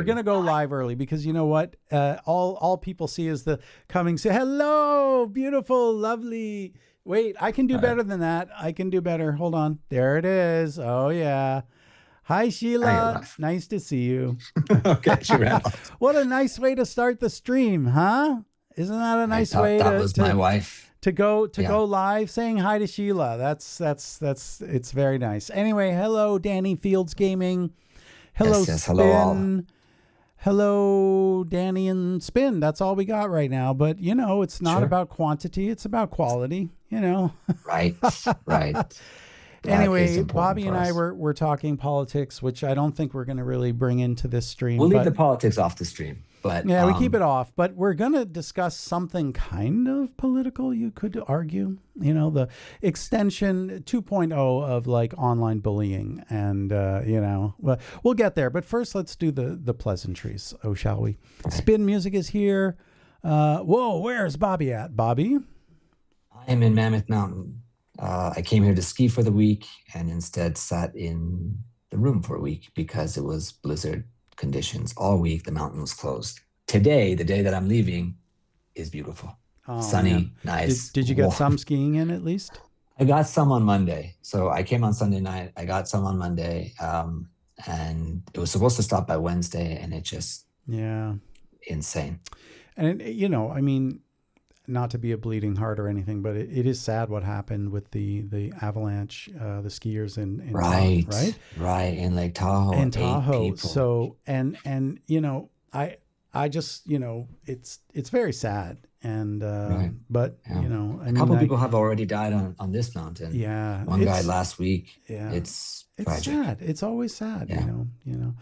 going to go live early because you know what? All people see is the coming. Say hello, beautiful, lovely. Wait, I can do better than that. I can do better. Hold on. There it is. Oh, yeah. Hi, Sheila. Nice to see you. Okay, sure. What a nice way to start the stream, huh? Isn't that a nice way that was my wife. To go live saying hi to Sheila. That's it's very nice. Anyway, hello Danny Fields Gaming. Hello yes, Spin. hello all. Hello Danny and Spin. That's all we got right now, but you know, it's not about quantity, it's about quality, you know. Right. Anyway, Bobby and I were talking politics, which I don't think we're going to really bring into this stream. We'll leave the politics off the stream. But yeah, we keep it off, but we're going to discuss something kind of political, you could argue, you know, the extension 2.0 of like online bullying. And, you know, well, we'll get there. But first, let's do the pleasantries. Oh, shall we? Okay. Spin Music is here. Whoa, where's Bobby at? Bobby? I am in Mammoth Mountain. I came here to ski for the week and instead sat in the room for a week because it was blizzard conditions all week. The mountain was closed. Today, the day that I'm leaving, is beautiful. Sunny, man. Nice. Did you get some skiing in at least? I got some on Monday. So I came on Sunday night. I got some on Monday. And it was supposed to stop by Wednesday, and it just insane. And you know, I mean, not to be a bleeding heart or anything, but it is sad what happened with the avalanche, the skiers in right in Lake Tahoe. In Tahoe. So and you know, I just, you know, it's very sad. And but you know, a couple people have already died on this mountain. Yeah, one guy last week. Yeah, it's tragic. Sad. It's always sad. Yeah. You know.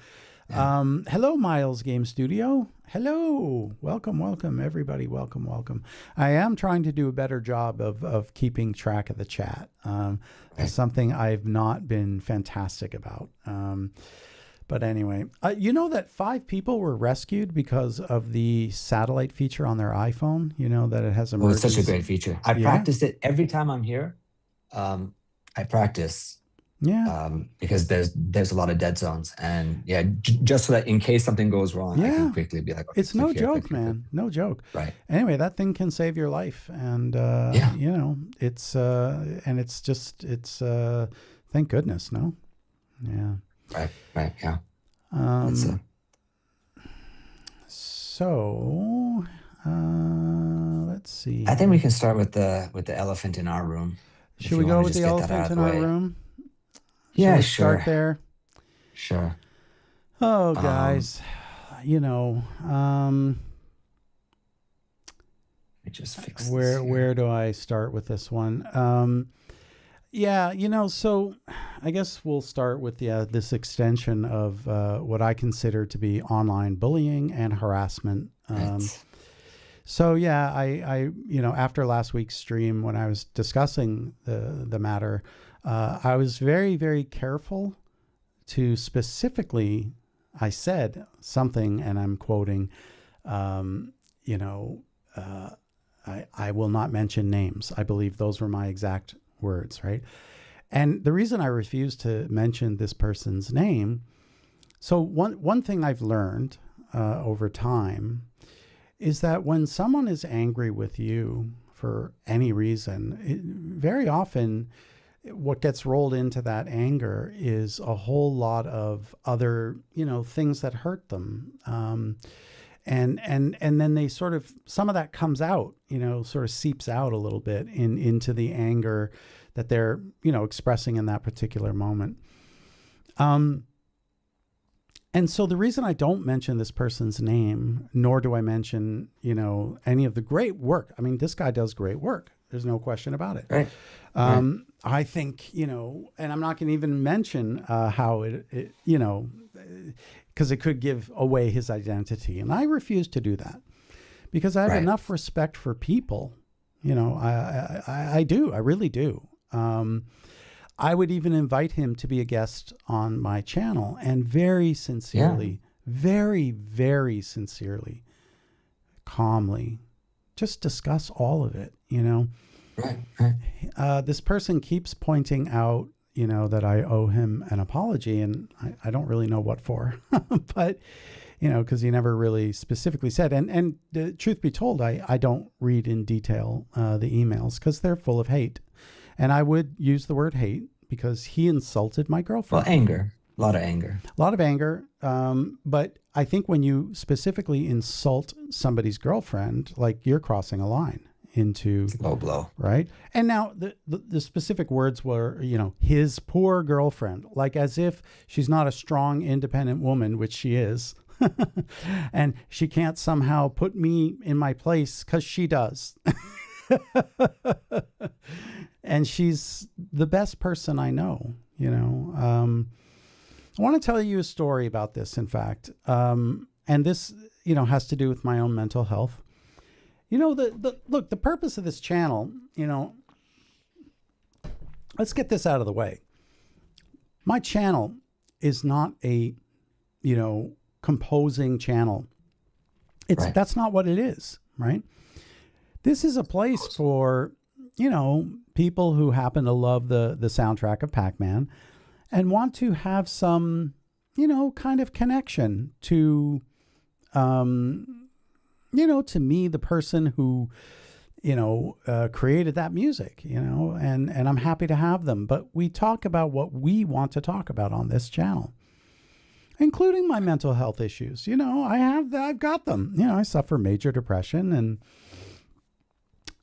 Hello, Miles Game Studio. Hello. Welcome, everybody. Welcome. I am trying to do a better job of keeping track of the chat. Something I've not been fantastic about. But anyway, you know that 5 people were rescued because of the satellite feature on their iPhone? You know, that it has emergency. Well, it's such a great feature. I practiced it every time I'm here. I practice. Yeah. Because there's a lot of dead zones, and just so that in case something goes wrong, I can quickly be like, okay, it's no joke, man. No joke. Right. Anyway, that thing can save your life, and you know, it's and it's just thank goodness, no. Yeah. Right. Yeah. So let's see. I think we can start with the elephant in our room. Should we go with the elephant in our room? Yeah, sure. Start there. Sure. Oh, guys, you know, let me just fix this where do I start with this one? Yeah, you know, so I guess we'll start with this extension of what I consider to be online bullying and harassment. So yeah, I you know, after last week's stream when I was discussing the matter, I was very, very careful to specifically, I said something, and I'm quoting, you know, I will not mention names. I believe those were my exact words, right? And the reason I refused to mention this person's name, so one thing I've learned over time is that when someone is angry with you for any reason, very often what gets rolled into that anger is a whole lot of other, you know, things that hurt them. And then they sort of, some of that comes out, you know, sort of seeps out a little bit into the anger that they're, you know, expressing in that particular moment. And so the reason I don't mention this person's name, nor do I mention, you know, any of the great work. I mean, this guy does great work. There's no question about it. Right. I think, you know, and I'm not going to even mention how it, you know, because it could give away his identity. And I refuse to do that because I have enough respect for people. You know, I do. I really do. I would even invite him to be a guest on my channel and very sincerely, very, very sincerely, calmly, just discuss all of it, you know. Right. This person keeps pointing out, you know, that I owe him an apology, and I don't really know what for. But because he never really specifically said. And the truth be told, I don't read in detail the emails because they're full of hate. And I would use the word hate because he insulted my girlfriend. Well, anger, a lot of anger. A lot of anger. But I think when you specifically insult somebody's girlfriend, like you're crossing a line into low blow. Right. And now the specific words were, his poor girlfriend, like as if she's not a strong, independent woman, which she is. And she can't somehow put me in my place because she does. And she's the best person I know, I want to tell you a story about this, in fact. And this, has to do with my own mental health. Look, the purpose of this channel, let's get this out of the way. My channel is not a, composing channel. Right. That's not what it is, right? This is a place for, people who happen to love the soundtrack of Pac-Man and want to have some, kind of connection to, to me, the person who, created that music, and I'm happy to have them. But we talk about what we want to talk about on this channel, including my mental health issues. I've got them. I suffer major depression, and,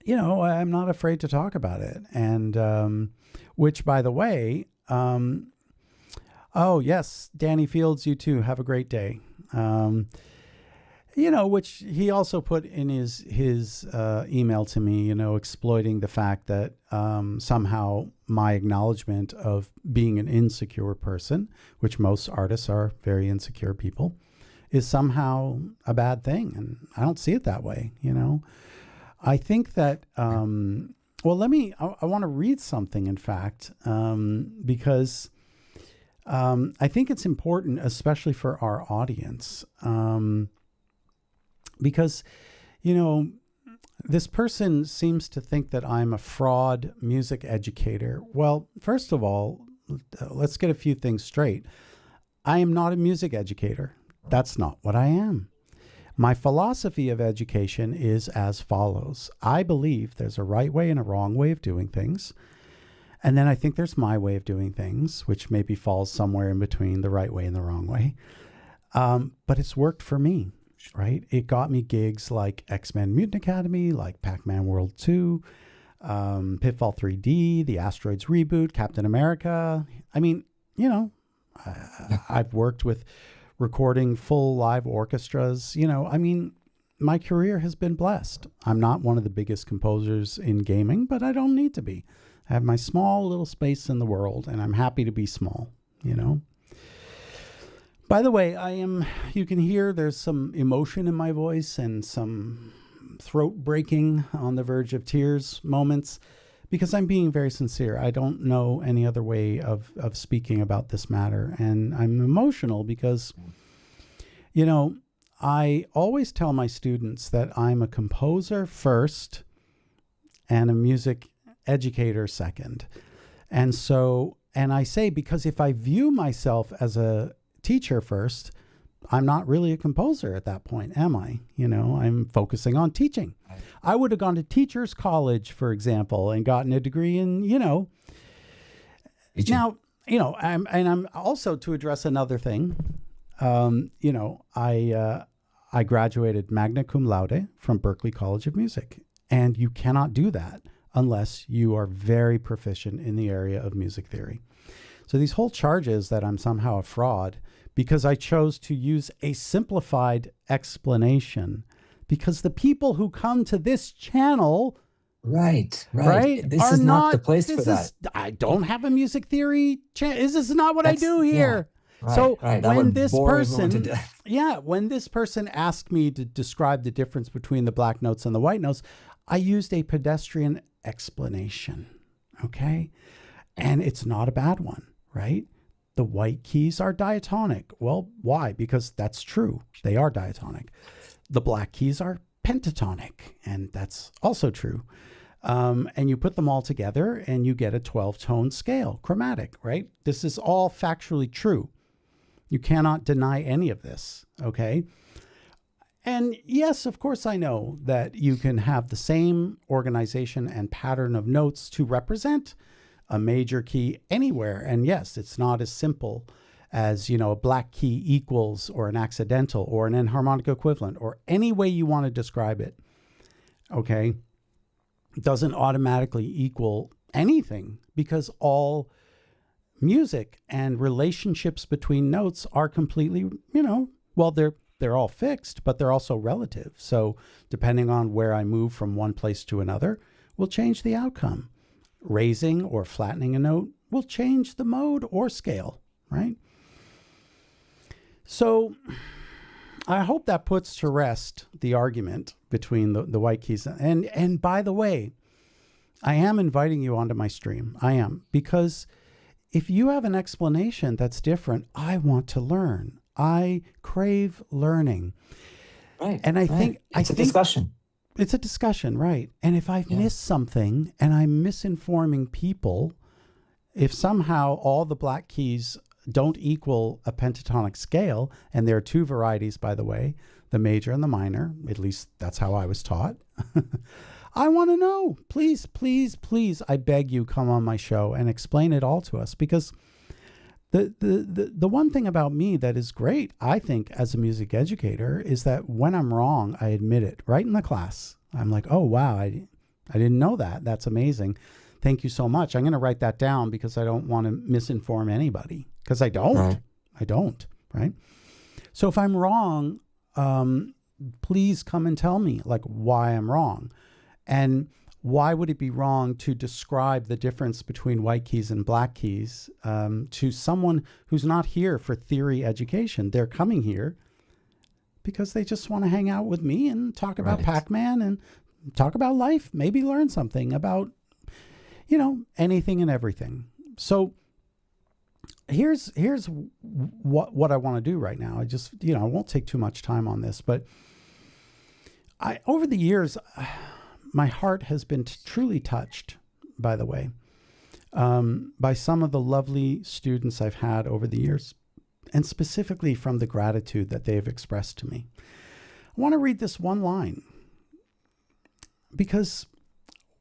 I'm not afraid to talk about it. And, which, by the way, oh yes, Danny Fields, you too. Have a great day. Which he also put in his email to me, exploiting the fact that somehow my acknowledgement of being an insecure person, which most artists are very insecure people, is somehow a bad thing. And I don't see it that way, I think that, I want to read something, in fact, because I think it's important, especially for our audience, because, this person seems to think that I'm a fraud music educator. Well, first of all, let's get a few things straight. I am not a music educator. That's not what I am. My philosophy of education is as follows. I believe there's a right way and a wrong way of doing things. And then I think there's my way of doing things, which maybe falls somewhere in between the right way and the wrong way. But it's worked for me, right? It got me gigs like X-Men Mutant Academy, like Pac-Man World 2, Pitfall 3D, the Asteroids reboot, Captain America. I mean, I've worked with recording full live orchestras. My career has been blessed. I'm not one of the biggest composers in gaming, but I don't need to be. I have my small little space in the world, and I'm happy to be small, By the way, you can hear there's some emotion in my voice and some throat breaking on the verge of tears moments, because I'm being very sincere. I don't know any other way of speaking about this matter. And I'm emotional because, I always tell my students that I'm a composer first and a music educator second. And I say, because if I view myself as a teacher first, I'm not really a composer at that point, am I? I'm focusing on teaching. Right. I would have gone to teachers college, for example, and gotten a degree in, Teaching. Now, I'm also, to address another thing, I graduated magna cum laude from Berklee College of Music, and you cannot do that unless you are very proficient in the area of music theory. So these whole charges that I'm somehow a fraud because I chose to use a simplified explanation, because the people who come to this channel, right, this is not the place for that. I don't have a music theory channel. This is not what I do here. Yeah, right, so right. when this person, when this person asked me to describe the difference between the black notes and the white notes, I used a pedestrian explanation. Okay. And it's not a bad one, right? The white keys are diatonic. Well, why? Because that's true. They are diatonic. The black keys are pentatonic, and that's also true. And you put them all together and you get a 12-tone scale, chromatic, right? This is all factually true. You cannot deny any of this, okay? And yes, of course, I know that you can have the same organization and pattern of notes to represent a major key anywhere. And yes, it's not as simple as, a black key equals or an accidental or an enharmonic equivalent or any way you want to describe it. Okay. It doesn't automatically equal anything because all music and relationships between notes are completely, well, they're all fixed, but they're also relative. So depending on where I move from one place to another will change the outcome. Raising or flattening a note will change the mode or scale, right? So I hope that puts to rest the argument between the white keys. And by the way, I am inviting you onto my stream. I am, because if you have an explanation that's different, I want to learn. I crave learning. Right. And I think it's a discussion. It's a discussion, right? And if I've missed something and I'm misinforming people, if somehow all the black keys don't equal a pentatonic scale, and there are two varieties, by the way, the major and the minor, at least that's how I was taught. I want to know. Please, please, please, I beg you, come on my show and explain it all to us, because the one thing about me that is great, I think, as a music educator, is that when I'm wrong, I admit it right in the class. I'm like, oh, wow, I didn't know that. That's amazing. Thank you so much. I'm going to write that down because I don't want to misinform anybody, because I don't. Right. I don't, right? So if I'm wrong, please come and tell me, like, why I'm wrong. And why would it be wrong to describe the difference between white keys and black keys to someone who's not here for theory education? They're coming here because they just want to hang out with me and talk about Pac-Man and talk about life, maybe learn something about, anything and everything. So here's what I want to do right now. I just, I won't take too much time on this, but over the years, my heart has been truly touched, by the way, by some of the lovely students I've had over the years, and specifically from the gratitude that they've expressed to me. I want to read this one line, because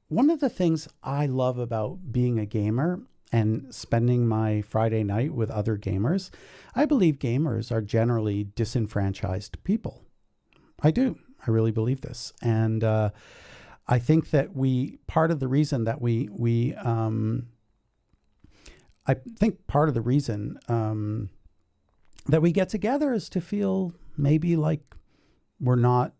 one of the things I love about being a gamer and spending my Friday night with other gamers, I believe gamers are generally disenfranchised people. I do. I really believe this. And I think that part of the reason that that we get together is to feel maybe like we're not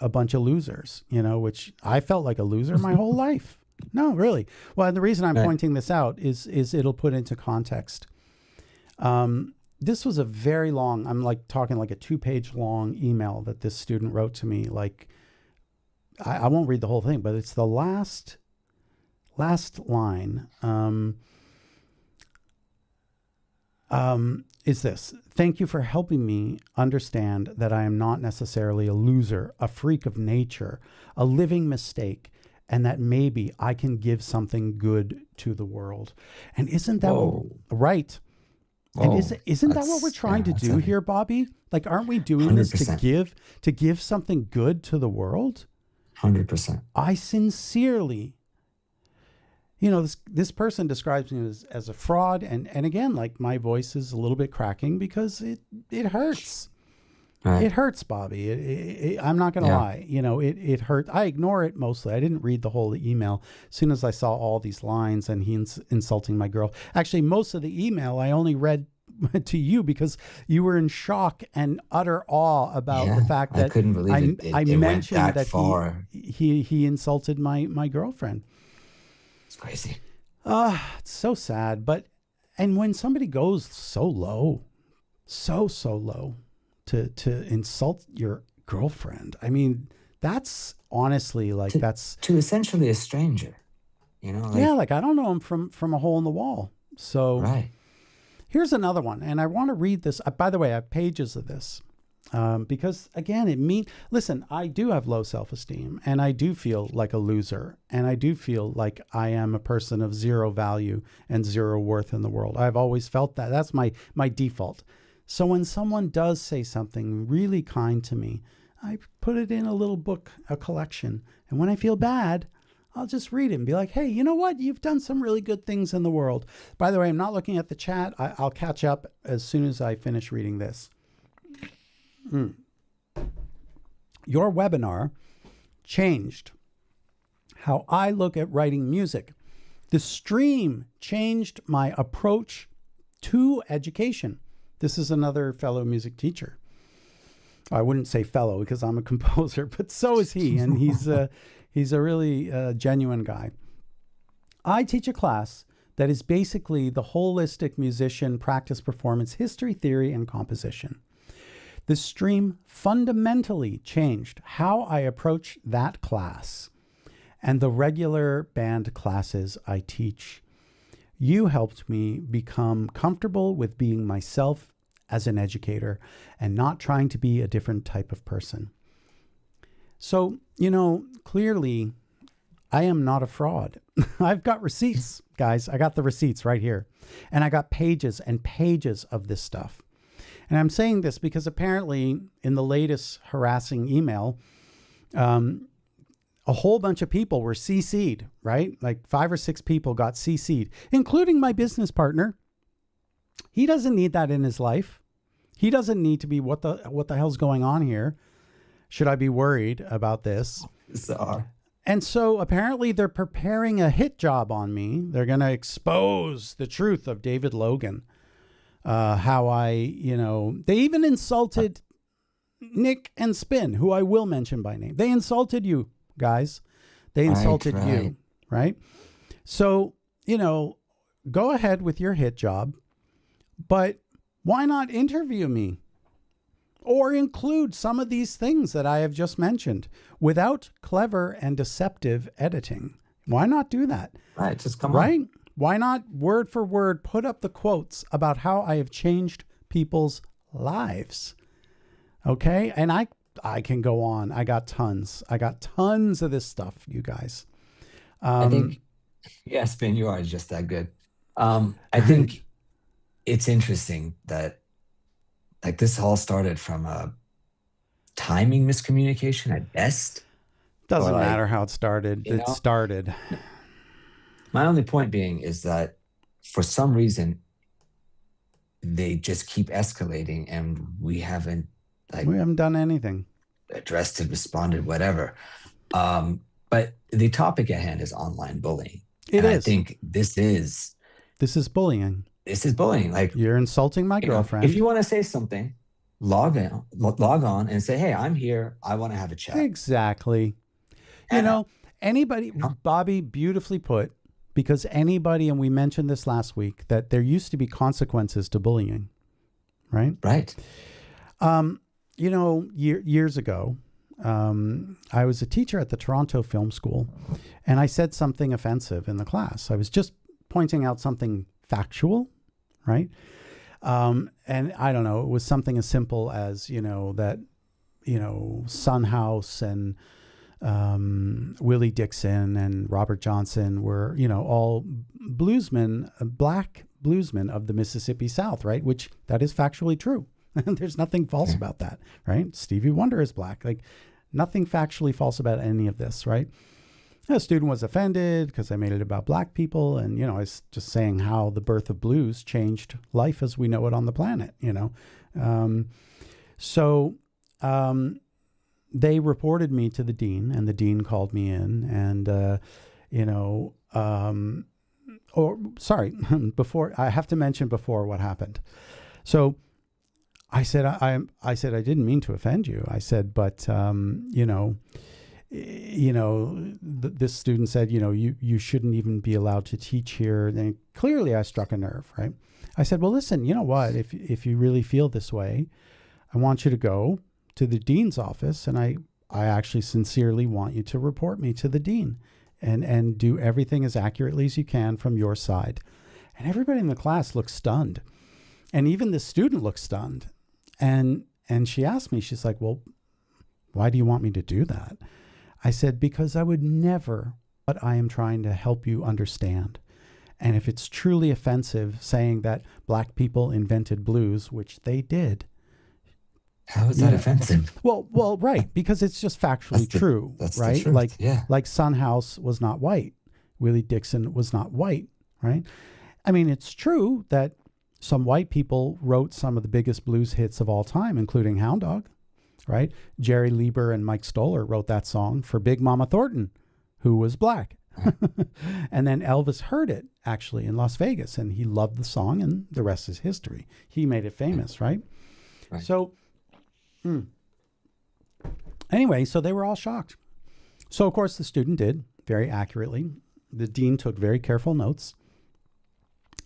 a bunch of losers, which I felt like a loser my whole life. No, really. Well, and the reason I'm pointing this out is it'll put into context. This was a very long, I'm like talking like a 2-page long email that this student wrote to me. Like, I won't read the whole thing, but it's the last line. Is this: thank you for helping me understand that I am not necessarily a loser, a freak of nature, a living mistake, and that maybe I can give something good to the world. And isn't that right? Whoa. And isn't that what we're trying to do here, Bobby? Like, aren't we doing 100%. This to give something good to the world? 100%. I sincerely, this person describes me as a fraud. And again, like, my voice is a little bit cracking because it hurts. Right. It hurts, Bobby. I'm not going to lie. It hurt. I ignore it mostly. I didn't read the whole email. As soon as I saw all these lines and he insulting my girl. Actually, most of the email I only read to you because you were in shock and utter awe about the fact that I couldn't believe I mentioned that far. he insulted my girlfriend. It's crazy. It's so sad. And when somebody goes so low, so low, to insult your girlfriend, I mean, that's honestly like that's to essentially a stranger, like I don't know him from a hole in the wall. So here's another one, and I want to read this. By the way, I have pages of this because again, listen, I do have low self-esteem, and I do feel like a loser, and I do feel like I am a person of zero value and zero worth in the world. I've always felt that. That's my default. So when someone does say something really kind to me, I put it in a little book, a collection. And when I feel bad, I'll just read it and be like, hey, you know what? You've done some really good things in the world. By the way, I'm not looking at the chat. I'll catch up as soon as I finish reading this. Your webinar changed how I look at writing music. The stream changed my approach to education. This is another fellow music teacher. I wouldn't say fellow because I'm a composer, but so is he, and he's a really genuine guy. I teach a class that is basically the holistic musician practice performance history, theory, and composition. The stream fundamentally changed how I approach that class and the regular band classes I teach. You helped me become comfortable with being myself as an educator and not trying to be a different type of person. So, you know, clearly I am not a fraud. I've got receipts, guys. I got the receipts right here. And I got pages and pages of this stuff. And I'm saying this because apparently in the latest harassing email, a whole bunch of people were CC'd, right? Like 5 or 6 people got CC'd, including my business partner. He doesn't need that in his life. He doesn't need to be, what the hell's going on here? Should I be worried about this? Bizarre. And so apparently they're preparing a hit job on me. They're going to expose the truth of David Logan. How they even insulted Nick and Spin, who I will mention by name. They insulted you guys. They insulted you, right? So, go ahead with your hit job, but why not interview me or include some of these things that I have just mentioned without clever and deceptive editing? Why not do that? Right. Just come right? on. Why not word for word put up the quotes about how I have changed people's lives? Okay. And I can go on. I got tons of this stuff, you guys. I think, Spin, you are just that good. I think it's interesting that this all started from a timing miscommunication at best. Doesn't matter how it started. It started. My only point being is that for some reason they just keep escalating and we haven't done anything. Addressed it, responded, whatever. But the topic at hand is online bullying. I think this is bullying. This is bullying. Like, you're insulting my girlfriend. If you want to say something, log on and say, hey, I'm here. I want to have a chat. Exactly. Anybody, Bobby beautifully put, because anybody, and we mentioned this last week, that there used to be consequences to bullying, right? Right. Years ago, I was a teacher at the Toronto Film School, and I said something offensive in the class. I was just pointing out something factual, right? And I don't know, it was something as simple as, that, Son House and Willie Dixon and Robert Johnson were, all bluesmen, black bluesmen of the Mississippi South, right? Which that is factually true. There's nothing false about that, right? Stevie Wonder is black. Like, nothing factually false about any of this, right? A student was offended because I made it about black people. And, I was just saying how the birth of blues changed life as we know it on the planet, So they reported me to the dean, and the dean called me in and, before, I have to mention before what happened. So I said, I said, I didn't mean to offend you. I said, but, this student said, you shouldn't even be allowed to teach here. And clearly I struck a nerve, right? I said, well, listen, you know what, if you really feel this way, I want you to go to the dean's office. And I actually sincerely want you to report me to the dean and do everything as accurately as you can from your side. And everybody in the class looked stunned. And even the student looked stunned. And she asked me, she's like, well, why do you want me to do that? I said, because I would never, but I am trying to help you understand. And if it's truly offensive saying that black people invented blues, which they did. How is that offensive? Well, right, because it's just factually true, that's right? the truth. Like Son House was not white. Willie Dixon was not white, right? I mean, it's true that some white people wrote some of the biggest blues hits of all time, including Hound Dog, right? Jerry Lieber and Mike Stoller wrote that song for Big Mama Thornton, who was black. And then Elvis heard it actually in Las Vegas, and he loved the song, and the rest is history. He made it famous, right? So anyway, so they were all shocked. So of course the student did very accurately. The dean took very careful notes.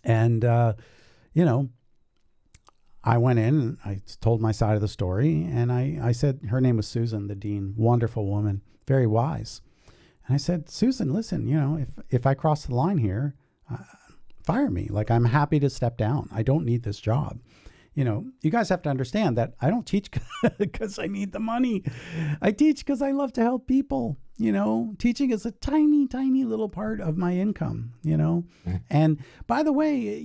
And, I went in and I told my side of the story, and I said, her name was Susan, the dean, wonderful woman, very wise. And I said, Susan, listen, if I cross the line here, fire me. Like, I'm happy to step down. I don't need this job. You guys have to understand that I don't teach because I need the money. I teach because I love to help people. Teaching is a tiny, tiny little part of my income, And by the way,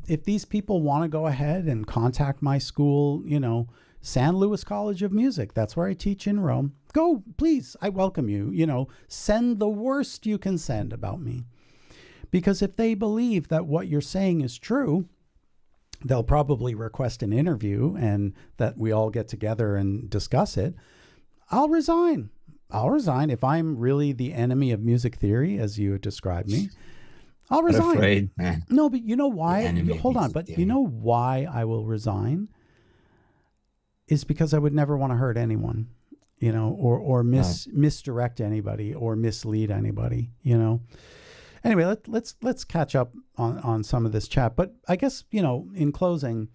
if these people want to go ahead and contact my school, San Luis College of Music, that's where I teach in Rome. Go, please. I welcome you. Send the worst you can send about me. Because if they believe that what you're saying is true, they'll probably request an interview and that we all get together and discuss it. I'll resign. If I'm really the enemy of music theory, as you described me. I'll resign. Afraid, man. No, but you know why? Hold on. But you know why I will resign? Is because I would never want to hurt anyone, or misdirect anybody or mislead anybody, Anyway, let's catch up on some of this chat. But I guess, in closing,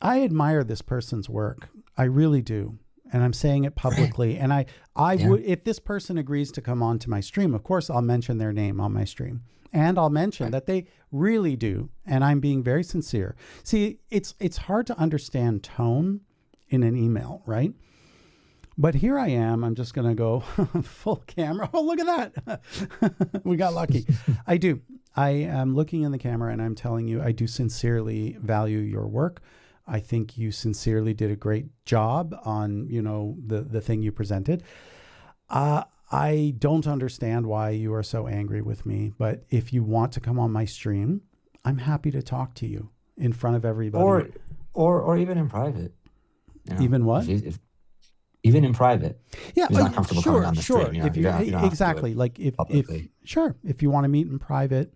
I admire this person's work. I really do. And I'm saying it publicly. And I would, if this person agrees to come on to my stream, of course, I'll mention their name on my stream. And I'll mention that they really do. And I'm being very sincere. See, it's hard to understand tone in an email, right? But here I am. I'm just going to go full camera. Oh, look at that. We got lucky. I do. I am looking in the camera and I'm telling you, I do sincerely value your work. I think you sincerely did a great job on, the thing you presented. I don't understand why you are so angry with me, but if you want to come on my stream, I'm happy to talk to you in front of everybody. Or even in private. Even what? Even in private. Yeah, he's not comfortable coming on the stream. If you exactly, like if you want to meet in private,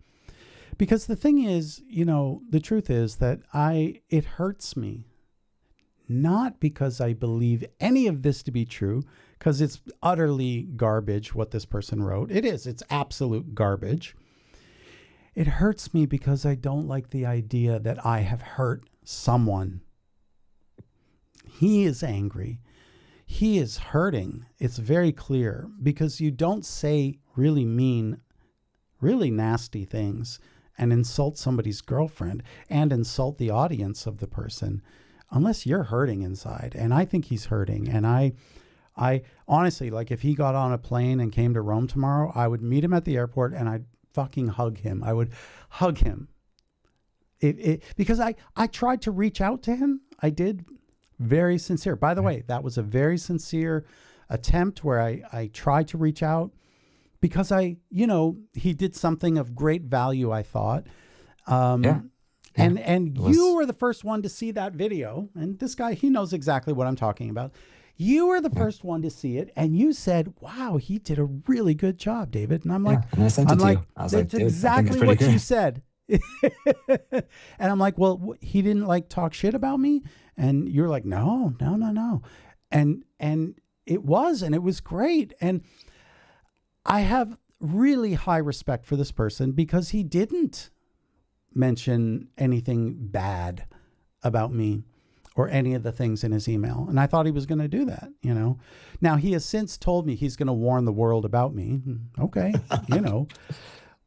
because the thing is, the truth is that it hurts me, not because I believe any of this to be true, because it's utterly garbage what this person wrote. It's absolute garbage. It hurts me because I don't like the idea that I have hurt someone. He is angry. He is hurting. It's very clear because you don't say really mean, really nasty things and insult somebody's girlfriend and insult the audience of the person unless you're hurting inside. And I think he's hurting. And I honestly, like, if he got on a plane and came to Rome tomorrow, I would meet him at the airport and I'd fucking hug him. I would hug him. Because I tried to reach out to him. I did. Very sincere. By the way, that was a very sincere attempt where I tried to reach out because he did something of great value, I thought. And you were the first one to see that video. And this guy, he knows exactly what I'm talking about. You were the first one to see it. And you said, wow, he did a really good job, David. And I'm like, and I sent it to you. I was that's like, exactly what you said. And I'm like, well, he didn't talk shit about me. And you're like, no. And it was great. And I have really high respect for this person because he didn't mention anything bad about me or any of the things in his email. And I thought he was going to do that, Now he has since told me he's going to warn the world about me. Okay.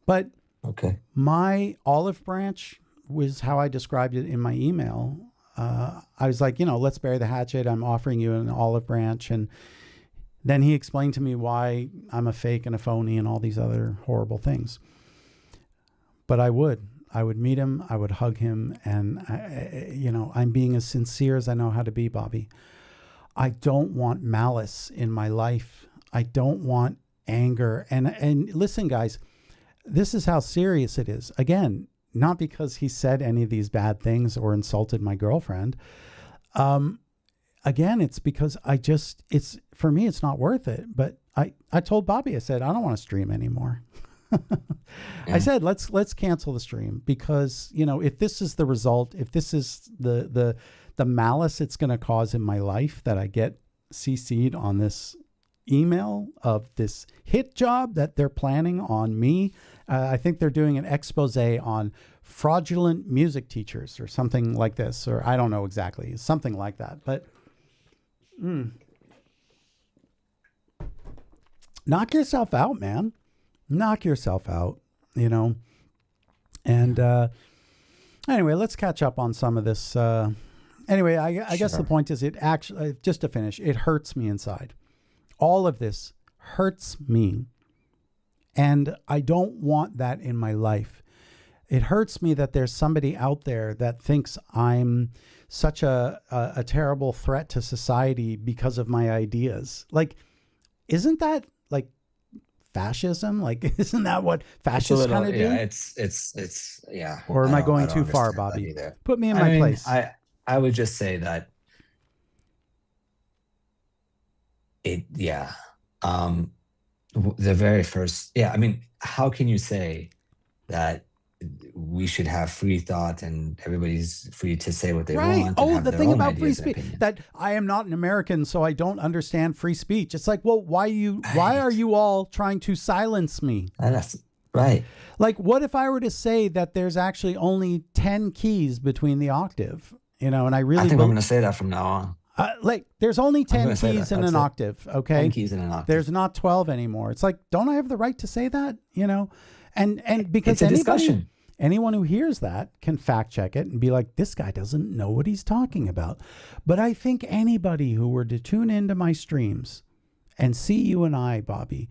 But okay. My olive branch was how I described it in my email. I was like, let's bury the hatchet. I'm offering you an olive branch. And Then he explained to me why I'm a fake and a phony and all these other horrible things. But I would meet him, I would hug him, and I'm being as sincere as I know how to be, Bobby. I don't want malice in my life. I don't want anger. And listen, guys, this is how serious it is. Again, not because he said any of these bad things or insulted my girlfriend. Again, it's because for me, it's not worth it. But I told Bobby, I said, I don't want to stream anymore. I said, let's cancel the stream, because, if this is the result, if this is the malice it's going to cause in my life, that I get CC'd on this email of this hit job that they're planning on me. I think they're doing an expose on fraudulent music teachers or something like this, or I don't know exactly, something like that. But knock yourself out, man. Knock yourself out, And anyway, let's catch up on some of this. Anyway, I guess the point is, it actually, just to finish, it hurts me inside. All of this hurts me. And I don't want that in my life. It hurts me that there's somebody out there that thinks I'm such a terrible threat to society because of my ideas. Like, isn't that like fascism? Like, isn't that what fascists kind of do? Yeah, it's yeah. Or am I going too far, Bobby? Put me in my place. I would just say that the very first, how can you say that we should have free thought and everybody's free to say what they want? Oh, the thing about free speech, that I am not an American, so I don't understand free speech. It's like, well, why are you all trying to silence me? That's right. Like, what if I were to say that there's actually only 10 keys between the octave? And I think I'm going to say that from now on. Like, there's only 10 keys in an octave, okay? 10 keys in an octave. There's not 12 anymore. It's like, don't I have the right to say that? And because it's a discussion. Anyone who hears that can fact check it and be like, this guy doesn't know what he's talking about. But I think anybody who were to tune into my streams and see you and I, Bobby,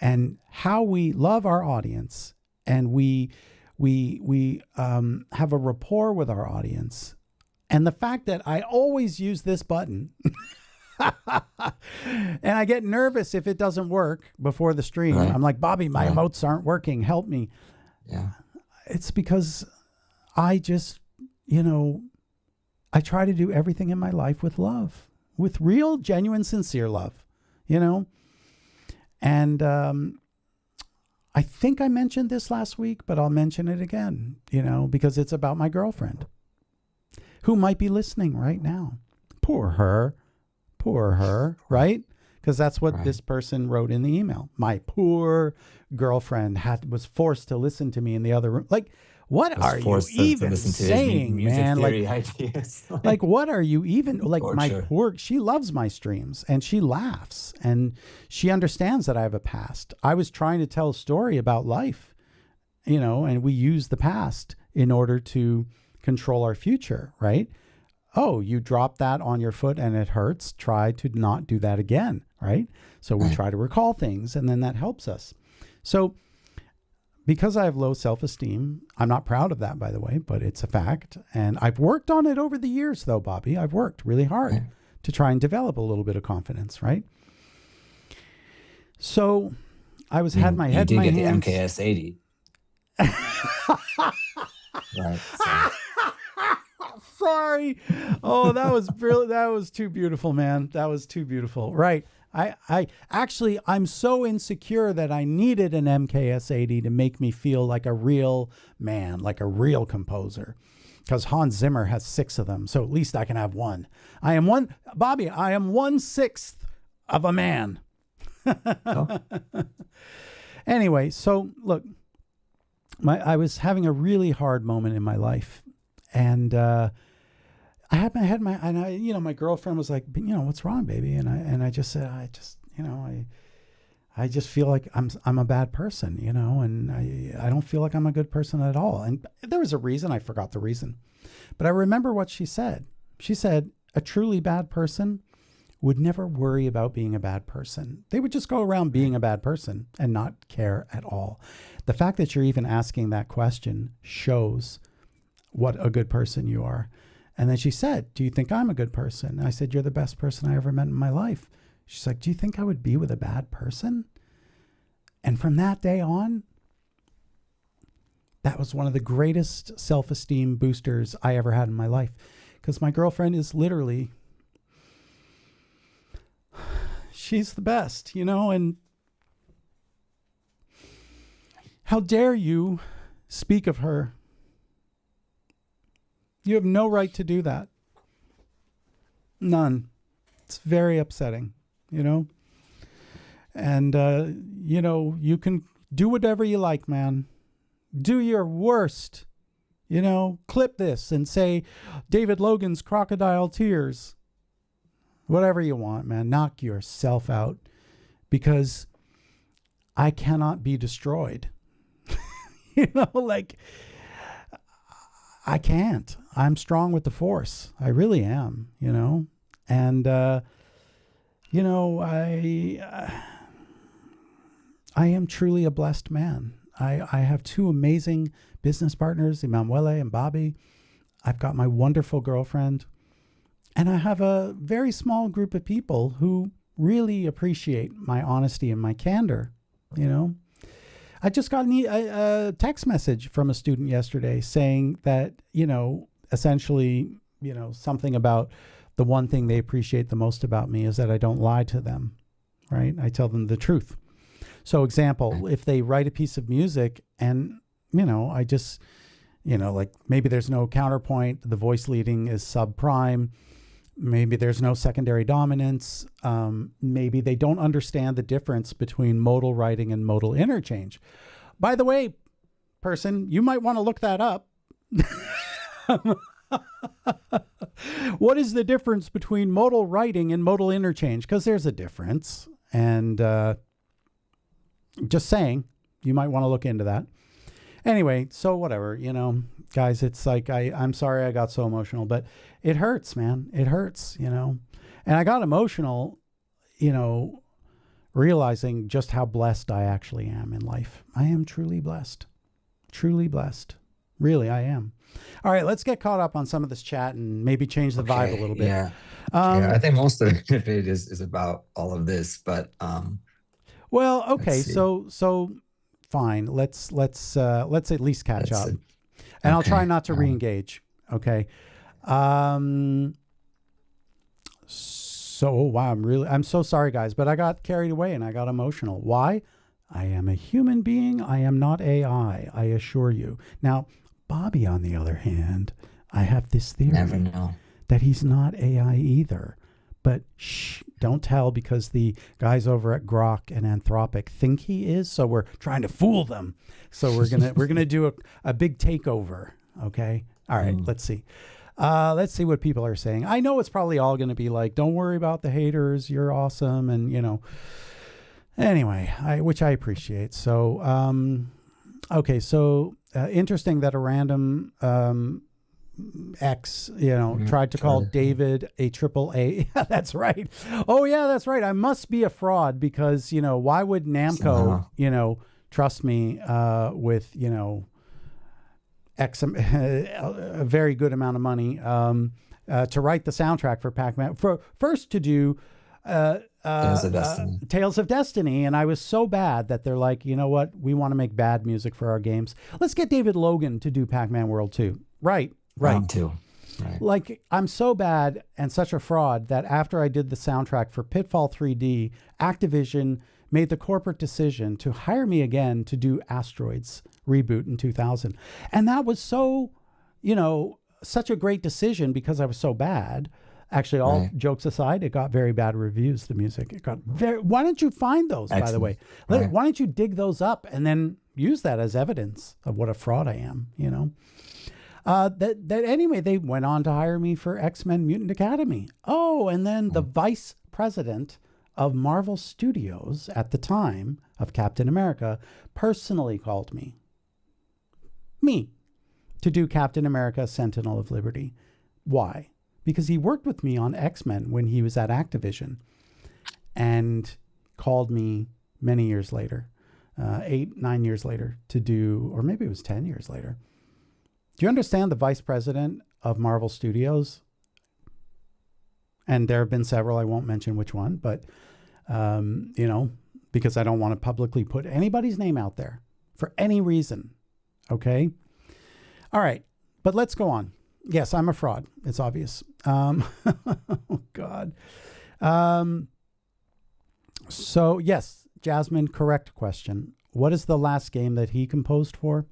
and how we love our audience, and we have a rapport with our audience, and the fact that I always use this button and I get nervous if it doesn't work before the stream. Right. I'm like, Bobby, my emotes aren't working. Help me. Yeah. It's because I just, I try to do everything in my life with love, with real, genuine, sincere love, And I think I mentioned this last week, but I'll mention it again, because it's about my girlfriend, who might be listening right now. Poor her, right? Because that's what this person wrote in the email. My poor girlfriend was forced to listen to me in the other room. Like, what are you even saying, man? Like, what are you even, like, she loves my streams and she laughs and she understands that I have a past. I was trying to tell a story about life, and we use the past in order to control our future, right? Oh, you dropped that on your foot and it hurts. Try to not do that again, right? So we try to recall things, and then that helps us. So because I have low self-esteem, I'm not proud of that, by the way, but it's a fact. And I've worked on it over the years, though, Bobby. I've worked really hard to try and develop a little bit of confidence, right? So I had my head in my hands. You did get the MKS 80. Right. So. Sorry. Oh, that was brilliant. That was too beautiful, man. That was too beautiful. Right. I'm so insecure that I needed an MKS 80 to make me feel like a real man, like a real composer. Because Hans Zimmer has 6 of them, so at least I can have one. Bobby, I am 1/6 of a man. Oh. Anyway, so look, I was having a really hard moment in my life, and I had my girlfriend was like, what's wrong, baby? And I just said, I just feel like I'm a bad person, and I don't feel like I'm a good person at all. And there was a reason. I forgot the reason, but I remember what she said. She said, a truly bad person would never worry about being a bad person. They would just go around being a bad person and not care at all. The fact that you're even asking that question shows what a good person you are. And then she said, do you think I'm a good person? And I said, you're the best person I ever met in my life. She's like, do you think I would be with a bad person? And from that day on, that was one of the greatest self-esteem boosters I ever had in my life. Because my girlfriend is literally, she's the best, you know, and how dare you speak of her? You have no right to do that. None. It's very upsetting, you know? And, you know, you can do whatever you like, man. Do your worst, you know, clip this and say David Logan's crocodile tears. Whatever you want, man. Knock yourself out, because I cannot be destroyed. You know, like, I can't. I'm strong with the Force. I really am, you know. And, you know, I am truly a blessed man. I have two amazing business partners, Emanuele and Bobby. I've got my wonderful girlfriend. And I have a very small group of people who really appreciate my honesty and my candor, you know. I just got a text message from a student yesterday saying that, you know, essentially, you know, something about the one thing they appreciate the most about me is that I don't lie to them, right? I tell them the truth. So example, if they write a piece of music and, you know, I just, you know, like maybe there's no counterpoint, the voice leading is subprime, maybe there's no secondary dominance, maybe they don't understand the difference between modal writing and modal interchange. By the way, person, you might want to look that up. What is the difference between modal writing and modal interchange? Because there's a difference. And just saying, you might want to look into that. Anyway, so whatever, you know, guys, it's like, I'm sorry I got so emotional, but it hurts, man. It hurts, you know. And I got emotional, you know, realizing just how blessed I actually am in life. I am truly blessed. Truly blessed. Really, I am. All right, let's get caught up on some of this chat and maybe change the vibe a little bit. Yeah. Yeah, I think most of it is about all of this, but well, okay, so fine. Let's at least catch up. And okay. I'll try not to re-engage. Okay. So wow, I'm so sorry, guys, but I got carried away and I got emotional. Why? I am a human being. I am not AI. I assure you. Now, Bobby, on the other hand, I have this theory never know that he's not AI either. But shh, don't tell, because the guys over at Grok and Anthropic think he is. So we're trying to fool them. So we're gonna do a big takeover. Okay. All right. Let's see. Let's see what people are saying. I know it's probably all going to be like, don't worry about the haters. You're awesome. And, you know, anyway, which I appreciate. So, okay. So interesting that a random X, you know, tried to call David a triple A. Yeah, that's right. Oh, yeah, that's right. I must be a fraud because, you know, why would Namco, you know, trust me with, you know, a very good amount of money to write the soundtrack for Pac-Man. First to do Tales of Destiny. And I was so bad that they're like, you know what? We want to make bad music for our games. Let's get David Logan to do Pac-Man World 2. Right. Round 2. Right. Like, I'm so bad and such a fraud that after I did the soundtrack for Pitfall 3D, Activision made the corporate decision to hire me again to do Asteroids reboot in 2000. And that was so, you know, such a great decision because I was so bad. Actually, all jokes aside, it got very bad reviews, the music. It got very, why don't you find those, by the way? Why don't you dig those up and then use that as evidence of what a fraud I am, you know? Anyway, they went on to hire me for X-Men Mutant Academy. Oh, and then the vice president of Marvel Studios at the time of Captain America personally called me to do Captain America Sentinel of Liberty. Why? because he worked with me on X-Men when he was at Activision, and called me many years later, 8-9 years later, to do, or maybe it was 10 years later. Do you understand the vice president of Marvel Studios? And there have been several, I won't mention which one, but, you know, because I don't want to publicly put anybody's name out there for any reason. Okay. All right. But let's go on. Yes, I'm a fraud. It's obvious. Oh, God. So, yes, Jasmine, correct question. What is the last game that he composed for?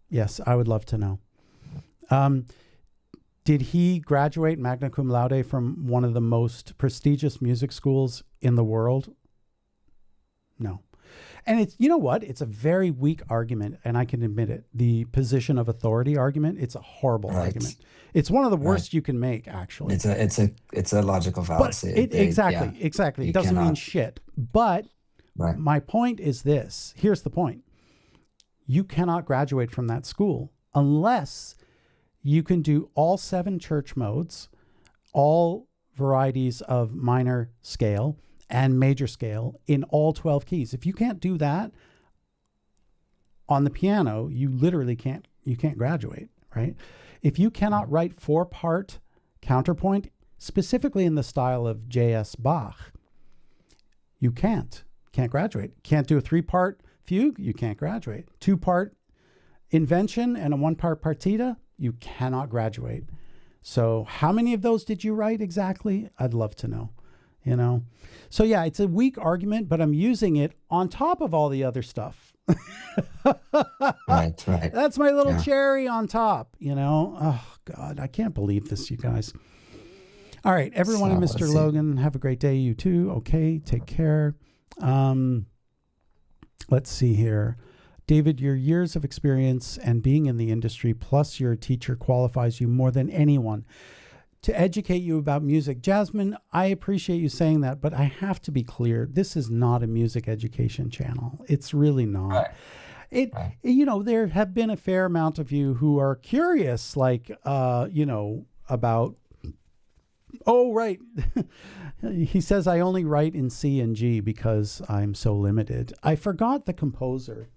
Yes, I would love to know. Did he graduate magna cum laude from one of the most prestigious music schools in the world? No. And it's, you know what? It's a very weak argument, and I can admit it. The position of authority argument, it's a horrible argument. It's one of the worst you can make, actually. It's a logical fallacy. Exactly. It doesn't mean shit. But my point is this. Here's the point. You cannot graduate from that school unless you can do all 7 church modes, all varieties of minor scale and major scale in all 12 keys. If you can't do that on the piano, you literally can't graduate, right? If you cannot write 4-part counterpoint, specifically in the style of J.S. Bach, you can't graduate. Can't do a 3-part fugue, you can't graduate. 2-part invention and a 1-part partita, you cannot graduate. So how many of those did you write exactly? I'd love to know, you know? So yeah, it's a weak argument, but I'm using it on top of all the other stuff. Right. That's my little cherry on top, you know? Oh God, I can't believe this, you guys. All right, everyone and Mr. Logan, have a great day. You too. Okay, take care. Let's see here. David, your years of experience and being in the industry, plus your teacher, qualifies you more than anyone to educate you about music. Jasmine, I appreciate you saying that, but I have to be clear. This is not a music education channel. It's really not. You know, there have been a fair amount of you who are curious, like, you know, about, oh, right. He says, I only write in C and G because I'm so limited. I forgot the composer.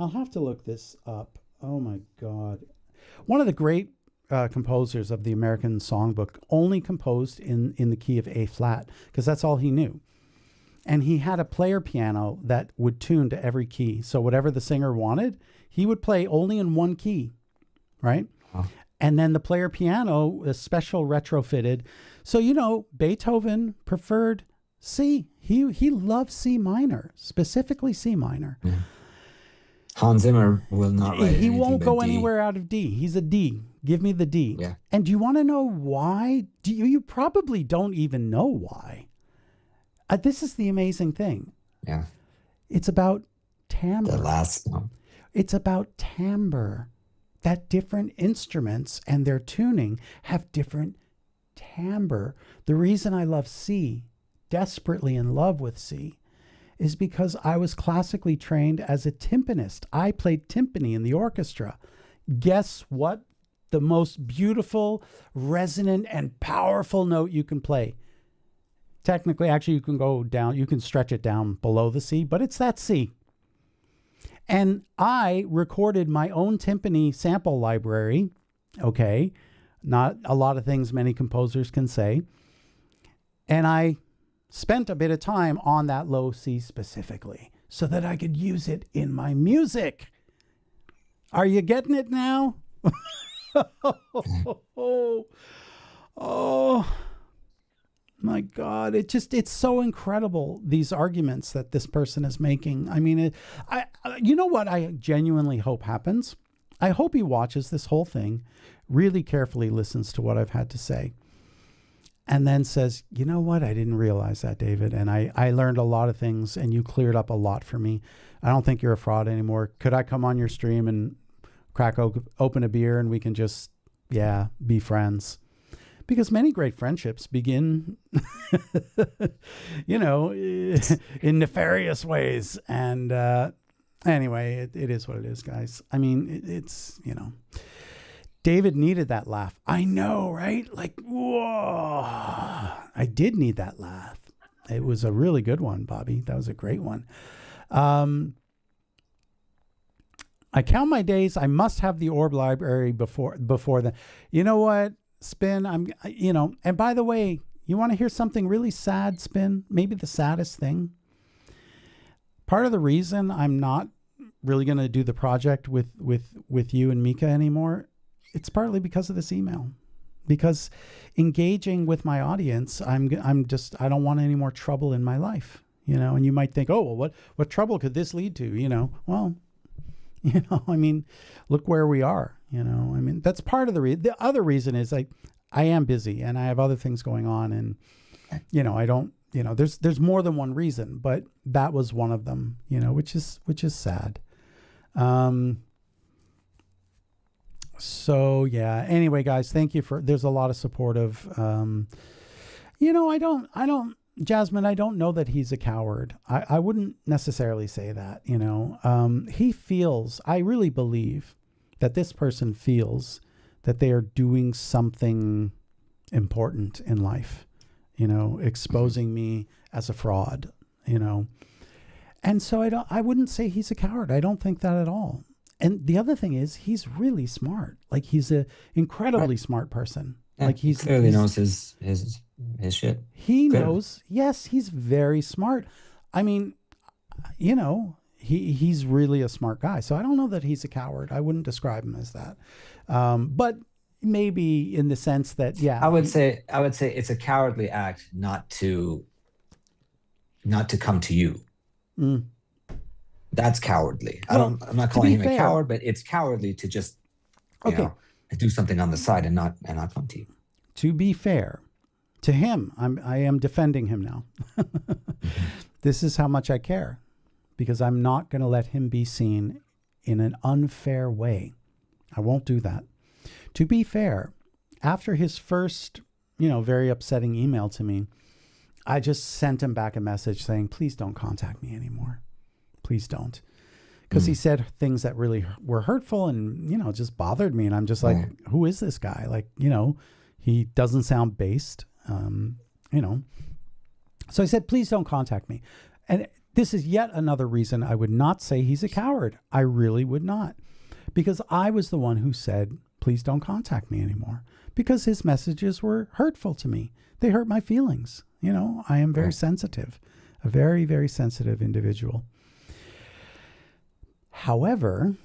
I'll have to look this up. Oh my God. One of the great composers of the American Songbook only composed in the key of A flat because that's all he knew. And he had a player piano that would tune to every key. So whatever the singer wanted, he would play only in one key, right? Huh. And then the player piano is special retrofitted. So, you know, Beethoven preferred C. He loved C minor, specifically C minor. Yeah. Hans Zimmer will not write. He won't go anywhere out of D. He's a D. Give me the D. Yeah. And do you want to know why? You probably don't even know why. This is the amazing thing. Yeah. It's about timbre. The last one. It's about timbre. That different instruments and their tuning have different timbre. The reason I love C, desperately in love with C, is because I was classically trained as a timpanist. I played timpani in the orchestra. Guess what? The most beautiful, resonant, and powerful note you can play. Technically, actually, you can go down, you can stretch it down below the C, but it's that C. And I recorded my own timpani sample library. Okay. Not a lot of things many composers can say. And I spent a bit of time on that low C specifically so that I could use it in my music. Are you getting it now? Oh my God. It's so incredible, these arguments that this person is making. I mean, you know what I genuinely hope happens? I hope he watches this whole thing, really carefully listens to what I've had to say, and then says, you know what? I didn't realize that, David. And I learned a lot of things, and you cleared up a lot for me. I don't think you're a fraud anymore. Could I come on your stream and crack open a beer and we can just, be friends? Because many great friendships begin, you know, in nefarious ways. And anyway, it is what it is, guys. I mean, it's, you know. David needed that laugh. I know, right? Like, whoa. I did need that laugh. It was a really good one, Bobby. That was a great one. I count my days. I must have the orb library before then. You know what, Spin? And by the way, you want to hear something really sad, Spin? Maybe the saddest thing. Part of the reason I'm not really going to do the project with you and Mika anymore, it's partly because of this email. Because engaging with my audience, I don't want any more trouble in my life, and you might think, oh, well, what trouble could this lead to? Well, I mean, look where we are, I mean, that's part of the reason. The other reason is I am busy and I have other things going on, and, I don't, there's more than one reason, but that was one of them, which is sad. So yeah, anyway, guys, thank you there's a lot of supportive, Jasmine, I don't know that he's a coward. I wouldn't necessarily say that, he feels, I really believe that this person feels that they are doing something important in life, exposing me as a fraud, and so I wouldn't say he's a coward. I don't think that at all. And the other thing is he's really smart. Like he's an incredibly smart person. Yeah, like he clearly knows his shit. He knows. Yes, he's very smart. I mean, he's really a smart guy. So I don't know that he's a coward. I wouldn't describe him as that. But maybe in the sense that, yeah. I would say it's a cowardly act not to come to you. Mm. That's cowardly. I'm not calling him a coward, but it's cowardly to just do something on the side and not come to you. To be fair to him, I am defending him now. This is how much I care, because I'm not going to let him be seen in an unfair way. I won't do that. To be fair, after his first, very upsetting email to me, I just sent him back a message saying, please don't contact me anymore. Please don't. Because he said things that really were hurtful and, just bothered me. And I'm just like, who is this guy? Like, he doesn't sound based, So I said, please don't contact me. And this is yet another reason I would not say he's a coward. I really would not. Because I was the one who said, please don't contact me anymore. Because his messages were hurtful to me. They hurt my feelings. I am very sensitive, a very, very sensitive individual. However,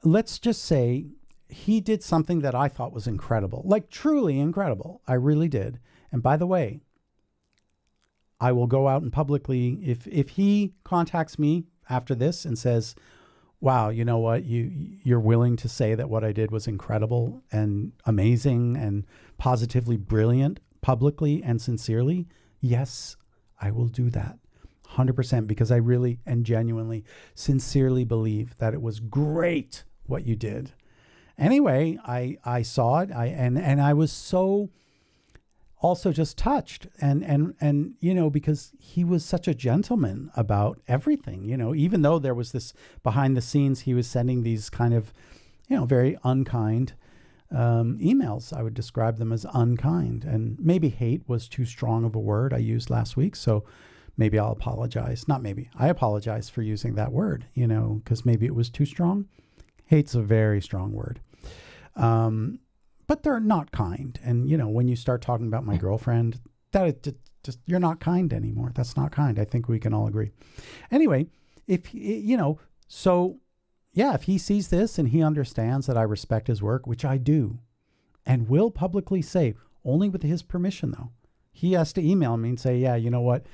let's just say he did something that I thought was incredible, like truly incredible. I really did. And by the way, I will go out and publicly, if he contacts me after this and says, wow, you know what, you're willing to say that what I did was incredible and amazing and positively brilliant publicly and sincerely, yes, I will do that. 100%, because I really and genuinely, sincerely believe that it was great what you did. Anyway, I saw it, and I was so also just touched, and because he was such a gentleman about everything, even though there was this behind the scenes, he was sending these kind of, very unkind emails. I would describe them as unkind, and maybe hate was too strong of a word I used last week, so maybe I'll apologize. Not maybe. I apologize for using that word, because maybe it was too strong. Hate's a very strong word. But they're not kind. And, when you start talking about my girlfriend, that just you're not kind anymore. That's not kind. I think we can all agree. Anyway, if he sees this and he understands that I respect his work, which I do, and will publicly say, only with his permission though, he has to email me and say, yeah, you know what?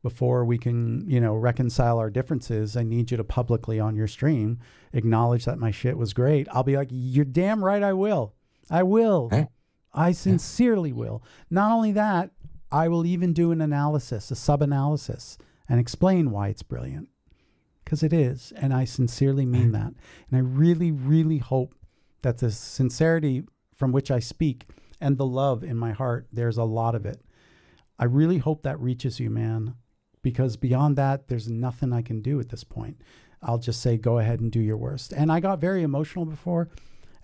Before we can, reconcile our differences, I need you to publicly on your stream acknowledge that my shit was great. I'll be like, you're damn right I will. I will. Okay. I sincerely will. Not only that, I will even do an analysis, a sub-analysis, and explain why it's brilliant. Because it is, and I sincerely mean that. And I really, really hope that the sincerity from which I speak and the love in my heart, there's a lot of it. I really hope that reaches you, man. Because beyond that, there's nothing I can do at this point. I'll just say, go ahead and do your worst. And I got very emotional before,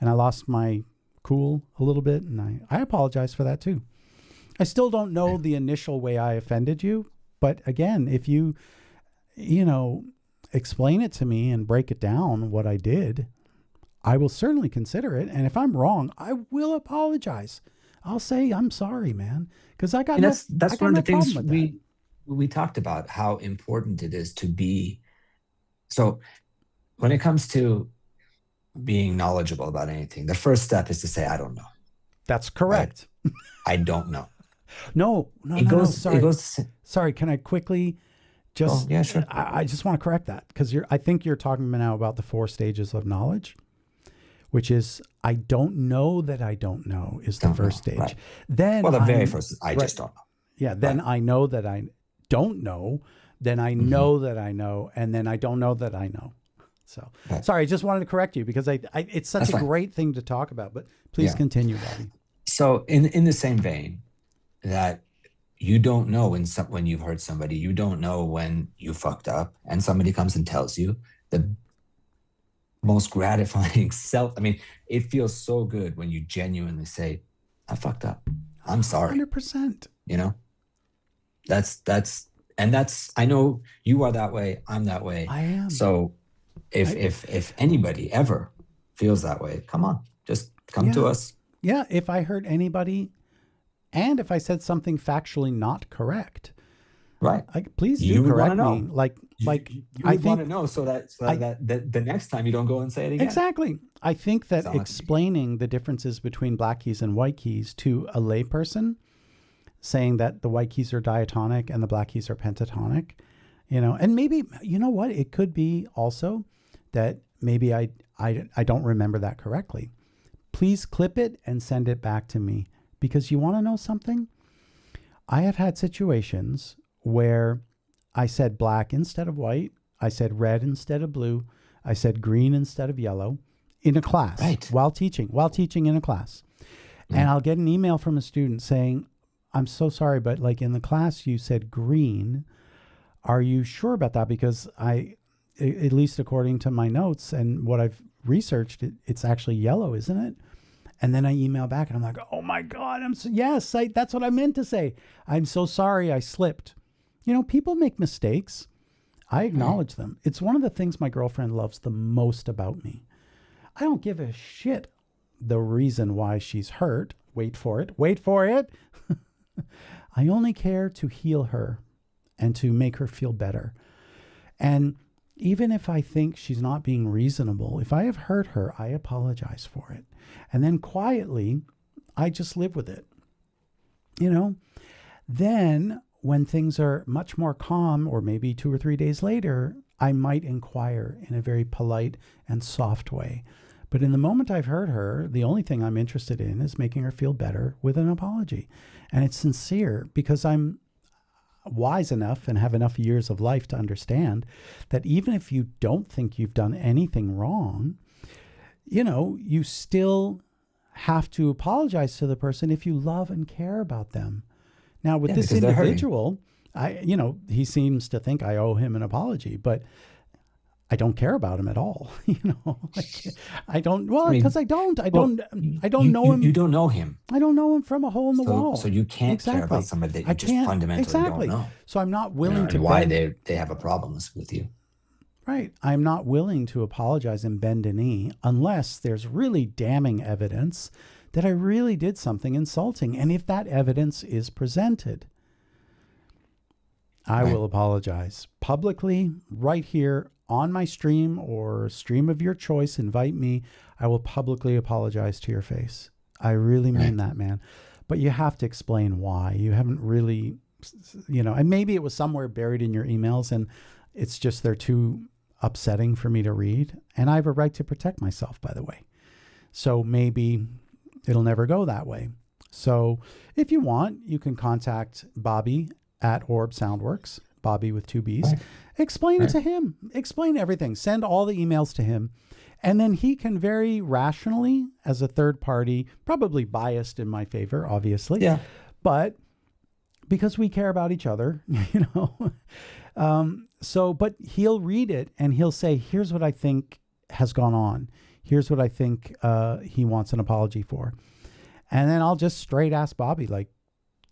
and I lost my cool a little bit, and I apologize for that too. I still don't know the initial way I offended you, but again, if you explain it to me and break it down what I did, I will certainly consider it. And if I'm wrong, I will apologize. I'll say, I'm sorry, man. Because I got And no, that's I got one of no the things problem with that. we talked about, how important it is to be. So when it comes to being knowledgeable about anything, the first step is to say, I don't know. That's correct. Right? I don't know. No. Sorry. It goes. Sorry. Can I quickly just? Oh, yeah, sure. I just want to correct that, because I think you're talking now about the 4 stages of knowledge, which is I don't know that I don't know is the first stage. Right. Then the very first is I just don't know. Yeah. Then right. I know that I don't know. Then I know that I know, and then I don't know that I know. So sorry, I just wanted to correct you, because it's such a great thing to talk about. But please continue, Bobby. So in the same vein, that you don't know when you've hurt somebody, you don't know when you fucked up, and somebody comes and tells you, the most gratifying it feels so good when you genuinely say, I fucked up. I'm sorry. 100%. That's I know you are that way. I'm that way. I am. So if anybody ever feels that way, come on, just come to us. Yeah. If I hurt anybody, and if I said something factually not correct, right? Please do correct me. I want to know so that the next time you don't go and say it again. Exactly. I think that explaining the differences between black keys and white keys to a layperson, saying that the white keys are diatonic and the black keys are pentatonic, and maybe, what, it could be also that maybe I don't remember that correctly. Please clip it and send it back to me, because you want to know something? I have had situations where I said black instead of white. I said red instead of blue. I said green instead of yellow in a class, while teaching in a class. And I'll get an email from a student saying, I'm so sorry, but in the class you said green. Are you sure about that? Because at least according to my notes and what I've researched, it's actually yellow, isn't it? And then I email back and I'm like, oh my God, that's what I meant to say. I'm so sorry, I slipped. People make mistakes. I acknowledge them. It's one of the things my girlfriend loves the most about me. I don't give a shit the reason why she's hurt. Wait for it. I only care to heal her and to make her feel better. And even if I think she's not being reasonable, if I have hurt her, I apologize for it. And then quietly, I just live with it. Then when things are much more calm, or maybe 2 or 3 days later, I might inquire in a very polite and soft way. But in the moment I've hurt her, the only thing I'm interested in is making her feel better with an apology. And it's sincere, because I'm wise enough and have enough years of life to understand that even if you don't think you've done anything wrong, you still have to apologize to the person if you love and care about them. Now, with this individual, he seems to think I owe him an apology, but I don't care about him at all. I don't. Well, because I don't know him. You don't know him. I don't know him from a hole in the wall. So you can't care about somebody that you just fundamentally don't know. So I'm not willing to. Why they have a problem with you. Right. I'm not willing to apologize and bend a knee unless there's really damning evidence that I really did something insulting. And if that evidence is presented, I will apologize publicly right here on my stream, or stream of your choice. Invite me. I will publicly apologize to your face. I really mean that, man. But you have to explain why. You haven't really, and maybe it was somewhere buried in your emails and it's just they're too upsetting for me to read. And I have a right to protect myself, by the way. So maybe it'll never go that way. So if you want, you can contact Bobby at Orb Soundworks, Bobby with 2 B's. Explain it to him. Explain everything. Send all the emails to him. And then he can very rationally, as a third party, probably biased in my favor, obviously. Yeah. But because we care about each other, but he'll read it and he'll say, here's what I think has gone on. Here's what I think he wants an apology for. And then I'll just straight ask Bobby, like,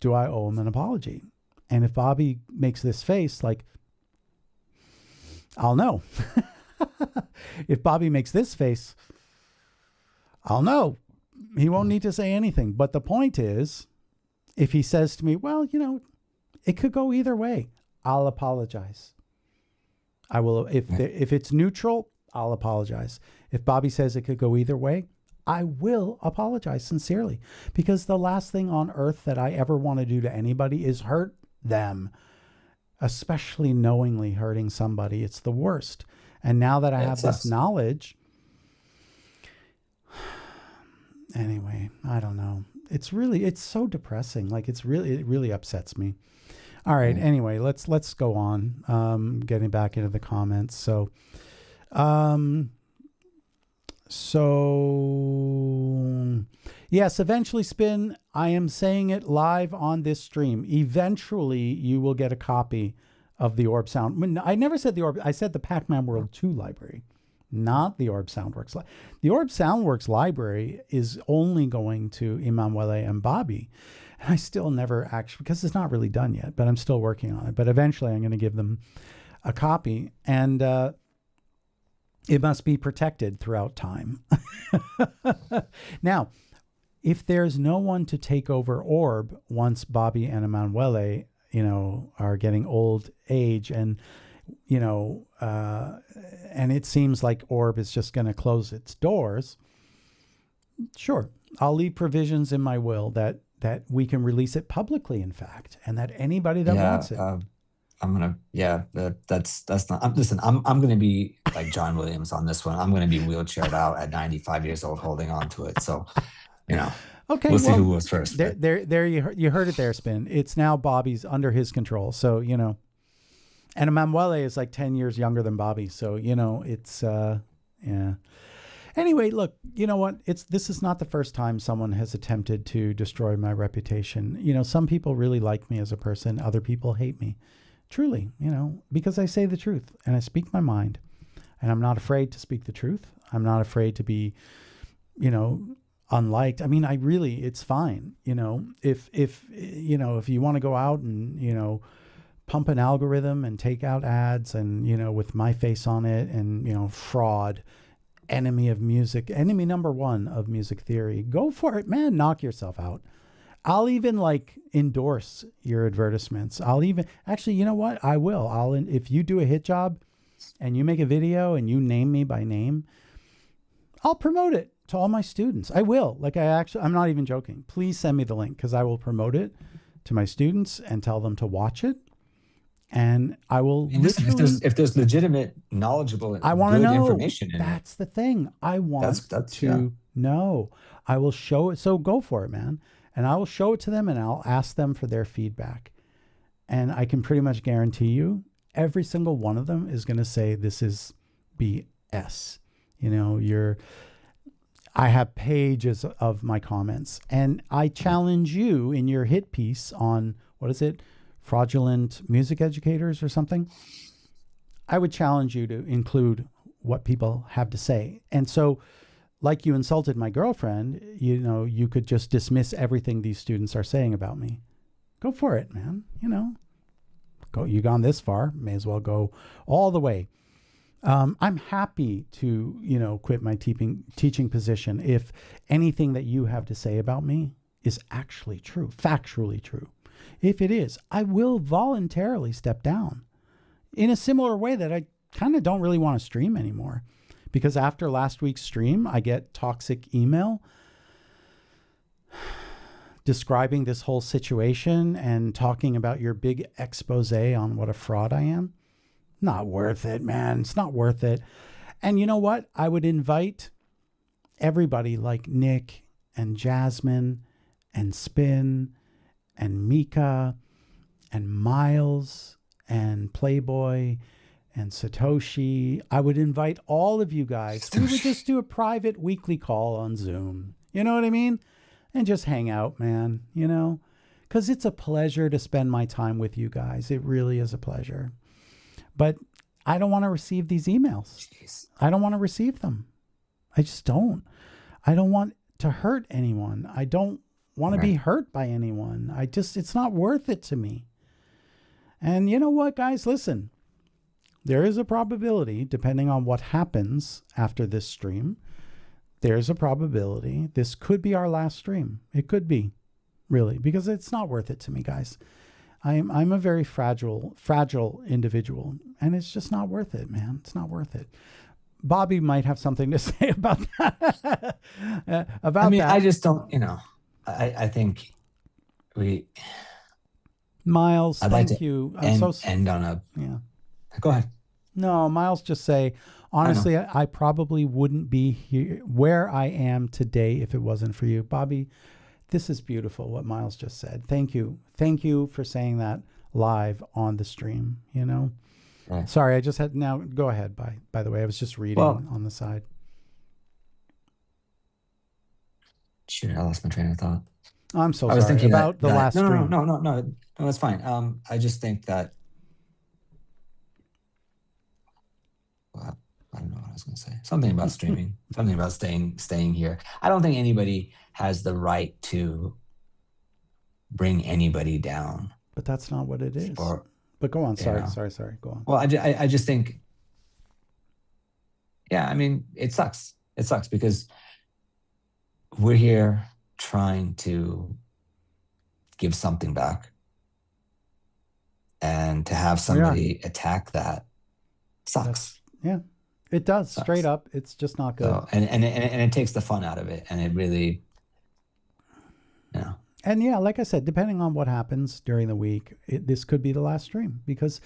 do I owe him an apology? And if Bobby makes this face, like, I'll know. If Bobby makes this face, I'll know. He won't need to say anything. But the point is, if he says to me, well, it could go either way, I'll apologize. I will. If it's neutral, I'll apologize. If Bobby says it could go either way, I will apologize sincerely, because the last thing on earth that I ever want to do to anybody is hurt them, especially knowingly hurting somebody. It's the worst. And now that I have this knowledge, anyway, I don't know. It's so depressing. Like it really upsets me. All right. Anyway, let's go on. Getting back into the comments. So, yes, eventually, Spin, I am saying it live on this stream. Eventually, you will get a copy of the Orb Sound. I never said the Orb. I said the Pac-Man World 2 library, not the Orb Soundworks. The Orb Soundworks library is only going to Emanuele and Bobby. And I still never actually, because it's not really done yet, but I'm still working on it. But eventually, I'm going to give them a copy. And it must be protected throughout time. Now, if there's no one to take over Orb once Bobby and Emanuele, are getting old age, and and it seems like Orb is just going to close its doors, sure, I'll leave provisions in my will that we can release it publicly, in fact, and that anybody that wants it. That's not, listen, I'm going to be like John Williams on this one. I'm going to be wheelchaired out at 95 years old, holding on to it. So, okay, we'll see who was first. There you heard it there, Spin. It's now Bobby's under his control. So, and Emanuele is like 10 years younger than Bobby. So, it's, yeah. Anyway, look, you know what? This is not the first time someone has attempted to destroy my reputation. Some people really like me as a person. Other people hate me. Truly, because I say the truth and I speak my mind, and I'm not afraid to speak the truth. I'm not afraid to be, unliked. I mean, it's fine. If you want to go out and, pump an algorithm and take out ads and, with my face on it and, fraud, enemy of music, enemy number one of music theory, go for it, man. Knock yourself out. I'll even endorse your advertisements. Actually, you know what? I will. If you do a hit job and you make a video and you name me by name, I'll promote it to all my students. I will. I'm not even joking. Please send me the link, because I will promote it to my students and tell them to watch it. And I will if there's legitimate, knowledgeable, I want to know information in that's the thing. I want to know. I will show it. So go for it, man. And I will show it to them and I'll ask them for their feedback. And I can pretty much guarantee you every single one of them is going to say this is BS. I have pages of my comments, and I challenge you in your hit piece on, what is it? Fraudulent music educators or something. I would challenge you to include what people have to say. And so, like you insulted my girlfriend, you could just dismiss everything these students are saying about me. Go for it, man. You've gone this far, may as well go all the way. I'm happy to, quit my teaching position if anything that you have to say about me is actually true, factually true. If it is, I will voluntarily step down in a similar way that I kind of don't really want to stream anymore, because after last week's stream, I get toxic email describing this whole situation and talking about your big expose on what a fraud I am. Not worth it, man. It's not worth it. And you know what? I would invite everybody like Nick and Jasmine and Spin and Mika and Miles and Playboy and Satoshi. I would invite all of you guys. We would just do a private weekly call on Zoom. You know what I mean? And just hang out, man, because it's a pleasure to spend my time with you guys. It really is a pleasure. But I don't want to receive these emails. Jeez. I don't want to receive them. I just don't. I don't want to hurt anyone. I don't want to be hurt by anyone. It's not worth it to me. And you know what, guys? Listen, there is a probability, depending on what happens after this stream, there's a probability this could be our last stream. It could be, really, because it's not worth it to me, guys. I'm a very fragile individual, and it's just not worth it, man. It's not worth it. Bobby might have something to say about that. I just don't, I think Miles, I'd like thank to you. end on a... Yeah. Go ahead. No, Miles just say, honestly, I probably wouldn't be here where I am today if it wasn't for you. Bobby, this is beautiful what Miles just said. Thank you. Thank you for saying that live on the stream, Right. Sorry, I just had, now go ahead, by the way. I was just reading on the side. Shoot, I lost my train of thought. I'm so sorry. I was thinking about the last stream. No, that's fine. I just think that, I don't know what I was going to say. Something about streaming, something about staying here. I don't think anybody has the right to bring anybody down. But that's not what it is. But go on. Sorry. Go on. Well, I just think, it sucks. It sucks because we're here trying to give something back, and to have somebody attack that sucks. It does. Sucks. Straight up, it's just not good. So, and it takes the fun out of it, and it really, And yeah, like I said, depending on what happens during the week, this could be the last stream because,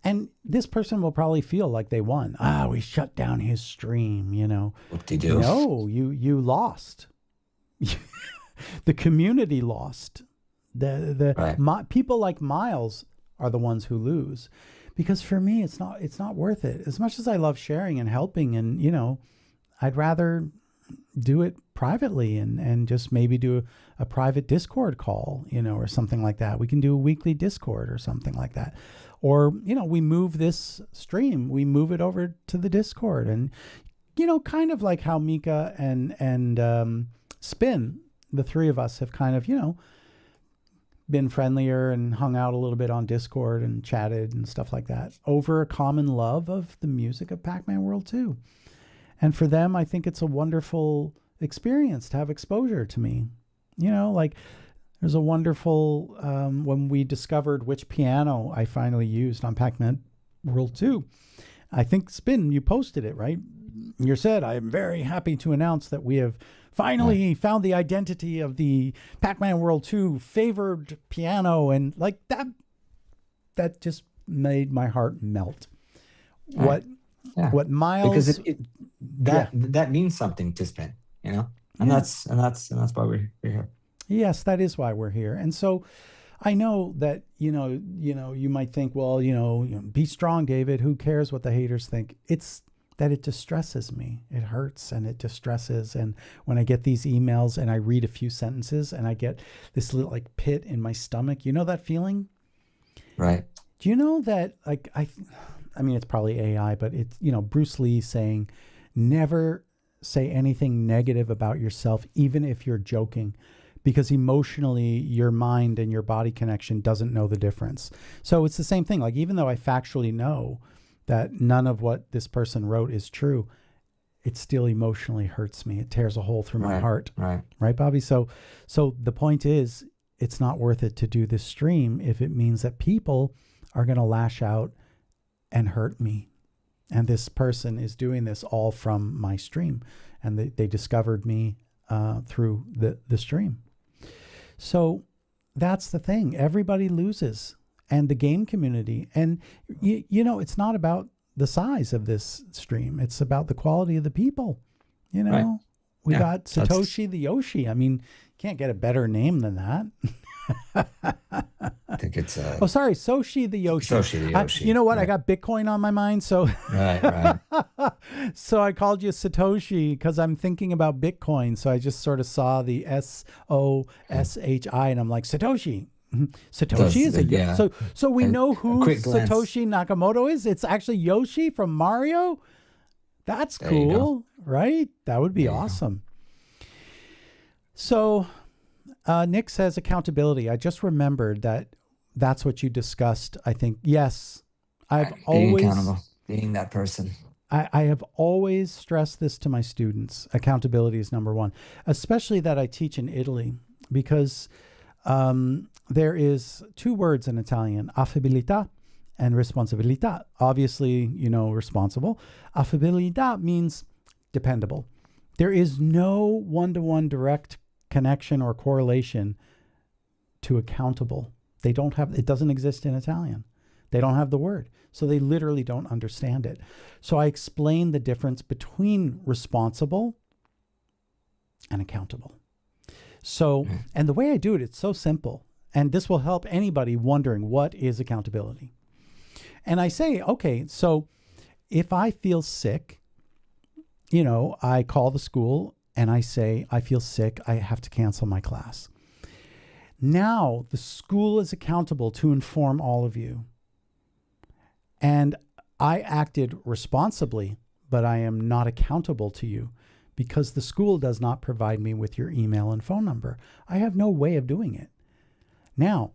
and this person will probably feel like they won. We shut down his stream, What they do? No, you lost. The community lost. People like Miles are the ones who lose. Because for me, it's not worth it. As much as I love sharing and helping, and I'd rather do it privately and just maybe do a private Discord call, or something like that. We can do a weekly Discord or something like that. Or, we move this stream, we move it over to the Discord, and kind of like how Mika and Spin, the three of us have kind of, been friendlier and hung out a little bit on Discord and chatted and stuff like that over a common love of the music of Pac-Man World 2. And for them, I think it's a wonderful experience to have exposure to me. There's a wonderful, when we discovered which piano I finally used on Pac-Man World 2, I think Spin, you posted it, right? You said, I am very happy to announce that we have finally found the identity of the Pac-Man World 2 favored piano, and like that just made my heart melt. What Miles, because that means something to Spin, and that's why we're here. Yes, that is why we're here. And so I know that you might think, well, be strong, David. Who cares what the haters think? It's that it distresses me. It hurts and it distresses. And when I get these emails and I read a few sentences and I get this little pit in my stomach, that feeling? Right. Do you know that I mean, it's probably AI, but it's, Bruce Lee saying, never say anything negative about yourself, even if you're joking, because emotionally your mind and your body connection doesn't know the difference. So it's the same thing. Even though I factually know that none of what this person wrote is true, it still emotionally hurts me. It tears a hole through my heart. Right, Bobby? So the point is, it's not worth it to do this stream if it means that people are going to lash out and hurt me. And this person is doing this all from my stream. And they discovered me through the stream. So that's the thing. Everybody loses. And the game community. And, it's not about the size of this stream. It's about the quality of the people. We got Satoshi the Yoshi. I mean, can't get a better name than that. I think it's Oh, sorry, Soshi the Yoshi. Soshi the You Yoshi. know what? I Right, got Bitcoin on my mind, so right, right. so I called you Satoshi because I'm thinking about Bitcoin. So I just sort of saw the SOSHI, and I'm like Satoshi. Satoshi Does is a yeah. so we know A who quick glance. Satoshi Nakamoto is. It's actually Yoshi from Mario. That's There you go. cool, right? That would be There you go. awesome. So Nick says accountability. I just remembered that that's what you discussed. I think yes, I've Right. Being always accountable, being that person. I have always stressed this to my students. Accountability is number one, especially that I teach in Italy, because there is two words in Italian, affabilità and responsabilità. Obviously, you know, responsible. Affabilità means dependable. There is no one-to-one direct connection or correlation to accountable. They don't have, it doesn't exist in Italian. They don't have the word. So they literally don't understand it. So I explain the difference between responsible and accountable. So, and the way I do it, it's so simple. And this will help anybody wondering what is accountability. And I say, okay, so if I feel sick, you know, I call the school and I say, I feel sick, I have to cancel my class. Now the school is accountable to inform all of you. And I acted responsibly, but I am not accountable to you because the school does not provide me with your email and phone number. I have no way of doing it. Now,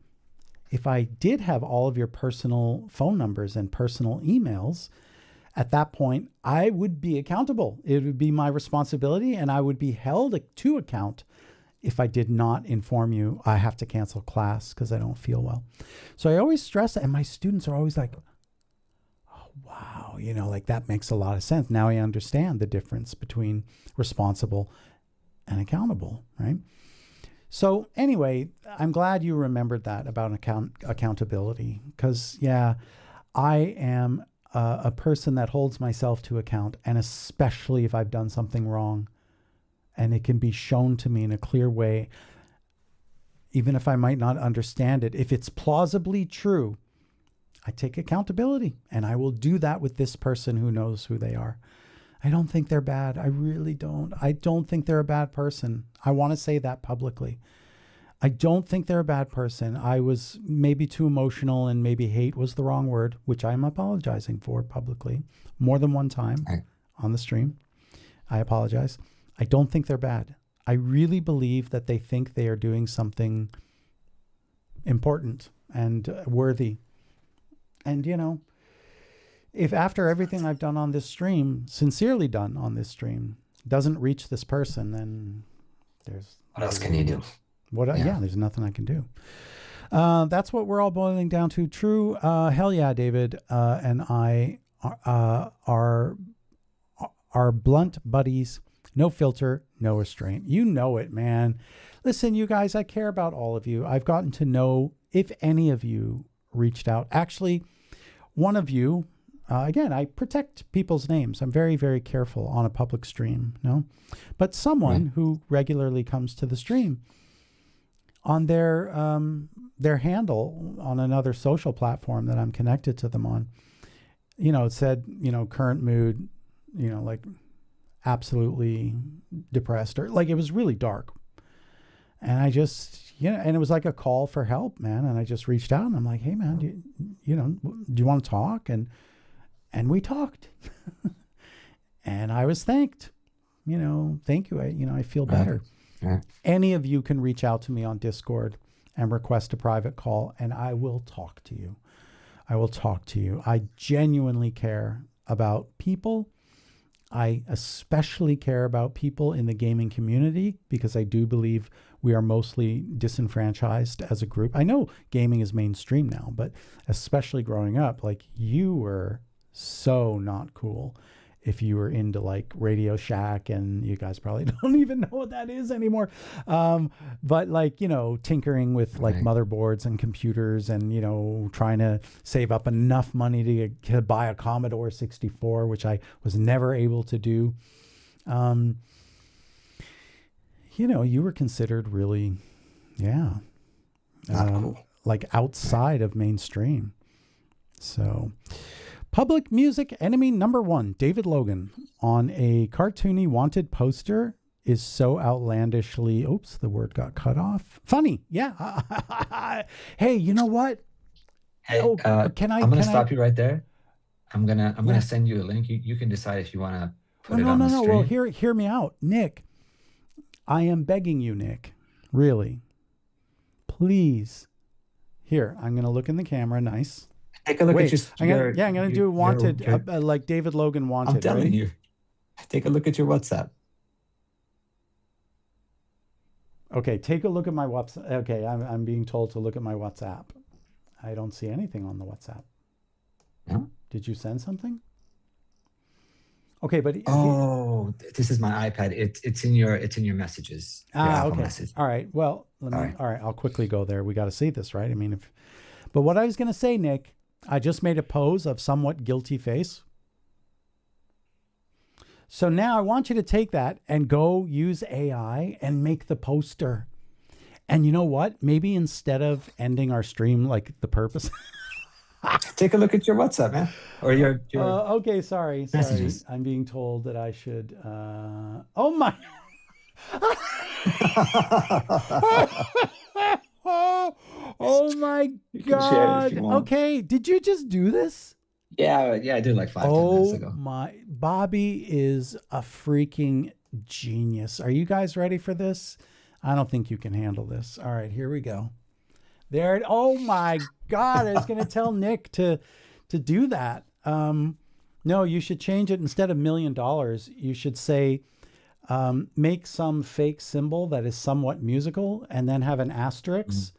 if I did have all of your personal phone numbers and personal emails, at that point, I would be accountable. It would be my responsibility, and I would be held to account if I did not inform you I have to cancel class because I don't feel well. So I always stress that, and my students are always like, oh, wow, you know, like that makes a lot of sense. Now I understand the difference between responsible and accountable, right? So anyway, I'm glad you remembered that about accountability because, yeah, I am a person that holds myself to account, and especially if I've done something wrong and it can be shown to me in a clear way, even if I might not understand it, if it's plausibly true, I take accountability, and I will do that with this person who knows who they are. I don't think they're bad. I really don't. I don't think they're a bad person. I want to say that publicly. I don't think they're a bad person. I was maybe too emotional, and maybe hate was the wrong word, which I'm apologizing for publicly more than one time on the stream. I apologize. I don't think they're bad. I really believe that they think they are doing something important and worthy. And, you know, if after everything I've done on this stream, sincerely done on this stream, doesn't reach this person, then there's... What else can you do? Yeah, there's nothing I can do. That's what we're all boiling down to. True. Hell yeah, David and I are blunt buddies. No filter, no restraint. You know it, man. Listen, you guys, I care about all of you. I've gotten to know if any of you reached out. Actually, one of you, again, I protect people's names. I'm very, very careful on a public stream, no? But someone who regularly comes to the stream, on their handle on another social platform that I'm connected to them on, you know, it said, you know, current mood, you know, like absolutely depressed, or like it was really dark. And I just, you know, and it was like a call for help, man. And I just reached out and I'm like, hey man, do you want to talk? And we talked and I was thanked, you know, thank you. I feel better. Any of you can reach out to me on Discord and request a private call, and I will talk to you. I will talk to you. I genuinely care about people. I especially care about people in the gaming community because I do believe we are mostly disenfranchised as a group. I know gaming is mainstream now, but especially growing up, like you were so not cool if you were into like Radio Shack, and you guys probably don't even know what that is anymore. But like, you know, tinkering with like motherboards and computers and, you know, trying to save up enough money to buy a Commodore 64, which I was never able to do. You know, you were considered really, Not cool. like outside of mainstream. So, public music enemy number one, David Logan, on a cartoony wanted poster is so outlandishly, oops, the word got cut off. Funny. Yeah. Hey, you know what? Hey, Oh, I'm gonna stop you right there. I'm gonna send you a link. You can decide if you want to put it on the stream. Well, hear me out, Nick. I am begging you, Nick. Really, please. Here, I'm gonna look in the camera. Nice. Take a look at your. I'm gonna do wanted, like David Logan wanted. I'm telling you. Take a look at your WhatsApp. Okay, take a look at my WhatsApp. Okay, I'm being told to look at my WhatsApp. I don't see anything on the WhatsApp. No? Did you send something? Okay, but this is my iPad. It's in your messages. Your Apple okay. Message. All right. Well, all right. I'll quickly go there. We got to see this, right? I mean, but what I was going to say, Nick, I just made a pose of somewhat guilty face. So now I want you to take that and go use AI and make the poster. And you know what? Maybe instead of ending our stream like the purpose. Take a look at your WhatsApp, man. Or your okay, sorry. messages. I'm being told that I should oh my oh my God. Okay, did you just do this? Yeah, I did like 5-10 minutes ago. My Bobby is a freaking genius. Are you guys ready for this? I don't think you can handle this. All right, here we go. There. Oh my God! I was going to tell Nick to do that. No, you should change it. Instead of $1 million, you should say, make some fake symbol that is somewhat musical, and then have an asterisk,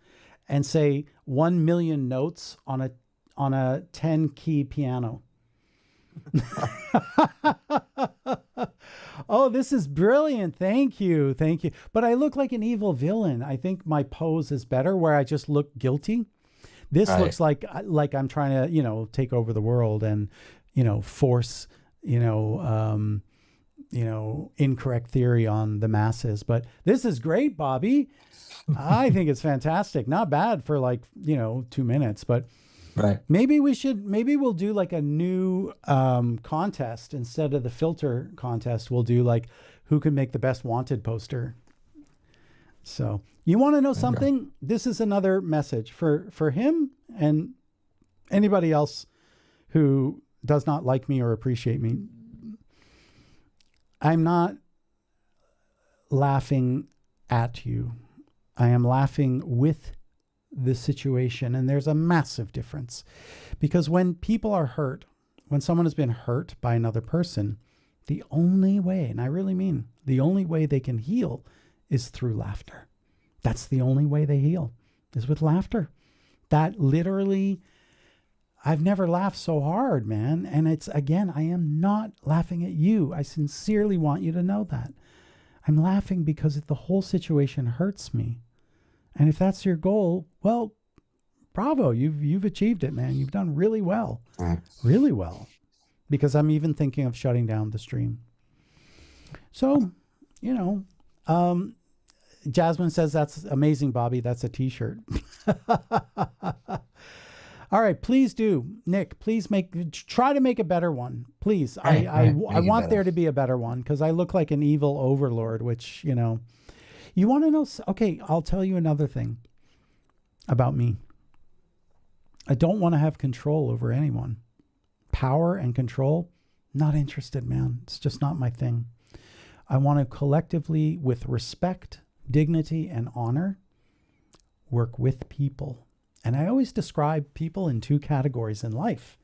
and say 1 million notes on a 10-key piano. Oh, this is brilliant. Thank you. But I look like an evil villain. I think my pose is better where I just look guilty. This looks like I'm trying to, take over the world and, force, incorrect theory on the masses. But this is great, Bobby. I think it's fantastic. Not bad for 2 minutes, but right. Maybe we'll do like a new contest. Instead of the filter contest, we'll do like who can make the best wanted poster. So you want to know something? This is another message for him and anybody else who does not like me or appreciate me. I'm not laughing at you. I am laughing with the situation, and there's a massive difference, because when people are hurt, when someone has been hurt by another person, the only way, and I really mean the only way they can heal is through laughter. That's the only way they heal, is with laughter. That literally, I've never laughed so hard, man. And it's, again, I am not laughing at you. I sincerely want you to know that. I'm laughing because the whole situation hurts me. And if that's your goal, well, bravo, you've achieved it, man. You've done really well. Really well. Because I'm even thinking of shutting down the stream. So, Jasmine says, that's amazing, Bobby. That's a t-shirt. All right, please do. Nick, please try to make a better one. Please. I want there to be a better one, because I look like an evil overlord, which, you want to know? Okay, I'll tell you another thing about me. I don't want to have control over anyone. Power and control, not interested, man. It's just not my thing. I want to collectively, with respect, dignity, and honor, work with people. And I always describe people in 2 categories in life.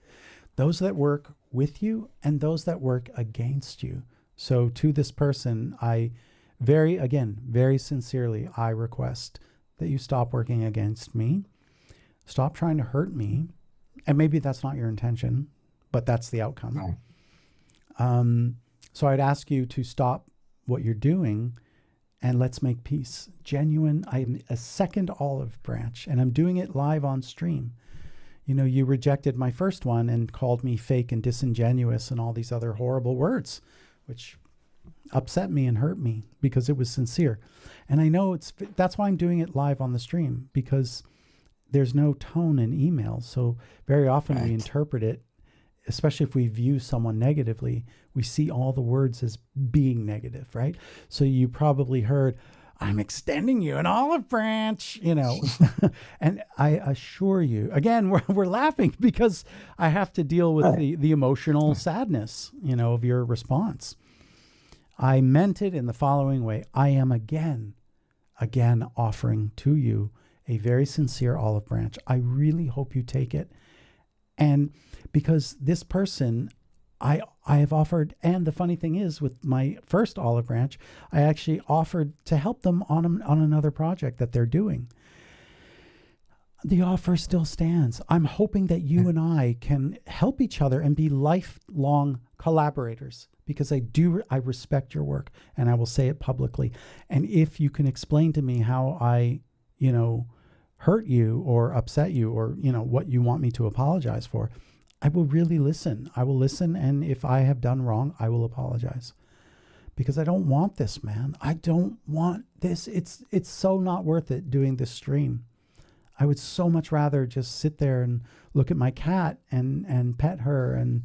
Those that work with you and those that work against you. So to this person, very sincerely, I request that you stop working against me. Stop trying to hurt me. And maybe that's not your intention, but that's the outcome. So I'd ask you to stop what you're doing and let's make peace. Genuine. I'm a second olive branch, and I'm doing it live on stream. You rejected my first one and called me fake and disingenuous and all these other horrible words, which upset me and hurt me because it was sincere. And I know that's why I'm doing it live on the stream, because there's no tone in emails. So very often we interpret it, especially if we view someone negatively, we see all the words as being negative, right? So you probably heard, I'm extending you an olive branch, you know. And I assure you, again, we're laughing because I have to deal with the emotional sadness, you know, of your response. I meant it in the following way. I am again offering to you a very sincere olive branch. I really hope you take it. And because this person, I have offered, and the funny thing is, with my first olive branch, I actually offered to help them on another project that they're doing. The offer still stands. I'm hoping that you and I can help each other and be lifelong collaborators, because I respect your work, and I will say it publicly. And if you can explain to me how I, you know, hurt you or upset you, or, you know, what you want me to apologize for, I will really listen. I will listen. And if I have done wrong, I will apologize, because I don't want this, man. I don't want this. It's so not worth it doing this stream. I would so much rather just sit there and look at my cat and pet her and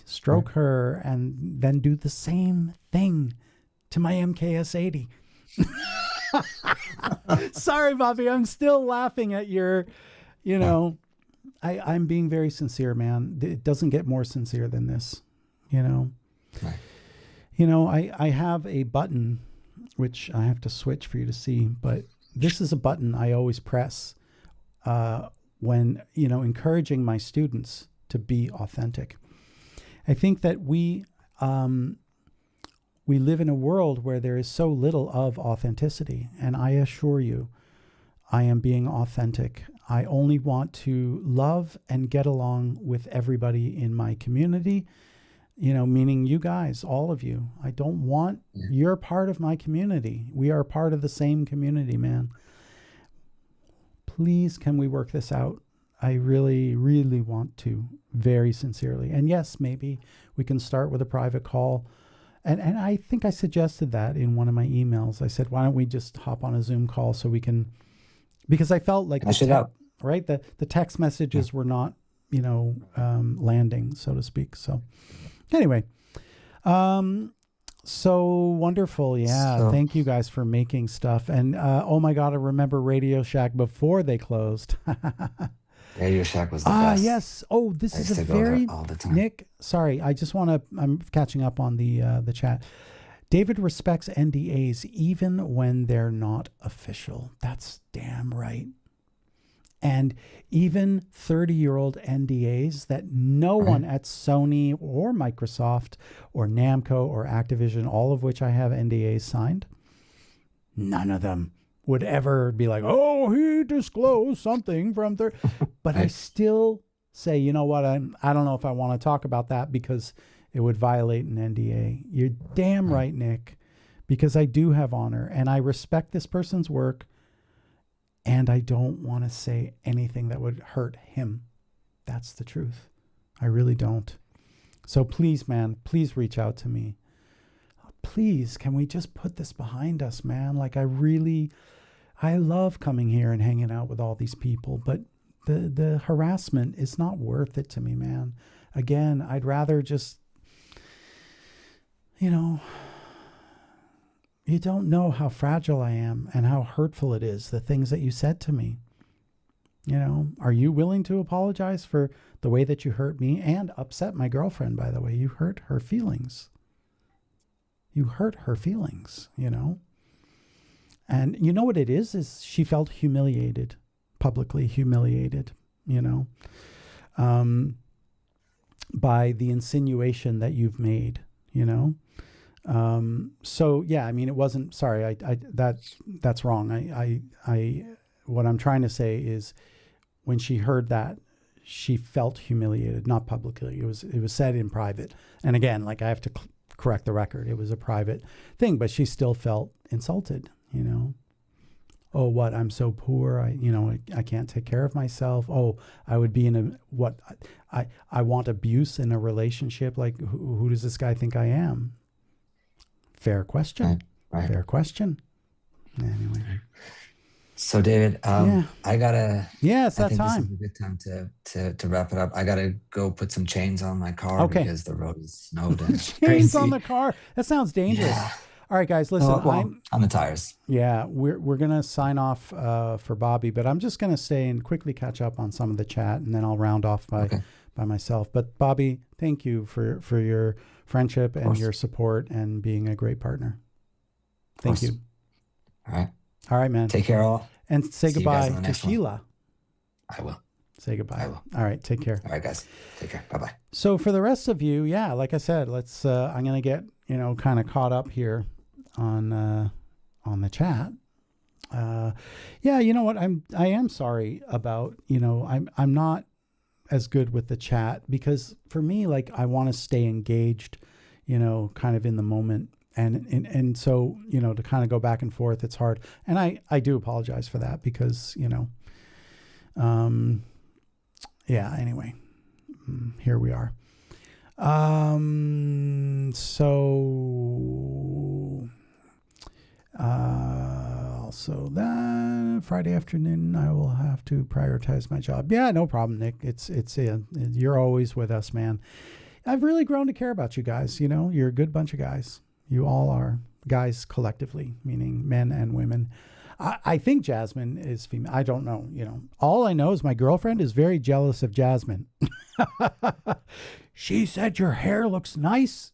stroke her, and then do the same thing to my MKS 80. Sorry, Bobby. I'm still laughing at your, you know, I'm being very sincere, man. It doesn't get more sincere than this, you know. Right. You know, I have a button, which I have to switch for you to see, but this is a button I always press when, you know, encouraging my students to be authentic. I think that we live in a world where there is so little of authenticity, and I assure you, I am being authentic. I only want to love and get along with everybody in my community, you know, meaning you guys, all of you. I don't want, you're part of my community. We are part of the same community, man. Please, can we work this out? I really, really want to, very sincerely. And yes, maybe we can start with a private call. And I think I suggested that in one of my emails. I said, why don't we just hop on a Zoom call so we can, because I felt like right, the text messages were not, you know, landing, so to speak. So anyway, so wonderful. Yeah. So, thank you guys for making stuff. And oh my God, I remember Radio Shack before they closed. Radio Shack was the best. Yes. Oh, this is a very, all the time. Nick, sorry. I just want to, I'm catching up on the chat. David respects NDAs even when they're not official. That's damn right. And even 30-year-old NDAs that no one at Sony or Microsoft or Namco or Activision, all of which I have NDAs signed, none of them would ever be like, oh, he disclosed something from there. But I still say, you know what, I don't know if I want to talk about that because it would violate an NDA. You're damn right, Nick, because I do have honor and I respect this person's work, and I don't want to say anything that would hurt him. That's the truth. I really don't. So please, man, please reach out to me. Please, can we just put this behind us, man? Like, I love coming here and hanging out with all these people, but the harassment is not worth it to me, man. Again, I'd rather just, you know, you don't know how fragile I am and how hurtful it is, the things that you said to me. You know, are you willing to apologize for the way that you hurt me and upset my girlfriend, by the way? You hurt her feelings. You hurt her feelings, you know? And you know what it is she felt humiliated, publicly humiliated, you know, by the insinuation that you've made, you know? So yeah, I mean, it wasn't, sorry, that's wrong. What I'm trying to say is when she heard that, she felt humiliated, not publicly. It was said in private. And again, like, I have to correct the record. It was a private thing, but she still felt insulted, you know? Oh, what? I'm so poor. I can't take care of myself. Oh, I would be in I want abuse in a relationship. Like, who does this guy think I am? Fair question. Right. Right. Fair question. Anyway. So David, Yeah. Yeah, it's I that think this is time. a good time to wrap it up. I gotta go put some chains on my car Okay. because the road is snowed and it's Chains on crazy. the car. That sounds dangerous. Yeah. All right, guys, listen, Oh, well, on the tires. yeah, we're gonna sign off for Bobby, but I'm just gonna stay and quickly catch up on some of the chat, and then I'll round off Okay. by myself. But Bobby, thank you for your friendship Of and course. your support and being a great partner. Of Thank course. you. All right. All right, man. Take care, all. And say See you guys goodbye on the to next one. Sheila. I will. Say goodbye. I will. All right, take care. All right, guys. Take care. Bye-bye. So for the rest of you, yeah, like I said, let's. I'm gonna get kind of caught up here on the chat. Yeah, you know what? I am sorry about. I'm not as good with the chat because for me, like I want to stay engaged, kind of in the moment. And so, to kind of go back and forth, it's hard. And I do apologize for that because, yeah, anyway, here we are. Also that Friday afternoon, I will have to prioritize my job. Yeah, no problem, Nick. You're always with us, man. I've really grown to care about you guys. You're a good bunch of guys. You all are guys collectively, meaning men and women. I think Jasmine is female. I don't know. All I know is my girlfriend is very jealous of Jasmine. She said your hair looks nice.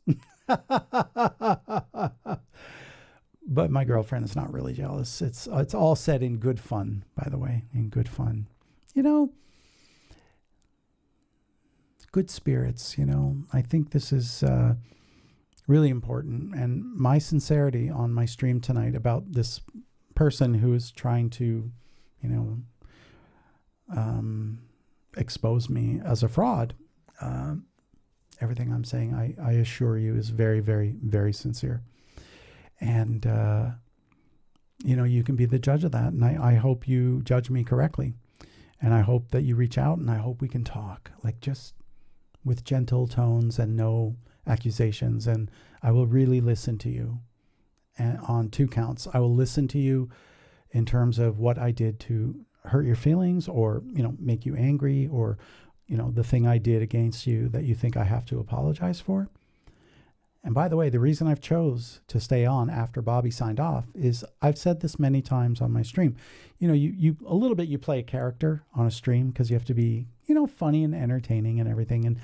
But my girlfriend is not really jealous. It's all said in good fun, by the way, in good fun. Good spirits, I think this is really important. And my sincerity on my stream tonight about this person who is trying to, expose me as a fraud. Everything I'm saying, I assure you, is very, very, very sincere. And, you can be the judge of that. And I hope you judge me correctly. And I hope that you reach out and I hope we can talk, like just with gentle tones and no accusations. And I will really listen to you on 2 counts. I will listen to you in terms of what I did to hurt your feelings or, make you angry or, the thing I did against you that you think I have to apologize for. And by the way, the reason I've chose to stay on after Bobby signed off is I've said this many times on my stream. You a little bit, you play a character on a stream because you have to be, funny and entertaining and everything. And,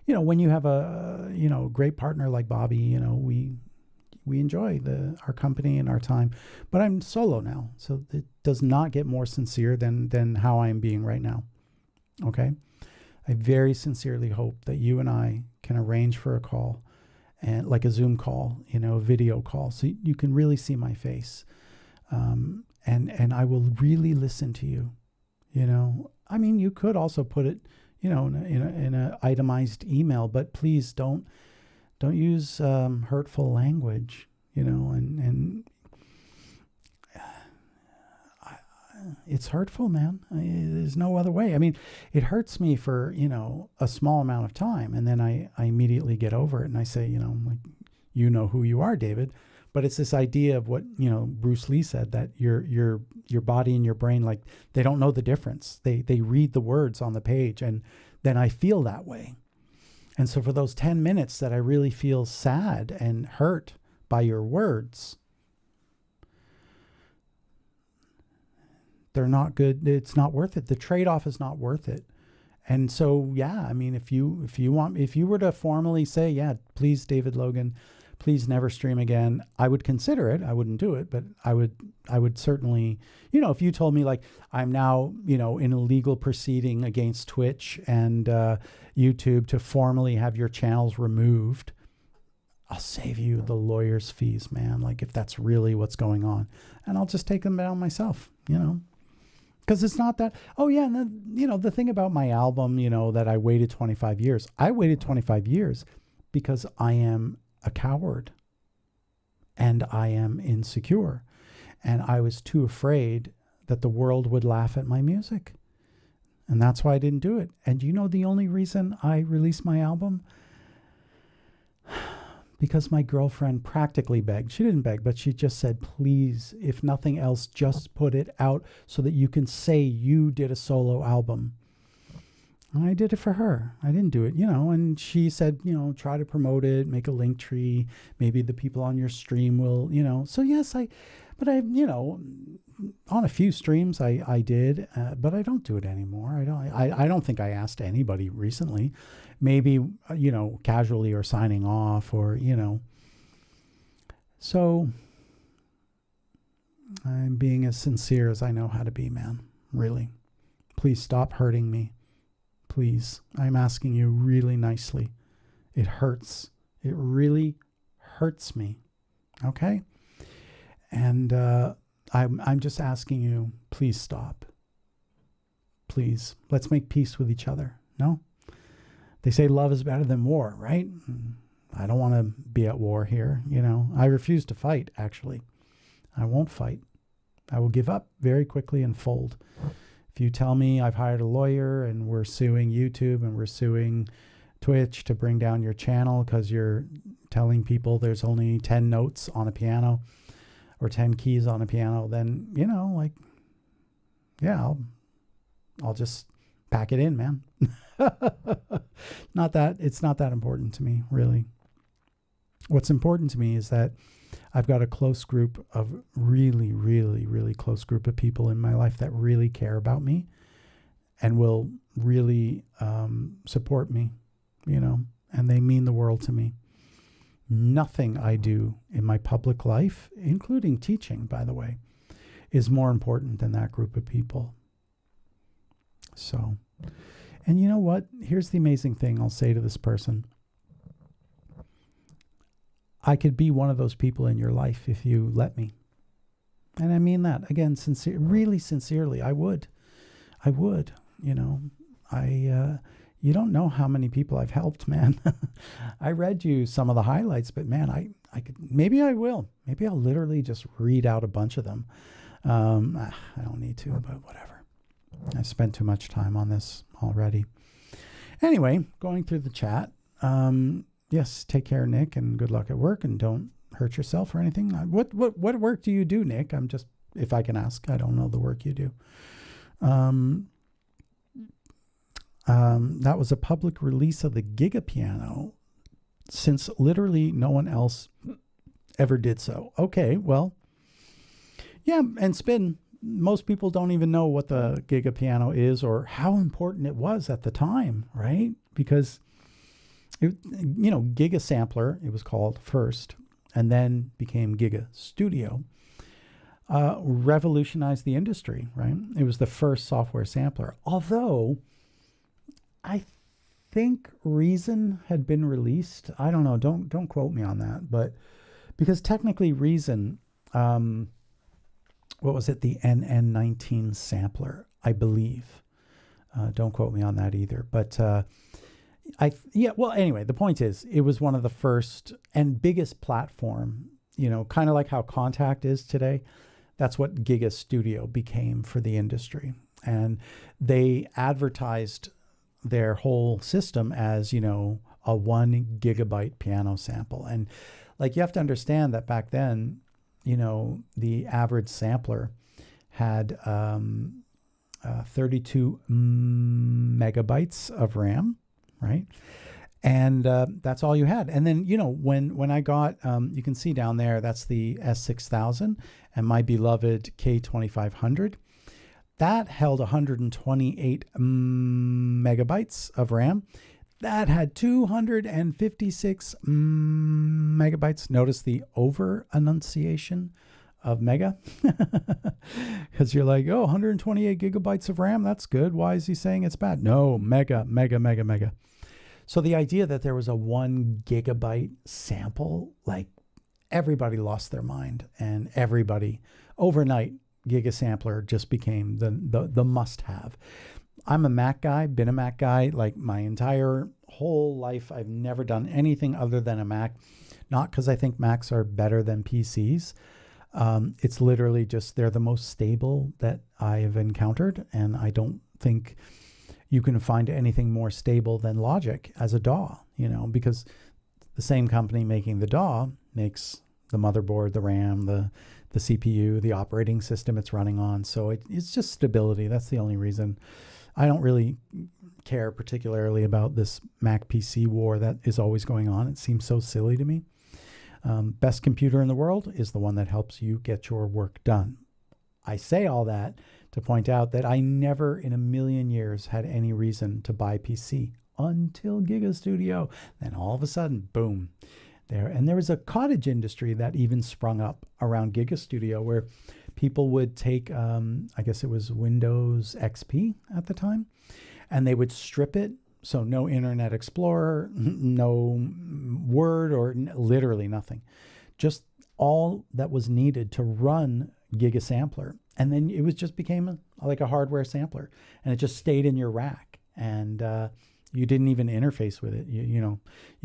when you have a, great partner like Bobby, we enjoy our company and our time. But I'm solo now, so it does not get more sincere than how I am being right now. Okay? I very sincerely hope that you and I can arrange for a call, and like a Zoom call, a video call, so you can really see my face. And I will really listen to you. I mean, you could also put it, in a itemized email, but please don't use hurtful language. And it's hurtful, man. There's no other way. I mean, it hurts me for, a small amount of time. And then I immediately get over it and I say, like, who you are, David. But it's this idea of what, Bruce Lee said, that your body and your brain, like, they don't know the difference. They read the words on the page and then I feel that way. And so for those 10 minutes that I really feel sad and hurt by your words, they're not good. It's not worth it. The trade-off is not worth it. And so, yeah, I mean, if you were to formally say, yeah, please, David Logan, please never stream again, I would consider it. I wouldn't do it, but I would certainly, if you told me like, I'm now, in a legal proceeding against Twitch and YouTube to formally have your channels removed, I'll save you the lawyer's fees, man. Like if that's really what's going on, and I'll just take them down myself, because it's not that, oh yeah. And then, the thing about my album, that I waited 25 years, I waited 25 years because I am a coward and I am insecure. And I was too afraid that the world would laugh at my music. And that's why I didn't do it. And the only reason I released my album? because my girlfriend practically begged. She didn't beg, but she just said, please, if nothing else, just put it out so that you can say you did a solo album. And I did it for her. I didn't do it, and she said, try to promote it, make a link tree. Maybe the people on your stream will, So yes, but I, on a few streams I did, but I don't do it anymore. I don't think I asked anybody recently. Maybe, casually or signing off or, So I'm being as sincere as I know how to be, man. Really. Please stop hurting me. Please. I'm asking you really nicely. It hurts. It really hurts me. Okay? And I'm just asking you, please stop. Please. Let's make peace with each other. No? They say love is better than war, right? I don't want to be at war here. I refuse to fight, actually. I won't fight. I will give up very quickly and fold. If you tell me I've hired a lawyer and we're suing YouTube and we're suing Twitch to bring down your channel because you're telling people there's only 10 notes on a piano or 10 keys on a piano, then, I'll just pack it in, man. It's not that important to me, really. What's important to me is that I've got a close group of really, really, really close group of people in my life that really care about me and will really support me, and they mean the world to me. Nothing I do in my public life, including teaching, by the way, is more important than that group of people. So, and you know what? Here's the amazing thing I'll say to this person. I could be one of those people in your life if you let me. And I mean that, again, really sincerely. I would, you don't know how many people I've helped, man. I read you some of the highlights, but man, I could, maybe I will. Maybe I'll literally just read out a bunch of them. I don't need to, but whatever. I've spent too much time on this already. Anyway, going through the chat. Yes, take care, Nick, and good luck at work, and don't hurt yourself or anything. What work do you do, Nick? I'm just, if I can ask, I don't know the work you do. That was a public release of the Giga piano, since literally no one else ever did so. Okay, well, yeah, and spin. Most people don't even know what the Giga piano is or how important it was at the time, right? Because Giga Sampler, it was called first, and then became Giga Studio, revolutionized the industry, right? It was the first software sampler. Although, I think Reason had been released. I don't know. Don't quote me on that. But because technically Reason, what was it? The NN19 sampler, I believe. Don't quote me on that either. But anyway, the point is, it was one of the first and biggest platform, kind of like how Contact is today. That's what Giga Studio became for the industry. And they advertised their whole system as, a 1 gigabyte piano sample. And you have to understand that back then, the average sampler had 32 megabytes of RAM. Right. And that's all you had. And then, when I got, you can see down there, that's the S6000 and my beloved K2500. That held 128 megabytes of RAM. That had 256 megabytes. Notice the over enunciation of mega, because you're like, 128 gigabytes of RAM. That's good. Why is he saying it's bad? No, mega, mega, mega, mega. So the idea that there was a 1 gigabyte sample, everybody lost their mind, and everybody overnight, Giga Sampler just became the must-have. I'm a Mac guy, been a Mac guy, my entire whole life. I've never done anything other than a Mac, not because I think Macs are better than PCs. It's literally just they're the most stable that I have encountered, and I don't think you can find anything more stable than Logic as a DAW, because the same company making the DAW makes the motherboard, the RAM, the CPU, the operating system it's running on. So it's just stability. That's the only reason. I don't really care particularly about this Mac PC war that is always going on. It seems so silly to me. Best computer in the world is the one that helps you get your work done. I say all that to point out that I never in a million years had any reason to buy PC until Giga Studio. Then all of a sudden, boom, there. And there was a cottage industry that even sprung up around Giga Studio where people would take, I guess it was Windows XP at the time, and they would strip it. So no Internet Explorer, no Word, or literally nothing. Just all that was needed to run Giga Sampler. And then it was just became like a hardware sampler, and it just stayed in your rack. And you didn't even interface with it. You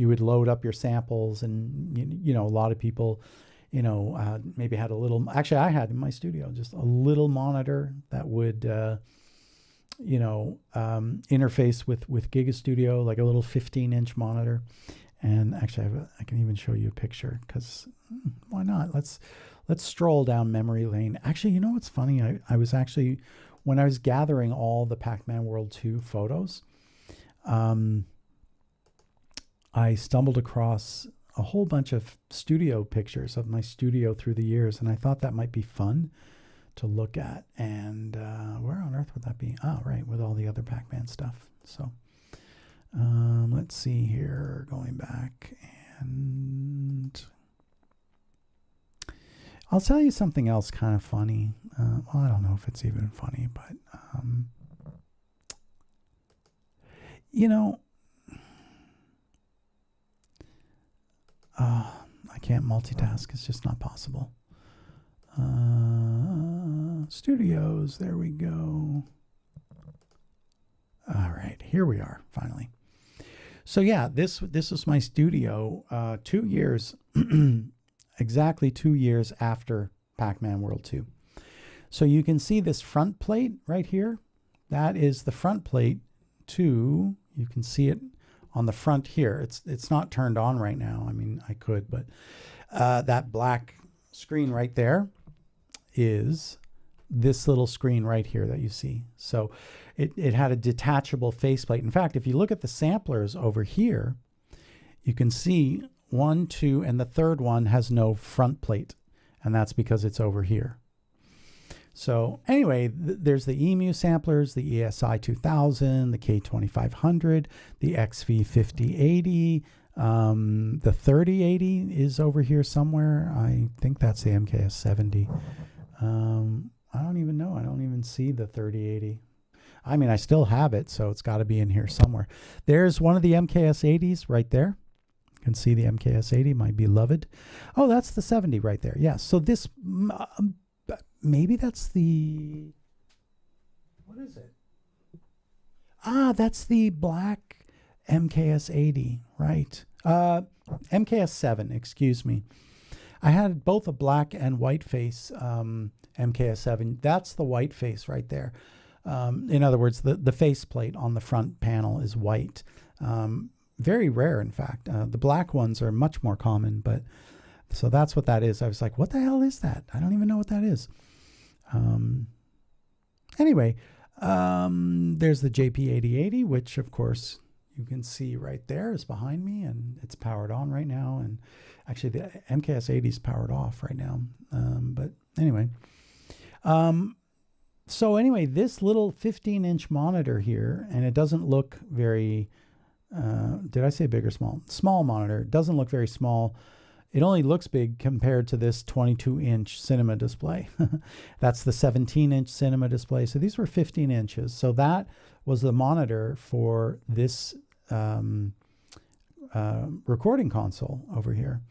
would load up your samples, and a lot of people, maybe had a little. Actually, I had in my studio just a little monitor that would, interface with Giga Studio, like a little 15-inch monitor. And actually, I can even show you a picture, because why not? Let's stroll down memory lane. Actually, you know what's funny? I was actually, when I was gathering all the Pac-Man World 2 photos, I stumbled across a whole bunch of studio pictures of my studio through the years, and I thought that might be fun to look at. And where on earth would that be? Oh, right, with all the other Pac-Man stuff. So let's see here, going back, and I'll tell you something else kind of funny. Well, I don't know if it's even funny, but I can't multitask. It's just not possible. Studios, there we go. All right, here we are, finally. So yeah, this was my studio 2 years, exactly 2 years after Pac-Man World 2. So you can see this front plate right here. That is the front plate to, you can see it on the front here. It's not turned on right now. I mean, I could, but that black screen right there is this little screen right here that you see. So it had a detachable faceplate. In fact, if you look at the samplers over here, you can see 1, 2, and the third one has no front plate, and that's because it's over here. So anyway, there's the EMU samplers, the ESI 2000, the K2500, the XV5080, the 3080 is over here somewhere. I think that's the MKS70. I don't even know. I don't even see the 3080. I mean, I still have it, so it's got to be in here somewhere. There's one of the MKS80s right there. You can see the MKS80, my beloved. Oh, that's the 70 right there. Yes. So this, maybe that's the, what is it? Ah, that's the black MKS80, right? MKS7, excuse me. I had both a black and white face MKS7. That's the white face right there. In other words, the faceplate on the front panel is white. Very rare, in fact. The black ones are much more common, but so that's what that is. I was like, what the hell is that? I don't even know what that is. Anyway, there's the JP8080, which of course you can see right there is behind me, and it's powered on right now. And actually the MKS80 is powered off right now. But anyway, so anyway, this little 15-inch monitor here, and it doesn't look very, did I say big or small? Small monitor. It doesn't look very small. It only looks big compared to this 22-inch cinema display. That's the 17-inch cinema display. So these were 15 inches. So that was the monitor for this recording console over here.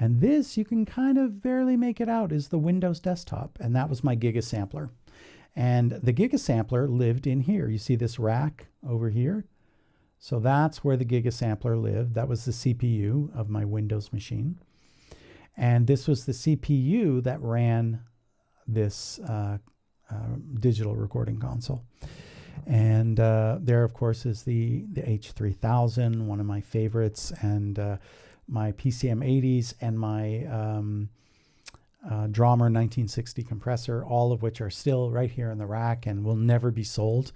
And this, you can kind of barely make it out, is the Windows desktop. And that was my Giga Sampler. And the Giga Sampler lived in here. You see this rack over here? So that's where the Giga Sampler lived. That was the CPU of my Windows machine. And this was the CPU that ran this digital recording console. And there, of course, is the H3000, one of my favorites. And my PCM 80s, and my Drummer 1960 compressor, all of which are still right here in the rack and will never be sold.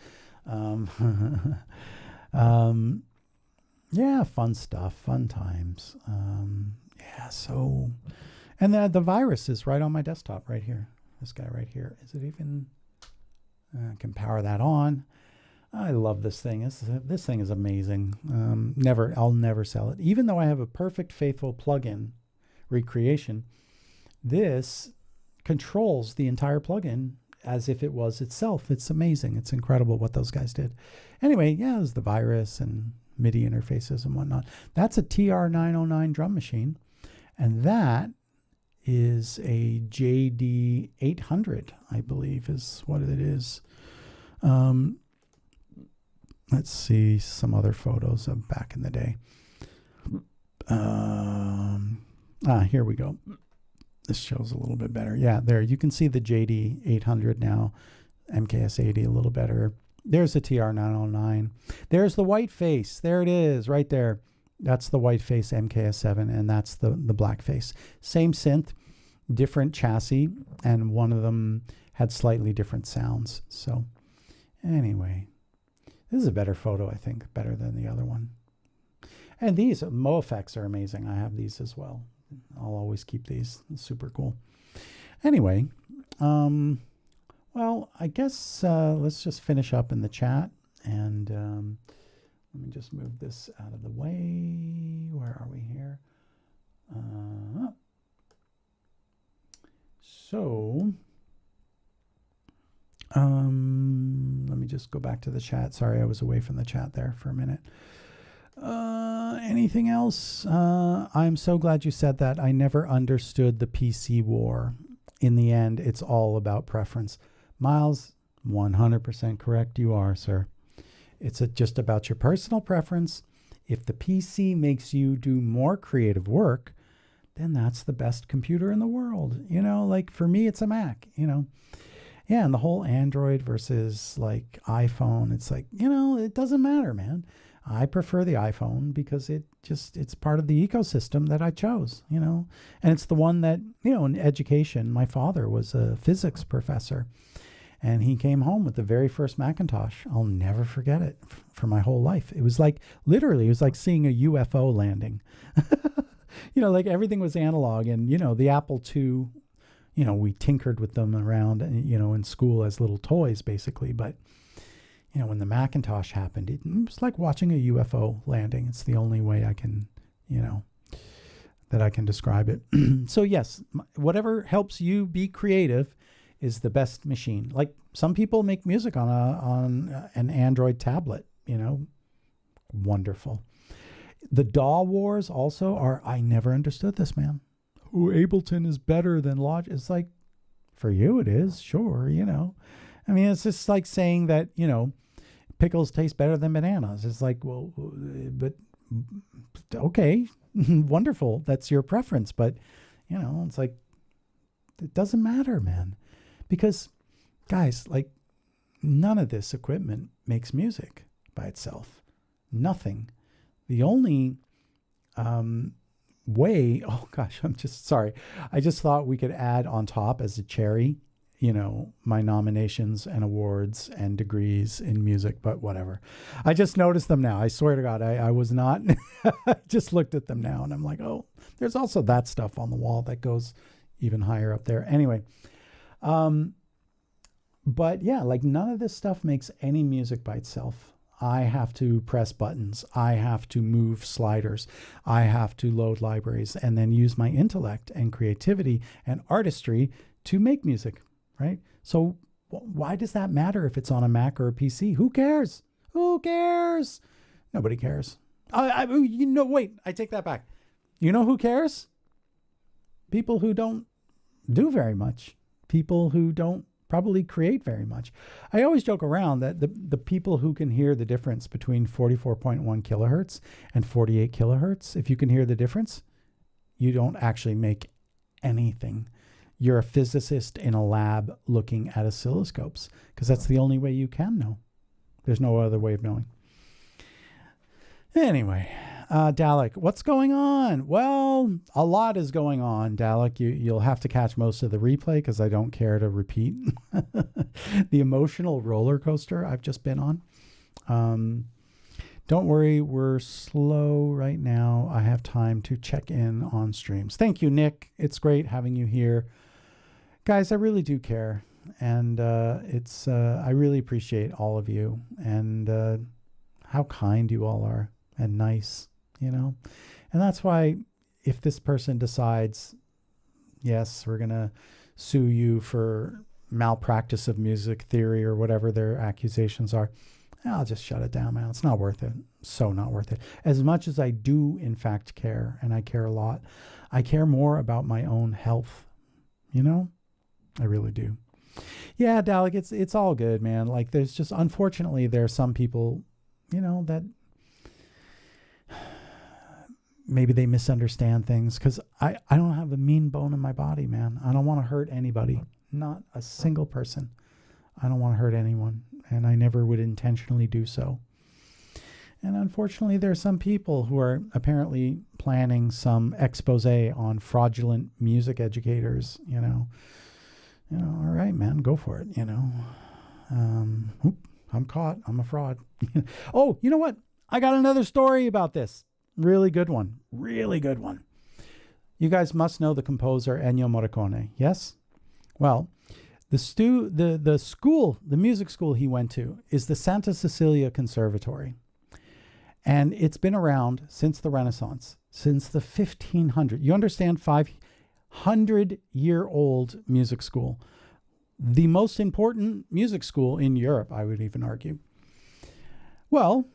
Yeah, fun stuff, fun times. Yeah, so, and the virus is right on my desktop right here. This guy right here. Is it even, I can power that on. I love this thing. This thing is amazing. I'll never sell it. Even though I have a perfect faithful plugin recreation, this controls the entire plugin as if it was itself. It's amazing. It's incredible what those guys did. Anyway, yeah, there's the virus and MIDI interfaces and whatnot. That's a TR-909 drum machine, and that is a JD-800, I believe is what it is. Let's see some other photos of back in the day. Here we go. This shows a little bit better. Yeah, there you can see the JD-800 now, MKS-80 a little better. There's the TR-909. There's the white face. There it is, right there. That's the white face MKS-7, and that's the black face. Same synth, different chassis, and one of them had slightly different sounds. So anyway, this is a better photo, I think, better than the other one. And these Mo effects are amazing. I have these as well. I'll always keep these. It's super cool. Anyway, well, I guess let's just finish up in the chat. And let me just move this out of the way. Where are we here? Let me just go back to the chat. Sorry, I was away from the chat there for a minute. Anything else? I'm so glad you said that. I never understood the PC war. In the end, it's all about preference. Miles, 100% correct you are, sir. It's just about your personal preference. If the PC makes you do more creative work, then that's the best computer in the world. You know, like for me, it's a Mac, you know. Yeah, and the whole Android versus like iPhone, it's like, you know, it doesn't matter, man. I prefer the iPhone because it's part of the ecosystem that I chose, you know, and it's the one that, you know, in education, my father was a physics professor and he came home with the very first Macintosh. I'll never forget it for my whole life. It was like, literally, it was like seeing a UFO landing. You know, like everything was analog, and, you know, the Apple II, you know, we tinkered with them around, you know, in school as little toys basically, but you know, when the Macintosh happened, it was like watching a UFO landing. It's the only way I can, you know, that I can describe it. So yes, whatever helps you be creative is the best machine. Like some people make music on an Android tablet, you know, wonderful. The DAW wars also are, I never understood this, man. Oh, Ableton is better than Logic. It's like, for you it is, sure, you know. I mean, it's just like saying that, you know, pickles taste better than bananas. It's like, well, but okay, wonderful. That's your preference. But, you know, it's like, it doesn't matter, man. Because, guys, like, none of this equipment makes music by itself. Nothing. The only way, oh gosh, I'm just sorry. I just thought we could add on top as a cherry, you know, my nominations and awards and degrees in music, but whatever. I just noticed them now. I swear to God, I was not. I just looked at them now and I'm like, oh, there's also that stuff on the wall that goes even higher up there. Anyway, but yeah, like none of this stuff makes any music by itself. I have to press buttons. I have to move sliders. I have to load libraries and then use my intellect and creativity and artistry to make music. Right? So why does that matter if it's on a Mac or a PC? Who cares? Who cares? Nobody cares. You know, wait, I take that back. You know who cares? People who don't do very much. People who don't probably create very much. I always joke around that the people who can hear the difference between 44.1 kilohertz and 48 kilohertz, if you can hear the difference, you don't actually make anything. You're a physicist in a lab looking at oscilloscopes because that's the only way you can know. There's no other way of knowing. Anyway, Dalek, what's going on? Well, a lot is going on, Dalek. You'll have to catch most of the replay because I don't care to repeat the emotional roller coaster I've just been on. Don't worry, we're slow right now. I have time to check in on streams. Thank you, Nick. It's great having you here. Guys, I really do care. And I really appreciate all of you and how kind you all are and nice, And that's why if this person decides, yes, we're going to sue you for malpractice of music theory or whatever their accusations are, I'll just shut it down, man. It's not worth it. So not worth it. As much as I do, in fact, care, and I care a lot, I care more about my own health. I really do. Yeah, Dalek, it's all good, man. Like, there's just, unfortunately, there are some people, that maybe they misunderstand things because I don't have a mean bone in my body, man. I don't want to hurt anybody. Not a single person. I don't want to hurt anyone, and I never would intentionally do so. And unfortunately, there are some people who are apparently planning some expose on fraudulent music educators, all right, man, go for it, I'm caught. I'm a fraud. Oh, you know what? I got another story about this. Really good one. Really good one. You guys must know the composer Ennio Morricone, yes? Well, the music school he went to is the Santa Cecilia Conservatory. And it's been around since the Renaissance, since the 1500s. You understand, 500-year-old music school. The most important music school in Europe, I would even argue. Well,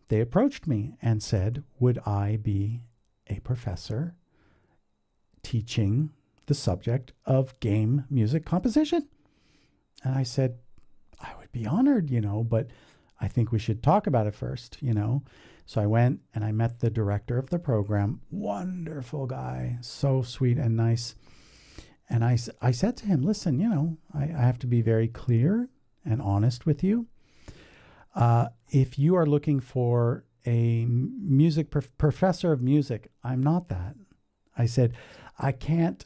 they approached me and said, would I be a professor teaching the subject of game music composition? And I said, I would be honored, but I think we should talk about it first, So I went and I met the director of the program. Wonderful guy, so sweet and nice. And I said to him, listen, I have to be very clear and honest with you. If you are looking for a music professor of music, I'm not that. I said, I can't,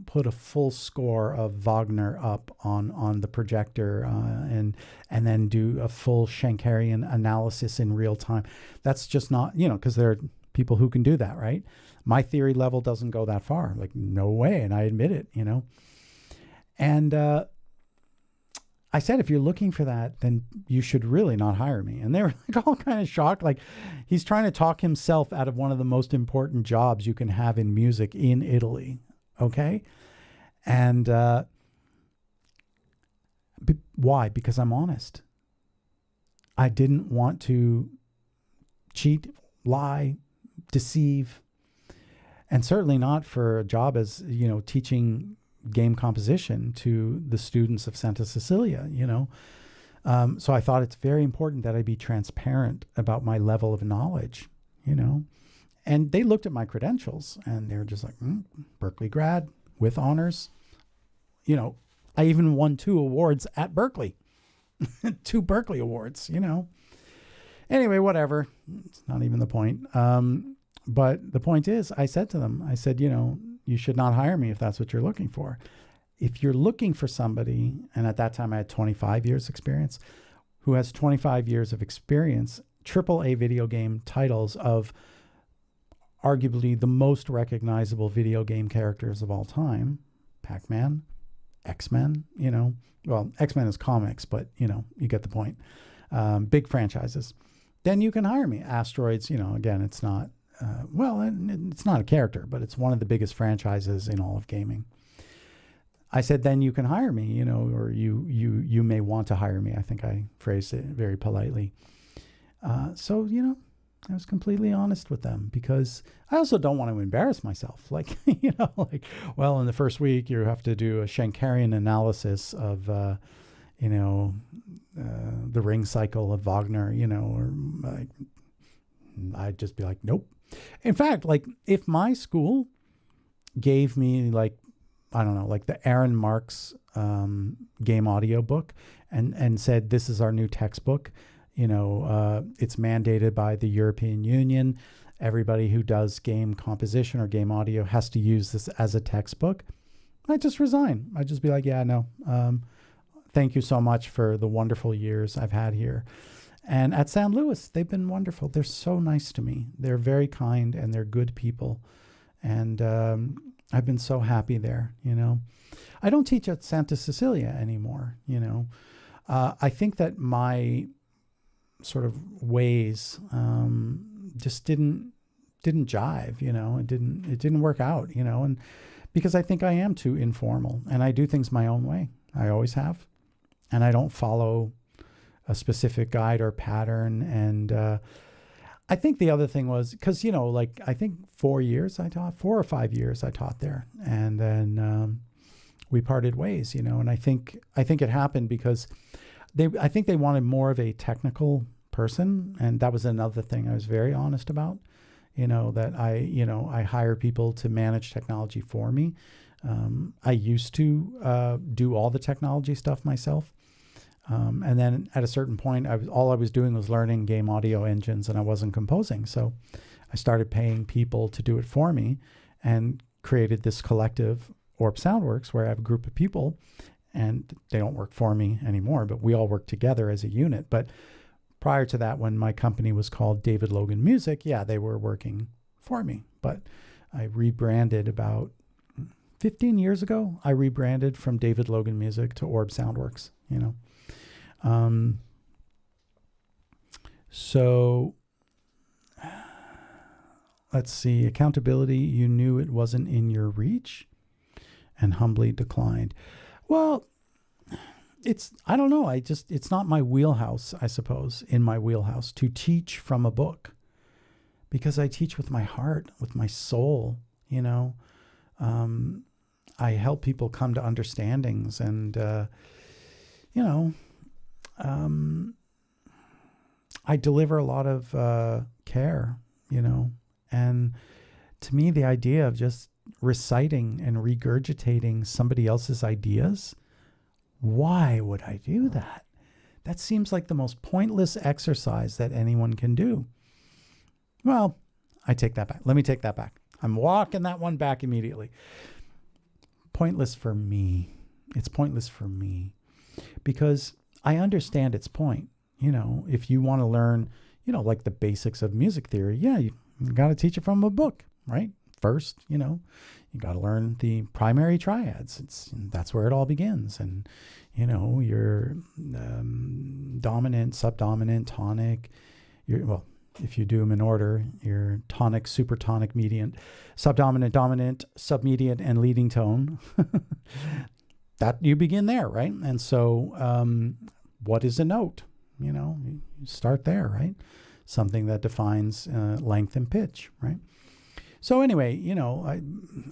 put a full score of Wagner up on the projector and then do a full Schenkerian analysis in real time. That's just not, because there are people who can do that, right? My theory level doesn't go that far. Like, no way. And I admit it, And I said, if you're looking for that, then you should really not hire me. And they were like all kind of shocked. Like, he's trying to talk himself out of one of the most important jobs you can have in music in Italy. Okay. And why? Because I'm honest. I didn't want to cheat, lie, deceive, and certainly not for a job as, teaching game composition to the students of Santa Cecilia, So I thought it's very important that I be transparent about my level of knowledge, And they looked at my credentials and they were just like, Berkeley grad with honors. I even won 2 awards at Berkeley, 2 Berkeley awards, Anyway, whatever. It's not even the point. But the point is, I said to them, you should not hire me if that's what you're looking for. If you're looking for somebody, and at that time I had 25 years experience, who has 25 years of experience, AAA video game titles of arguably the most recognizable video game characters of all time, Pac-Man, X-Men, well, X-Men is comics, but you get the point. Big franchises. Then you can hire me. Asteroids, again, it's not, it's not a character, but it's one of the biggest franchises in all of gaming. I said, then you can hire me, or you may want to hire me. I think I phrased it very politely. So, I was completely honest with them because I also don't want to embarrass myself. Like, in the first week you have to do a Schenkerian analysis of, the ring cycle of Wagner, or I'd just be like, nope. In fact, if my school gave me the Aaron Marks game audio book and said, this is our new textbook, it's mandated by the European Union. everybody who does game composition or game audio has to use this as a textbook, I just resign. I just be like, yeah, no, thank you so much for the wonderful years I've had here. And at San Luis, they've been wonderful. They're so nice to me. They're very kind and they're good people. And I've been so happy there, you know. I don't teach at Santa Cecilia anymore, you know. I think that my sort of ways just didn't jive, you know. It didn't work out, you know, and because I think I am too informal and I do things my own way. I always have. And I don't follow a specific guide or pattern. And I think the other thing was because, you know, like I think 4 or 5 years I taught there. And then we parted ways, you know, and I think it happened because I think they wanted more of a technical person. And that was another thing I was very honest about, you know, that I hire people to manage technology for me. I used to do all the technology stuff myself. And then at a certain point, all I was doing was learning game audio engines and I wasn't composing. So I started paying people to do it for me and created this collective Orb Soundworks where I have a group of people and they don't work for me anymore, but we all work together as a unit. But prior to that, when my company was called David Logan Music, yeah, they were working for me. But I rebranded about 15 years ago. I rebranded from David Logan Music to Orb Soundworks, you know. So let's see, accountability, you knew it wasn't in your reach and humbly declined. Well, I don't know. It's not my wheelhouse, I suppose, in my wheelhouse to teach from a book because I teach with my heart, with my soul, you know. I help people come to understandings and, you know, I deliver a lot of care, you know, and to me, the idea of just reciting and regurgitating somebody else's ideas, why would I do that? That seems like the most pointless exercise that anyone can do. Well, I take that back. Let me take that back. I'm walking that one back immediately. Pointless for me. It's pointless for me because I understand its point. You know, if you want to learn, you know, like the basics of music theory, yeah, you got to teach it from a book, right? First, you know, you got to learn the primary triads. That's where it all begins. And, you know, your dominant, subdominant, tonic, well, if you do them in order, your tonic, supertonic, mediant, subdominant, dominant, submediate, and leading tone. That you begin there, right? And so what is a note? You know, you start there, right? Something that defines length and pitch, right? So anyway, you know,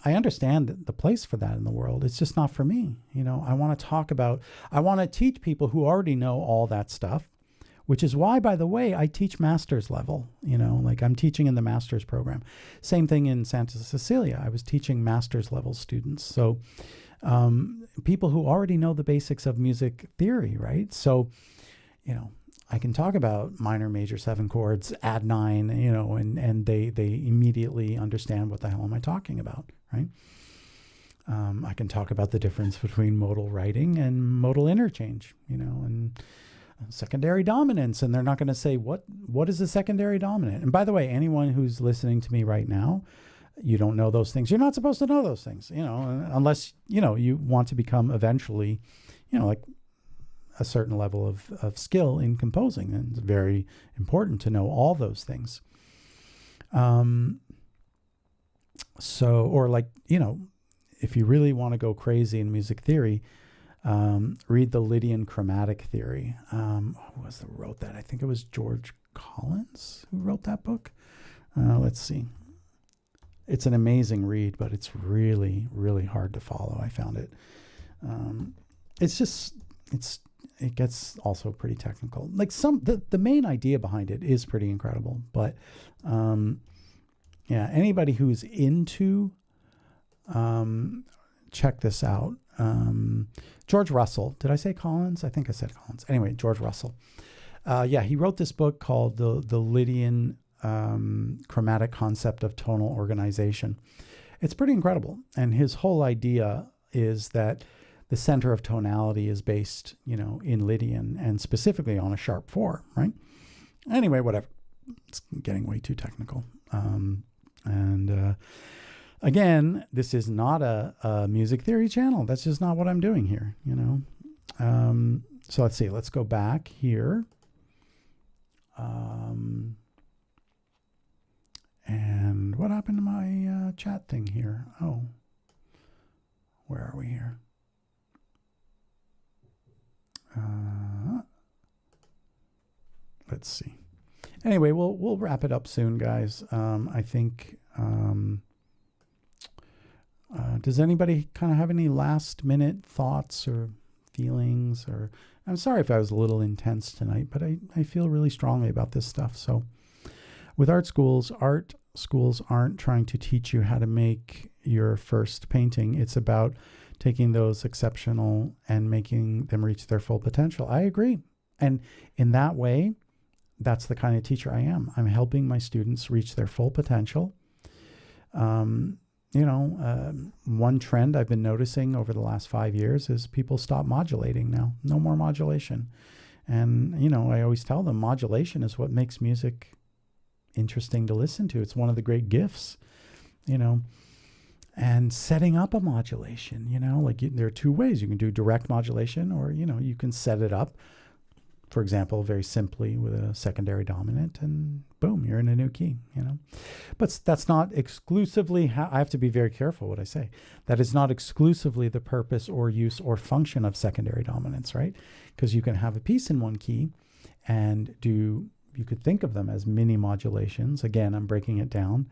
I understand the place for that in the world. It's just not for me. You know, I want to teach people who already know all that stuff, which is why, by the way, I teach master's level, you know, like I'm teaching in the master's program. Same thing in Santa Cecilia. I was teaching master's level students. So people who already know the basics of music theory, right? So, you know, I can talk about minor, major, 7 chords, add 9, you know, and they immediately understand what the hell am I talking about, right? I can talk about the difference between modal writing and modal interchange, you know, and secondary dominance, and they're not going to say, what is a secondary dominant? And by the way, anyone who's listening to me right now, you don't know those things. You're not supposed to know those things, you know, unless, you know, you want to become eventually, you know, like a certain level of skill in composing. And it's very important to know all those things. So, or like, you know, if you really want to go crazy in music theory, read the Lydian chromatic theory. Who was that wrote that? I think it was George Collins who wrote that book. Let's see. It's an amazing read, but it's really, really hard to follow. I found it. It gets also pretty technical. Like the main idea behind it is pretty incredible, but yeah, anybody who's into, check this out. George Russell. Did I say Collins? I think I said Collins. Anyway, George Russell. Yeah, he wrote this book called the Lydian chromatic concept of tonal organization. It's pretty incredible. And his whole idea is that the center of tonality is based, in Lydian and specifically on a sharp 4, right? Anyway, whatever. It's getting way too technical. Again, this is not a music theory channel. That's just not what I'm doing here, So let's see. Let's go back here. And what happened to my chat thing here? Oh, where are we here? Let's see. Anyway, we'll wrap it up soon, guys. I think. Does anybody kind of have any last minute thoughts or feelings? Or I'm sorry if I was a little intense tonight, but I feel really strongly about this stuff. So with art schools aren't trying to teach you how to make your first painting. It's about taking those exceptional and making them reach their full potential. I agree. And in that way, that's the kind of teacher I am. I'm helping my students reach their full potential. One trend I've been noticing over the last 5 years is people stop modulating now. No more modulation. And, I always tell them modulation is what makes music interesting to listen to. It's one of the great gifts, and setting up a modulation, there are two ways. You can do direct modulation, or, you can set it up, for example, very simply with a secondary dominant, and boom, you're in a new key, But that's not exclusively I have to be very careful what I say. That is not exclusively the purpose or use or function of secondary dominants, right? Because you can have a piece in one key and you could think of them as mini modulations. Again, I'm breaking it down,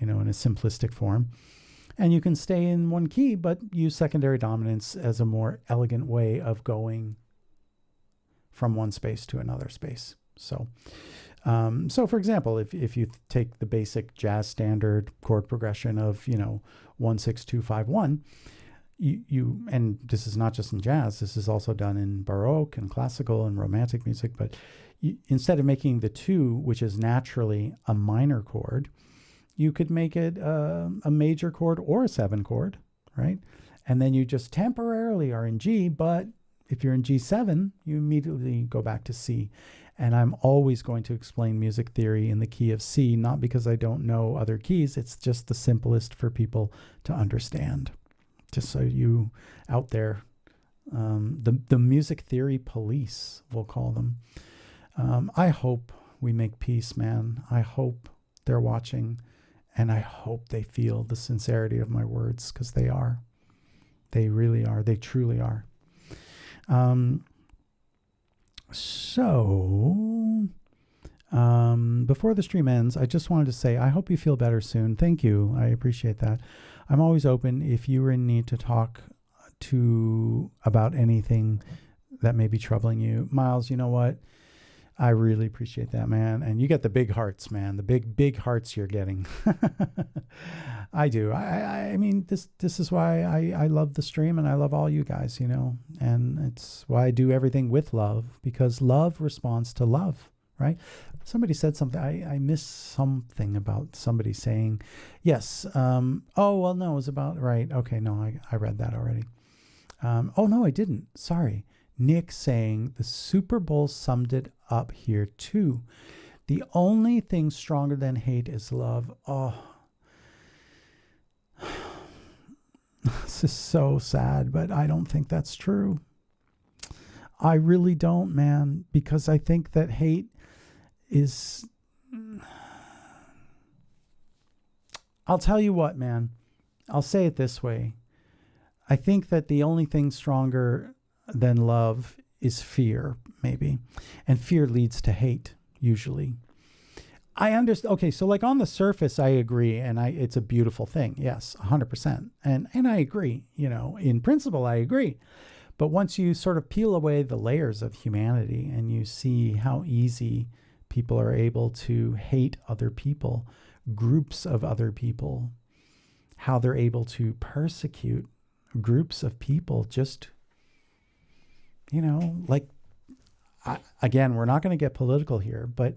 in a simplistic form. And you can stay in one key, but use secondary dominants as a more elegant way of going from one space to another space. So for example, if you take the basic jazz standard chord progression of 1 6 2 5 1, you and this is not just in jazz. This is also done in Baroque and classical and romantic music. But instead of making the 2, which is naturally a minor chord, you could make it a major chord or a 7 chord, right? And then you just temporarily are in G, but if you're in G7, you immediately go back to C. And I'm always going to explain music theory in the key of C, not because I don't know other keys. It's just the simplest for people to understand. Just so you out there, the music theory police, we'll call them. I hope we make peace, man. I hope they're watching, and I hope they feel the sincerity of my words, because they are. They really are. They truly are. Before the stream ends, I just wanted to say, I hope you feel better soon. Thank you. I appreciate that. I'm always open if you are in need to talk about anything that may be troubling you. Miles, you know what? I really appreciate that, man. And you get the big hearts, man. The big hearts you're getting. I do. I mean, this is why I love the stream, and I love all you guys, and it's why I do everything with love, because love responds to love, right? Somebody said something. I missed something about somebody saying, yes. Oh, well, no, it was about, right. Okay. No, I read that already. Oh no, I didn't. Sorry. Nick saying the Super Bowl summed it up here too. The only thing stronger than hate is love. Oh, this is so sad, but I don't think that's true. I really don't, man, because I think that hate is... I'll tell you what, man. I'll say it this way. I think that the only thing stronger than love is fear, maybe. And fear leads to hate, usually. I understand. Okay, so like on the surface, I agree, and it's a beautiful thing. Yes, 100%. And I agree, in principle, I agree. But once you sort of peel away the layers of humanity and you see how easy people are able to hate other people, groups of other people, how they're able to persecute groups of people, just, again, we're not going to get political here, but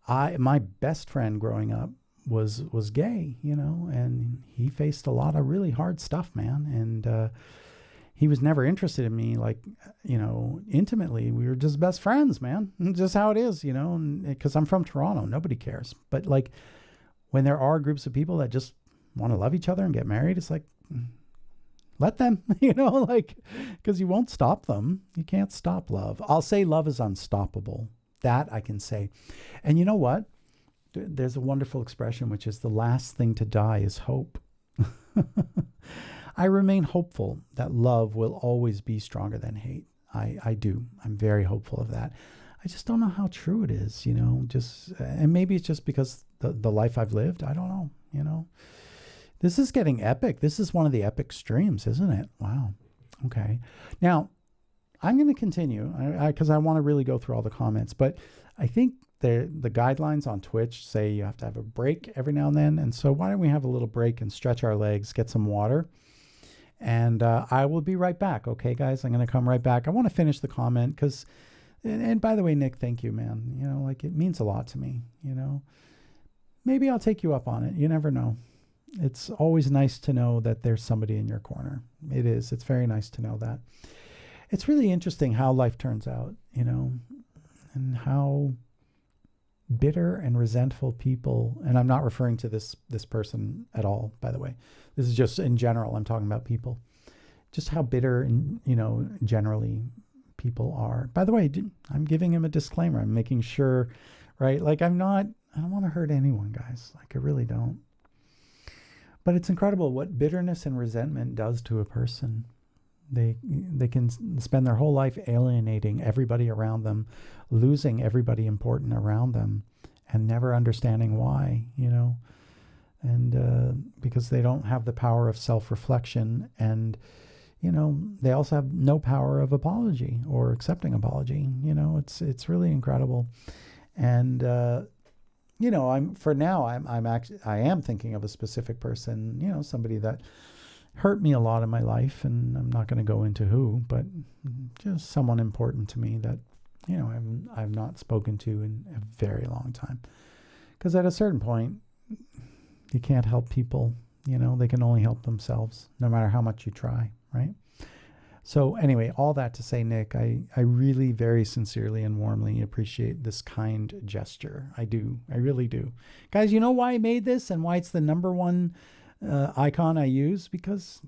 my best friend growing up was gay, you know, and he faced a lot of really hard stuff, man. And he was never interested in me, like, you know, intimately. We were just best friends, man. Just how it is, you know, because I'm from Toronto, nobody cares. But like, when there are groups of people that just want to love each other and get married, it's like, let them, you know, like, because you won't stop them. You can't stop love. I'll say love is unstoppable. That I can say. And you know what? There's a wonderful expression, which is the last thing to die is hope. I remain hopeful that love will always be stronger than hate. I do. I'm very hopeful of that. I just don't know how true it is, you know, and maybe it's just because the life I've lived. I don't know, you know. This is getting epic. This is one of the epic streams, isn't it? Wow. Okay. Now, I'm going to continue because I want to really go through all the comments, but I think the guidelines on Twitch say you have to have a break every now and then. And so why don't we have a little break and stretch our legs, get some water, and I will be right back. Okay, guys, I'm going to come right back. I want to finish the comment because, and by the way, Nick, thank you, man. You know, like, it means a lot to me, you know. Maybe I'll take you up on it. You never know. It's always nice to know that there's somebody in your corner. It is. It's very nice to know that. It's really interesting how life turns out, you know, and how bitter and resentful people, and I'm not referring to this person at all, by the way. This is just in general. I'm talking about people. Just how bitter and, you know, generally people are. By the way, I'm giving him a disclaimer. I'm making sure, right? Like, I don't want to hurt anyone, guys. Like, I really don't. But it's incredible what bitterness and resentment does to a person. They can spend their whole life alienating everybody around them, losing everybody important around them, and never understanding why, you know. And because they don't have the power of self-reflection, and, you know, they also have no power of apology or accepting apology. You know, it's really incredible. And you know, I am thinking of a specific person, you know, somebody that hurt me a lot in my life, and I'm not going to go into who, but just someone important to me that, you know, I've not spoken to in a very long time. Because at a certain point, you can't help people, you know, they can only help themselves, no matter how much you try, right? So anyway, all that to say, Nick, I really very sincerely and warmly appreciate this kind gesture. I do. I really do. Guys, you know why I made this and why it's the #1 icon I use? Because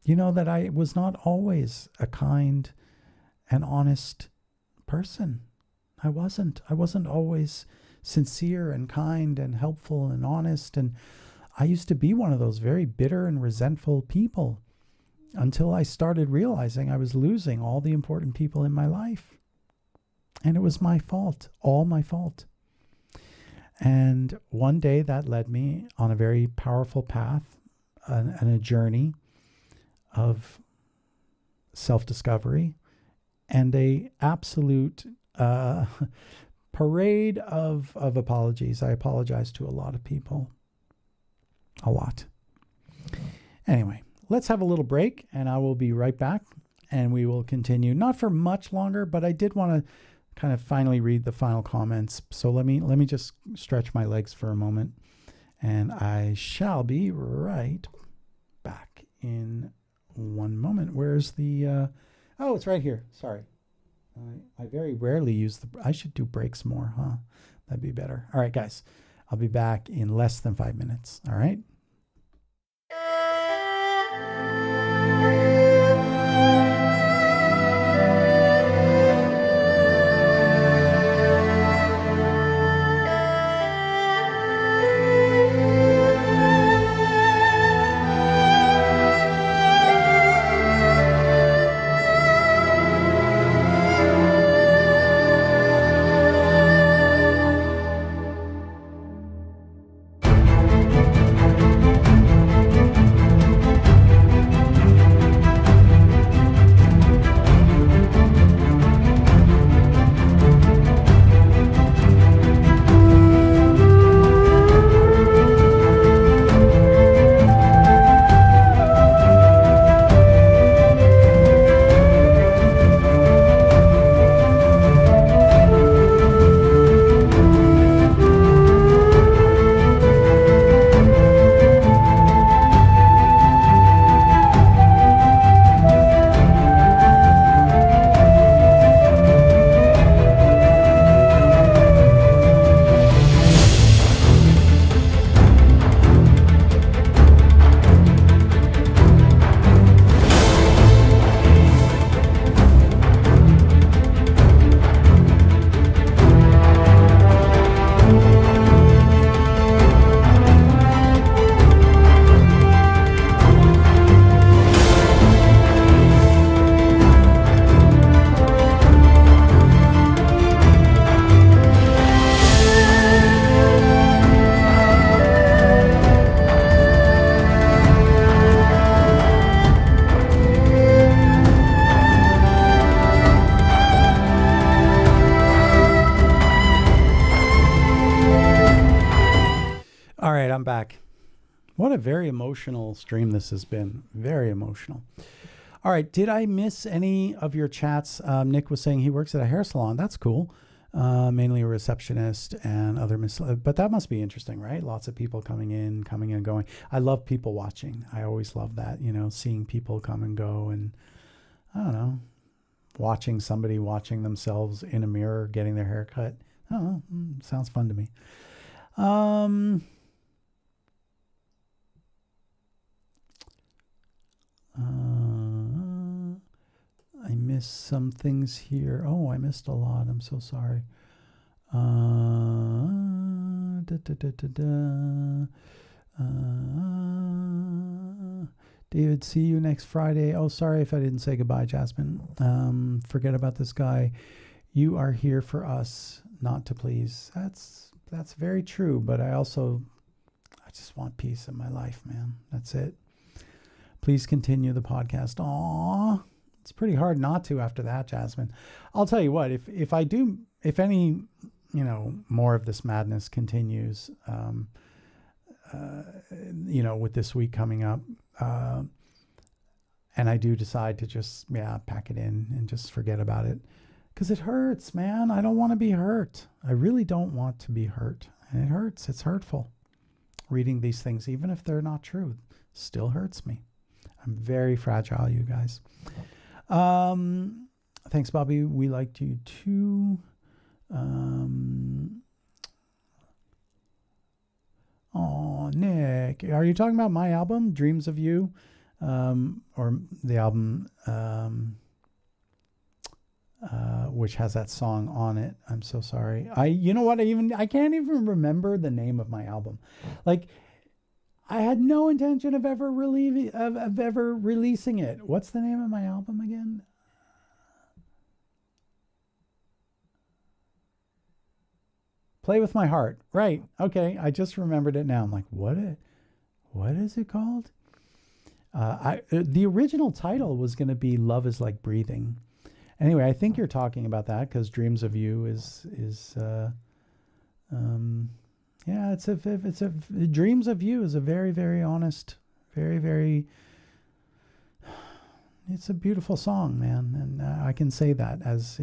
you know that I was not always a kind and honest person. I wasn't always sincere and kind and helpful and honest. And I used to be one of those very bitter and resentful people until I started realizing I was losing all the important people in my life. And it was my fault, all my fault. And one day that led me on a very powerful path and a journey of self-discovery and a absolute parade of apologies. I apologize to a lot of people. A lot. Anyway, let's have a little break and I will be right back and we will continue. Not for much longer, but I did want to kind of finally read the final comments. So let me just stretch my legs for a moment and I shall be right back in one moment. Where's the, oh, it's right here. Sorry. I very rarely use I should do breaks more, huh? That'd be better. All right, guys, I'll be back in less than 5 minutes. All right. All right, I'm back. What a very emotional stream this has been. Very emotional. All right, did I miss any of your chats? Nick was saying he works at a hair salon. That's cool. Mainly a receptionist and other but that must be interesting, right? Lots of people coming and going. I love people watching. I always love that, seeing people come and go, and I don't know, watching somebody watching themselves in a mirror getting their hair cut. Oh, sounds fun to me. I missed some things here. Oh, I missed a lot. I'm so sorry. David, see you next Friday. Oh, sorry if I didn't say goodbye, Jasmine. Forget about this guy. You are here for us, not to please. That's very true, but I just want peace in my life, man. That's it. Please continue the podcast. Aww. It's pretty hard not to after that, Jasmine. I'll tell you what, if any, more of this madness continues, with this week coming up, and I do decide to just, pack it in and just forget about it, because it hurts, man. I don't want to be hurt. I really don't want to be hurt. And it hurts. It's hurtful. Reading these things, even if they're not true, still hurts me. I'm very fragile, you guys. Thanks, Bobby. We liked you too. Oh, Nick, are you talking about my album, Dreams of You, or the album which has that song on it? I'm so sorry. You know what? I can't even remember the name of my album. Like, I had no intention of ever releasing it. What's the name of my album again? Play with My Heart. Right. Okay. I just remembered it now. I'm like, what is it called? The original title was going to be Love is Like Breathing. Anyway, I think you're talking about that, because Dreams of You is Dreams of You is a very, very honest, very, very, it's a beautiful song, man. And I can say that as,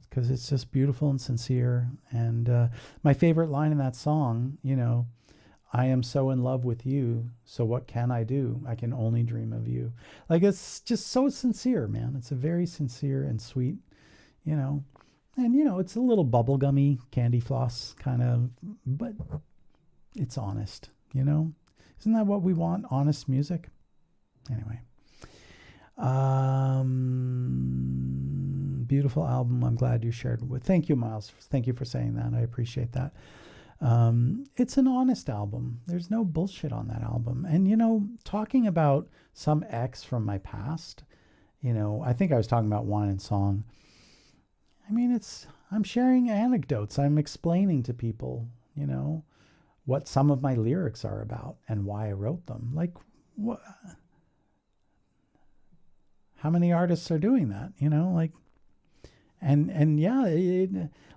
because it's just beautiful and sincere. And my favorite line in that song, I am so in love with you, so what can I do? I can only dream of you. Like, it's just so sincere, man. It's a very sincere and sweet, and, it's a little bubblegummy candy floss kind of, but it's honest, Isn't that what we want? Honest music? Anyway. Beautiful album. I'm glad you shared it with. Thank you, Miles. Thank you for saying that. I appreciate that. It's an honest album. There's no bullshit on that album. And, talking about some ex from my past, I think I was talking about Wine and Song. I mean, I'm sharing anecdotes. I'm explaining to people, what some of my lyrics are about and why I wrote them. Like, what? How many artists are doing that?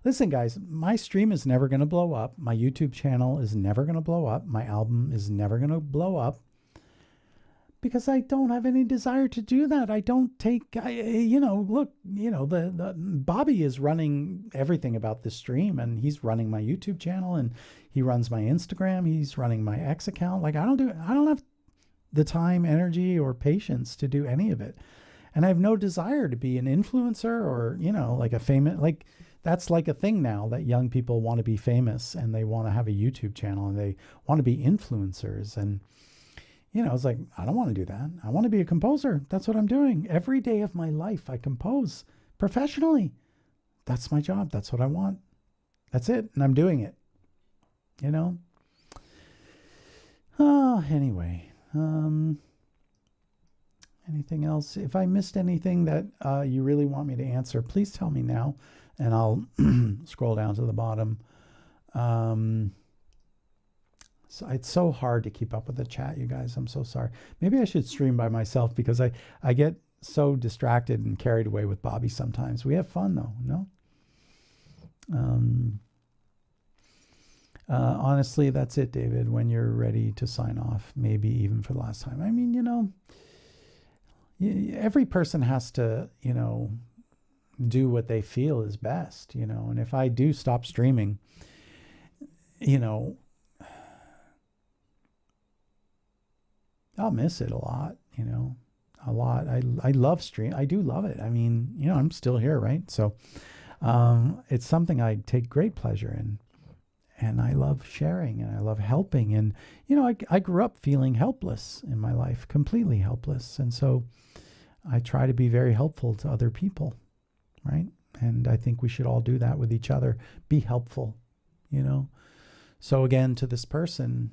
Listen, guys, my stream is never going to blow up. My YouTube channel is never going to blow up. My album is never going to blow up, because I don't have any desire to do that. I don't take, look, the Bobby is running everything about this stream, and he's running my YouTube channel, and he runs my Instagram. He's running my X account. Like, I don't have the time, energy, or patience to do any of it. And I have no desire to be an influencer or, like a famous, like, that's like a thing now, that young people want to be famous and they want to have a YouTube channel and they want to be influencers. And, it's like, I don't want to do that. I want to be a composer. That's what I'm doing. Every day of my life, I compose professionally. That's my job. That's what I want. That's it. And I'm doing it, Anyway, anything else? If I missed anything that you really want me to answer, please tell me now, and I'll scroll down to the bottom. So it's so hard to keep up with the chat, you guys. I'm so sorry. Maybe I should stream by myself, because I get so distracted and carried away with Bobby sometimes. We have fun, though, no? Honestly, that's it, David. When you're ready to sign off, maybe even for the last time. I mean, every person has to, do what they feel is best, and if I do stop streaming, I'll miss it a lot, a lot. I love stream. I do love it. I mean, I'm still here, right? So it's something I take great pleasure in, and I love sharing, and I love helping. And, I grew up feeling helpless in my life, completely helpless. And so I try to be very helpful to other people, right? And I think we should all do that with each other. Be helpful, So again, to this person,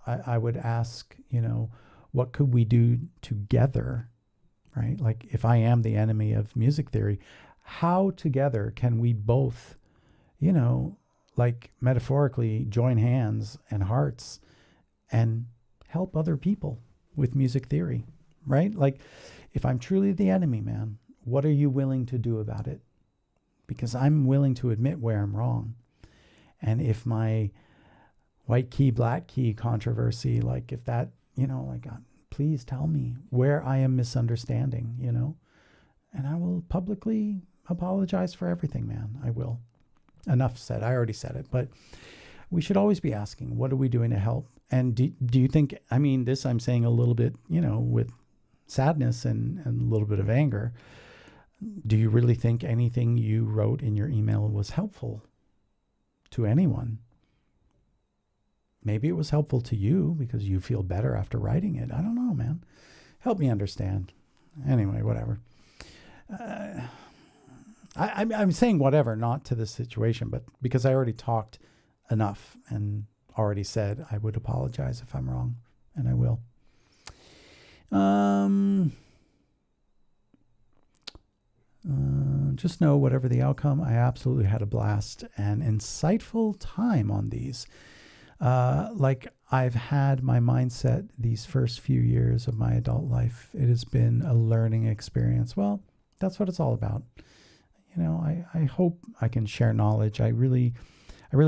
I would ask, what could we do together, right? Like if I am the enemy of music theory, how together can we both, like metaphorically join hands and hearts and help other people with music theory, right? Like if I'm truly the enemy, man, what are you willing to do about it? Because I'm willing to admit where I'm wrong. And if my white key, black key controversy, like if that, please tell me where I am misunderstanding, and I will publicly apologize for everything, man. I will. Enough said. I already said it, but we should always be asking, what are we doing to help? And do you think, this I'm saying a little bit, with sadness and a little bit of anger. Do you really think anything you wrote in your email was helpful to anyone? Maybe it was helpful to you because you feel better after writing it. I don't know, man. Help me understand. Anyway, whatever. I'm saying whatever, not to this situation, but because I already talked enough and already said I would apologize if I'm wrong, and I will. Just know whatever the outcome, I absolutely had a blast and insightful time on these. Like I've had my mindset these first few years of my adult life. It has been a learning experience. Well, that's what it's all about. I hope I can share knowledge. I really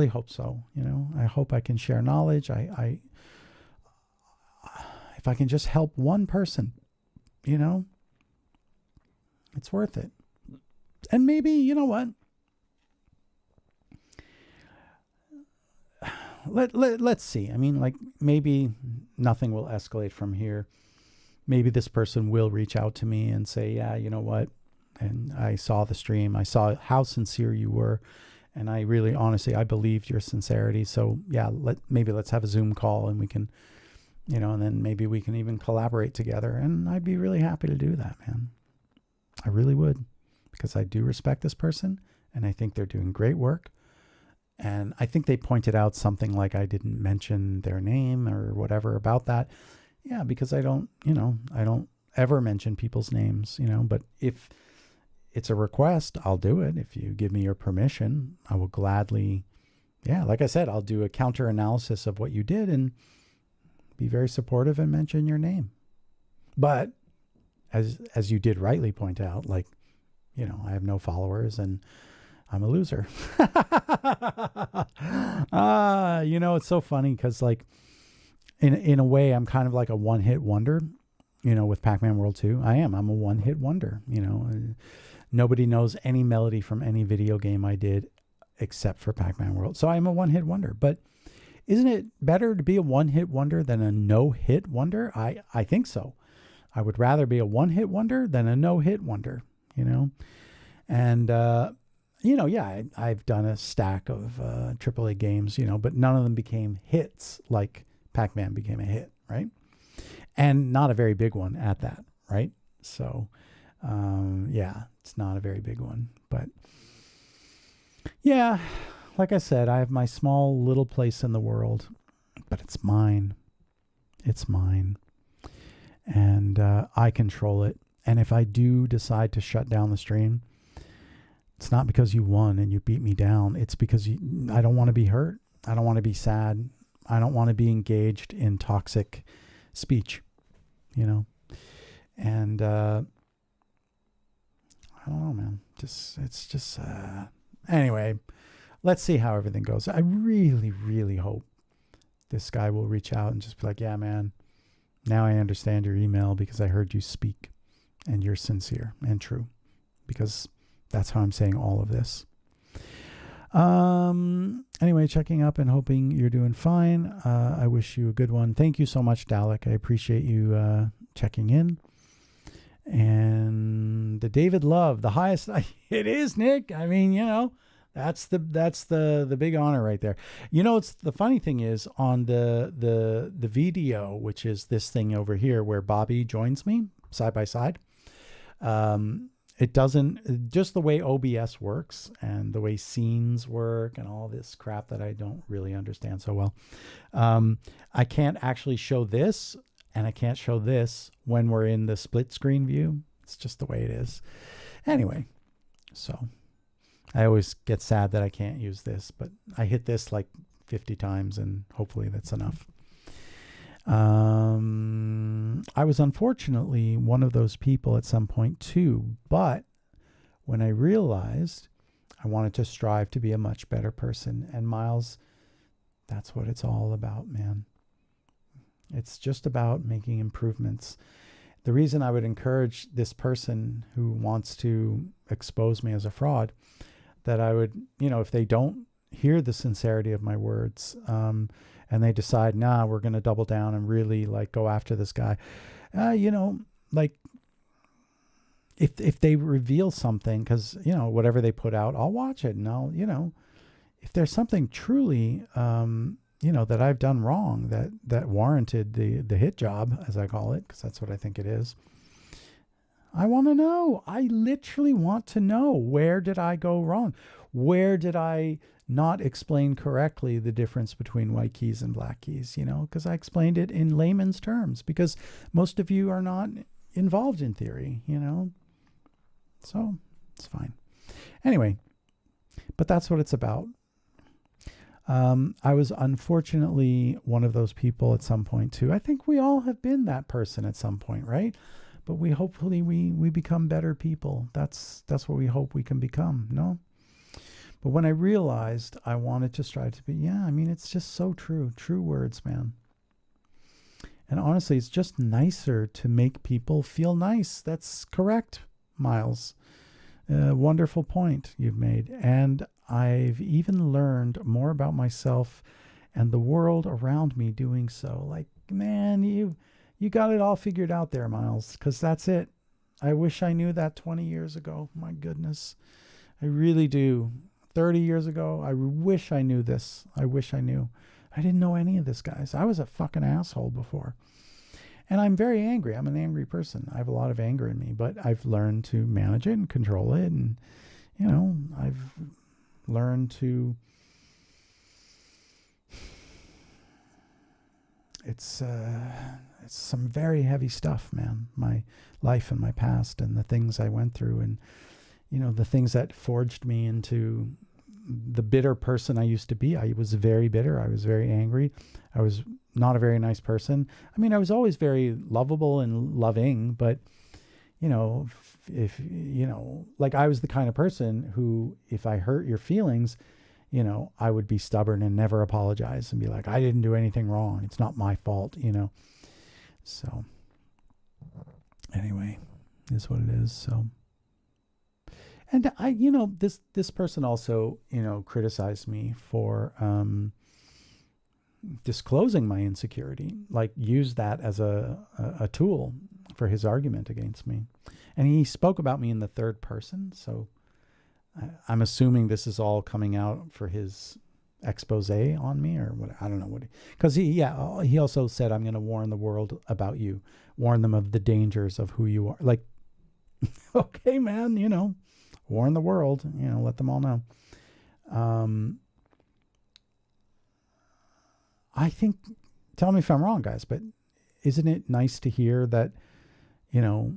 hope so. I hope I can share knowledge. If I can just help one person, it's worth it. And maybe, you know what? Let's see. Maybe nothing will escalate from here. Maybe this person will reach out to me and say, yeah, you know what? And I saw the stream. I saw how sincere you were. And I really, honestly, I believed your sincerity. So yeah, let's have a Zoom call and we can, and then maybe we can even collaborate together. And I'd be really happy to do that, man. I really would, because I do respect this person and I think they're doing great work. And I think they pointed out something like I didn't mention their name or whatever about that. Yeah, because I don't ever mention people's names, but if it's a request, I'll do it. If you give me your permission, I will gladly, like I said, I'll do a counter analysis of what you did and be very supportive and mention your name. But as you did rightly point out, I have no followers and I'm a loser. It's so funny because in a way, I'm kind of like a one-hit wonder, with Pac-Man World 2. I'm a one-hit wonder, Nobody knows any melody from any video game I did except for Pac-Man World. So I'm a one-hit wonder. But isn't it better to be a one-hit wonder than a no-hit wonder? I think so. I would rather be a one-hit wonder than a no-hit wonder, And, I've done a stack of AAA games, but none of them became hits like Pac-Man became a hit, right? And not a very big one at that, right? So, it's not a very big one. But, yeah, like I said, I have my small little place in the world, but it's mine. It's mine. And I control it. And if I do decide to shut down the stream, it's not because you won and you beat me down. It's because I don't want to be hurt. I don't want to be sad. I don't want to be engaged in toxic speech, And I don't know, man. Anyway, let's see how everything goes. I really, really hope this guy will reach out and just be like, yeah, man, now I understand your email because I heard you speak and you're sincere and true, because that's how I'm saying all of this. Anyway, checking up and hoping you're doing fine. I wish you a good one. Thank you so much, Dalek. I appreciate you checking in. And the David Love, the highest. It is, Nick. I mean, you know, that's the big honor right there. You know, it's the funny thing is on the video, which is this thing over here where Bobby joins me side by side. It doesn't, just the way OBS works and the way scenes work and all this crap that I don't really understand so well. I can't actually show this and I can't show this when we're in the split screen view. It's just the way it is. Anyway, so I always get sad that I can't use this, but I hit this like 50 times and hopefully that's enough. I was unfortunately one of those people at some point too, but when I realized I wanted to strive to be a much better person, and Miles, that's what it's all about, man. It's just about making improvements. The reason I would encourage this person who wants to expose me as a fraud, that I would, you know, if they don't hear the sincerity of my words, and they decide, nah, we're going to double down and really like go after this guy. You know, like if they reveal something, because, you know, whatever they put out, I'll watch it and I'll, you know, if there's something truly, you know, that I've done wrong that warranted the hit job, as I call it, because that's what I think it is. I want to know. I literally want to know, where did I go wrong? Where did I not explain correctly the difference between white keys and black keys, you know, because I explained it in layman's terms, because most of you are not involved in theory, you know, so it's fine. Anyway, but that's what it's about. I was unfortunately one of those people at some point too. I think we all have been that person at some point, right? But we hopefully we become better people. That's what we hope we can become, no? But when I realized I wanted to strive to be, yeah, I mean, it's just so true. True words, man. And honestly, it's just nicer to make people feel nice. That's correct, Miles. Wonderful point you've made. And I've even learned more about myself and the world around me doing so. Like, man, you got it all figured out there, Miles, because that's it. I wish I knew that 20 years ago. My goodness. I really do. 30 years ago, I wish I knew this. I wish I knew. I didn't know any of this, guys. I was a fucking asshole before. And I'm very angry. I'm an angry person. I have a lot of anger in me, but I've learned to manage it and control it. And, you know, I've learned to... It's some very heavy stuff, man. My life and my past and the things I went through, and, you know, the things that forged me into the bitter person I used to be. I was very bitter. I was very angry. I was not a very nice person. I mean, I was always very lovable and loving, but, you know, if you know, like, I was the kind of person who, if I hurt your feelings, you know, I would be stubborn and never apologize and be like, I didn't do anything wrong. It's not my fault, you know. So anyway, is what it is. So, and I, you know, this person also, you know, criticized me for disclosing my insecurity, like used that as a tool for his argument against me. And he spoke about me in the third person. So I'm assuming this is all coming out for his expose on me, or what, I don't know what, because he also said, I'm going to warn the world about you, warn them of the dangers of who you are. Like, okay, man, you know, warn the world, you know, let them all know. I think, tell me if I'm wrong, guys, but isn't it nice to hear that, you know,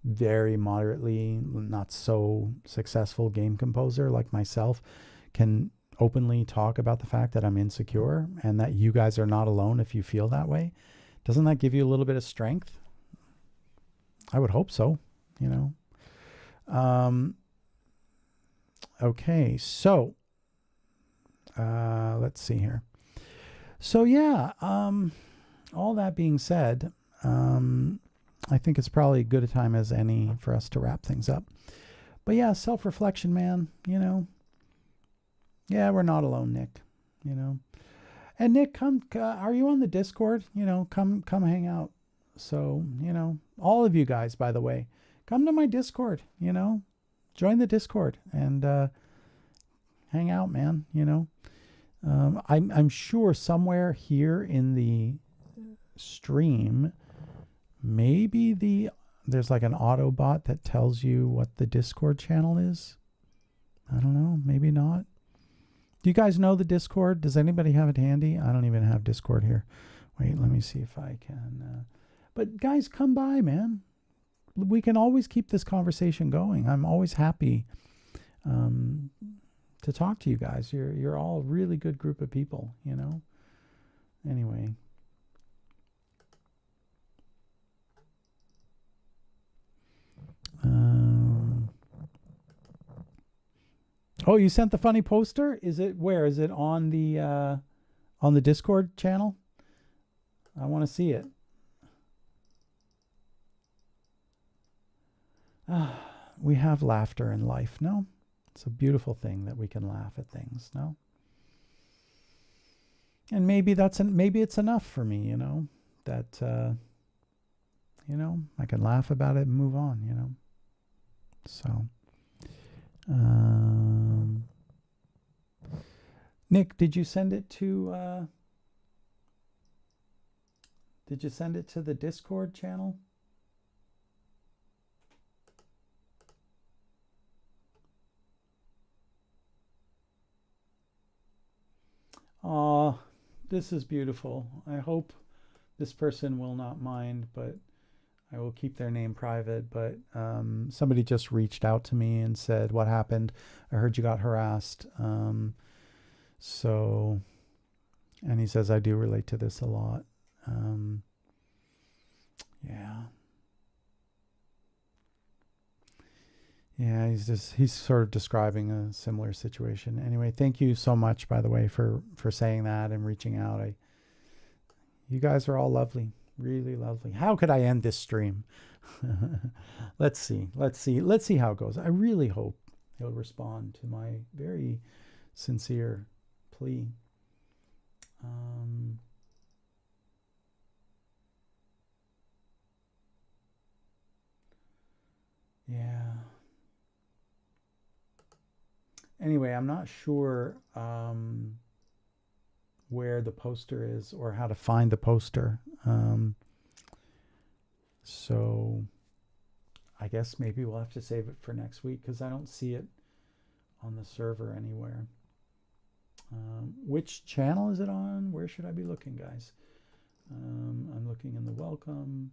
very moderately not so successful game composer like myself can openly talk about the fact that I'm insecure, and that you guys are not alone if you feel that way? Doesn't that give you a little bit of strength? I would hope so, you know. Okay, so let's see here. So yeah, all that being said, I think it's probably as good a time as any for us to wrap things up. But yeah, self-reflection, man, you know. Yeah, we're not alone, Nick, you know. And Nick, come, are you on the Discord? You know, come hang out. So, you know, all of you guys, by the way, come to my Discord, you know, join the Discord and hang out, man, you know. I'm sure somewhere here in the stream, maybe there's like an auto bot that tells you what the Discord channel is. I don't know, maybe not. Do you guys know the Discord? Does anybody have it handy? I don't even have Discord here. Wait, let me see if I can. But guys, come by, man. We can always keep this conversation going. I'm always happy to talk to you guys. You're all a really good group of people, you know. Anyway. Oh, you sent the funny poster? Is it where? Is it on the Discord channel? I want to see it. We have laughter in life, no? It's a beautiful thing that we can laugh at things, no? And maybe maybe it's enough for me, you know, that you know, I can laugh about it and move on, you know. So Nick, did you send it to the Discord channel? Aw, this is beautiful. I hope this person will not mind, but I will keep their name private. But somebody just reached out to me and said, what happened? I heard you got harassed. So, and he says, I do relate to this a lot. Yeah. Yeah, he's sort of describing a similar situation. Anyway, thank you so much, by the way, for saying that and reaching out. You guys are all lovely, really lovely. How could I end this stream? Let's see how it goes. I really hope he'll respond to my very sincere plea. Yeah. Anyway, I'm not sure where the poster is or how to find the poster. So I guess maybe we'll have to save it for next week because I don't see it on the server anywhere. Which channel is it on? Where should I be looking, guys? I'm looking in the welcome.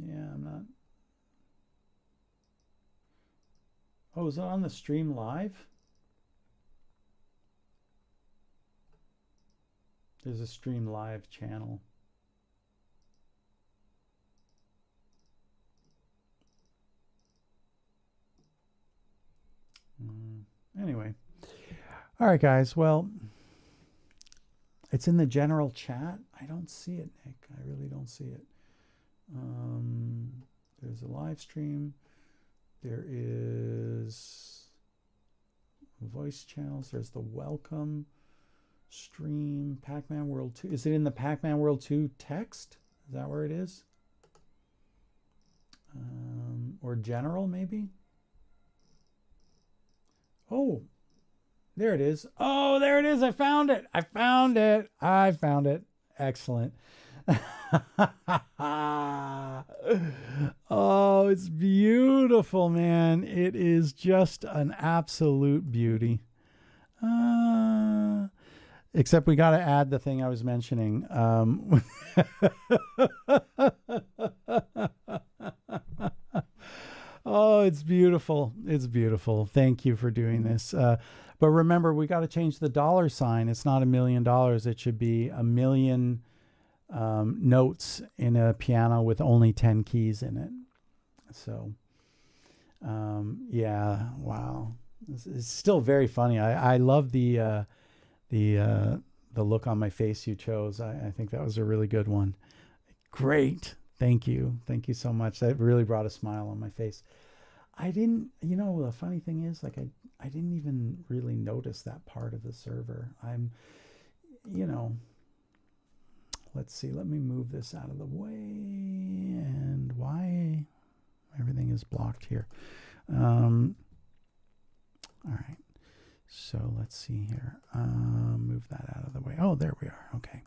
Yeah, I'm not. Oh, is it on the stream live? There's a stream live channel. Anyway. All right, guys. Well, it's in the general chat. I don't see it, Nick. I really don't see it. There's a live stream. There is voice channels. There's the welcome stream, Pac-Man World 2. Is it in the Pac-Man World 2 text? Is that where it is? Or general, maybe? Oh, there it is. Oh, there it is. I found it. I found it. I found it. Excellent. Oh, it's beautiful, man. It is just an absolute beauty. Except we got to add the thing I was mentioning. Oh, Oh, it's beautiful. It's beautiful. Thank you for doing this. But remember, we got to change the dollar sign. It's not $1,000,000. It should be 1,000,000 notes in a piano with only 10 keys in it. So, yeah, wow. It's still very funny. I love the look on my face you chose. I think that was a really good one. Great. Thank you. Thank you so much. That really brought a smile on my face. I didn't, the funny thing is, like, I didn't even really notice that part of the server. Let's see, let me move this out of the way. And why everything is blocked here. All right. So let's see here. Move that out of the way. Oh, there we are. Okay.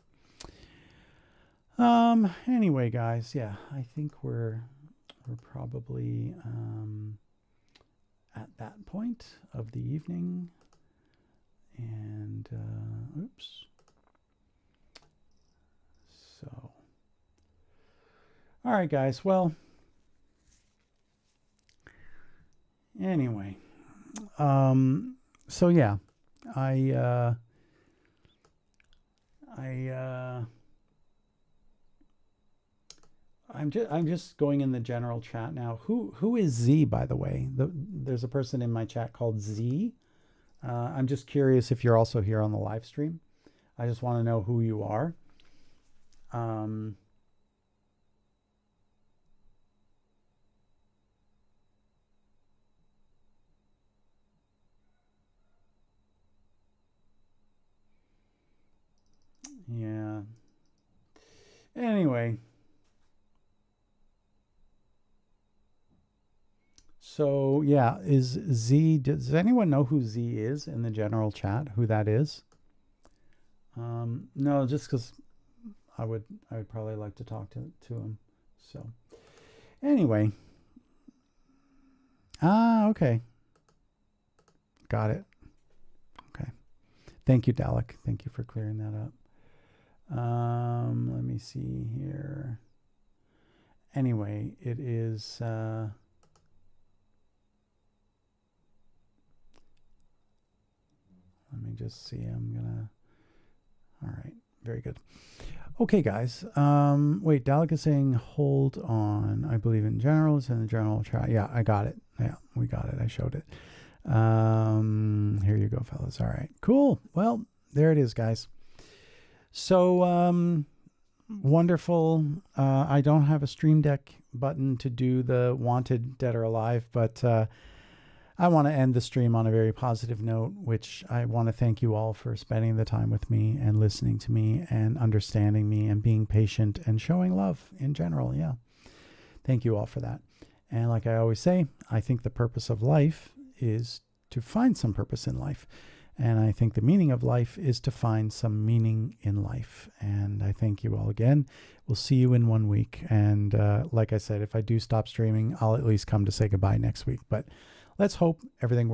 Anyway, guys, yeah, I think we're probably at that point of the evening. And oops. So, all right, guys. Well, anyway, so yeah, I'm just going in the general chat now. Who is Z, by the way? There's a person in my chat called Z. I'm just curious if you're also here on the live stream. I just want to know who you are. Yeah. Anyway. So yeah, is Z, does anyone know who Z is in the general chat, who that is? No, just because I would probably like to talk to him. So anyway. Okay. Got it. Okay. Thank you, Dalek. Thank you for clearing that up. Let me see here. Anyway, it is let me just see. All right. Very good. Okay, guys. Wait, Dalek is saying, hold on. I believe in general. It's in the general chat. Yeah, I got it. Yeah, we got it. I showed it. Here you go, fellas. All right. Cool. Well, there it is, guys. So, wonderful. I don't have a Stream Deck button to do the Wanted Dead or Alive, but I want to end the stream on a very positive note, which I want to thank you all for spending the time with me and listening to me and understanding me and being patient and showing love in general. Yeah. Thank you all for that. And like I always say, I think the purpose of life is to find some purpose in life. And I think the meaning of life is to find some meaning in life. And I thank you all again. We'll see you in 1 week. And like I said, if I do stop streaming, I'll at least come to say goodbye next week. But let's hope everything works.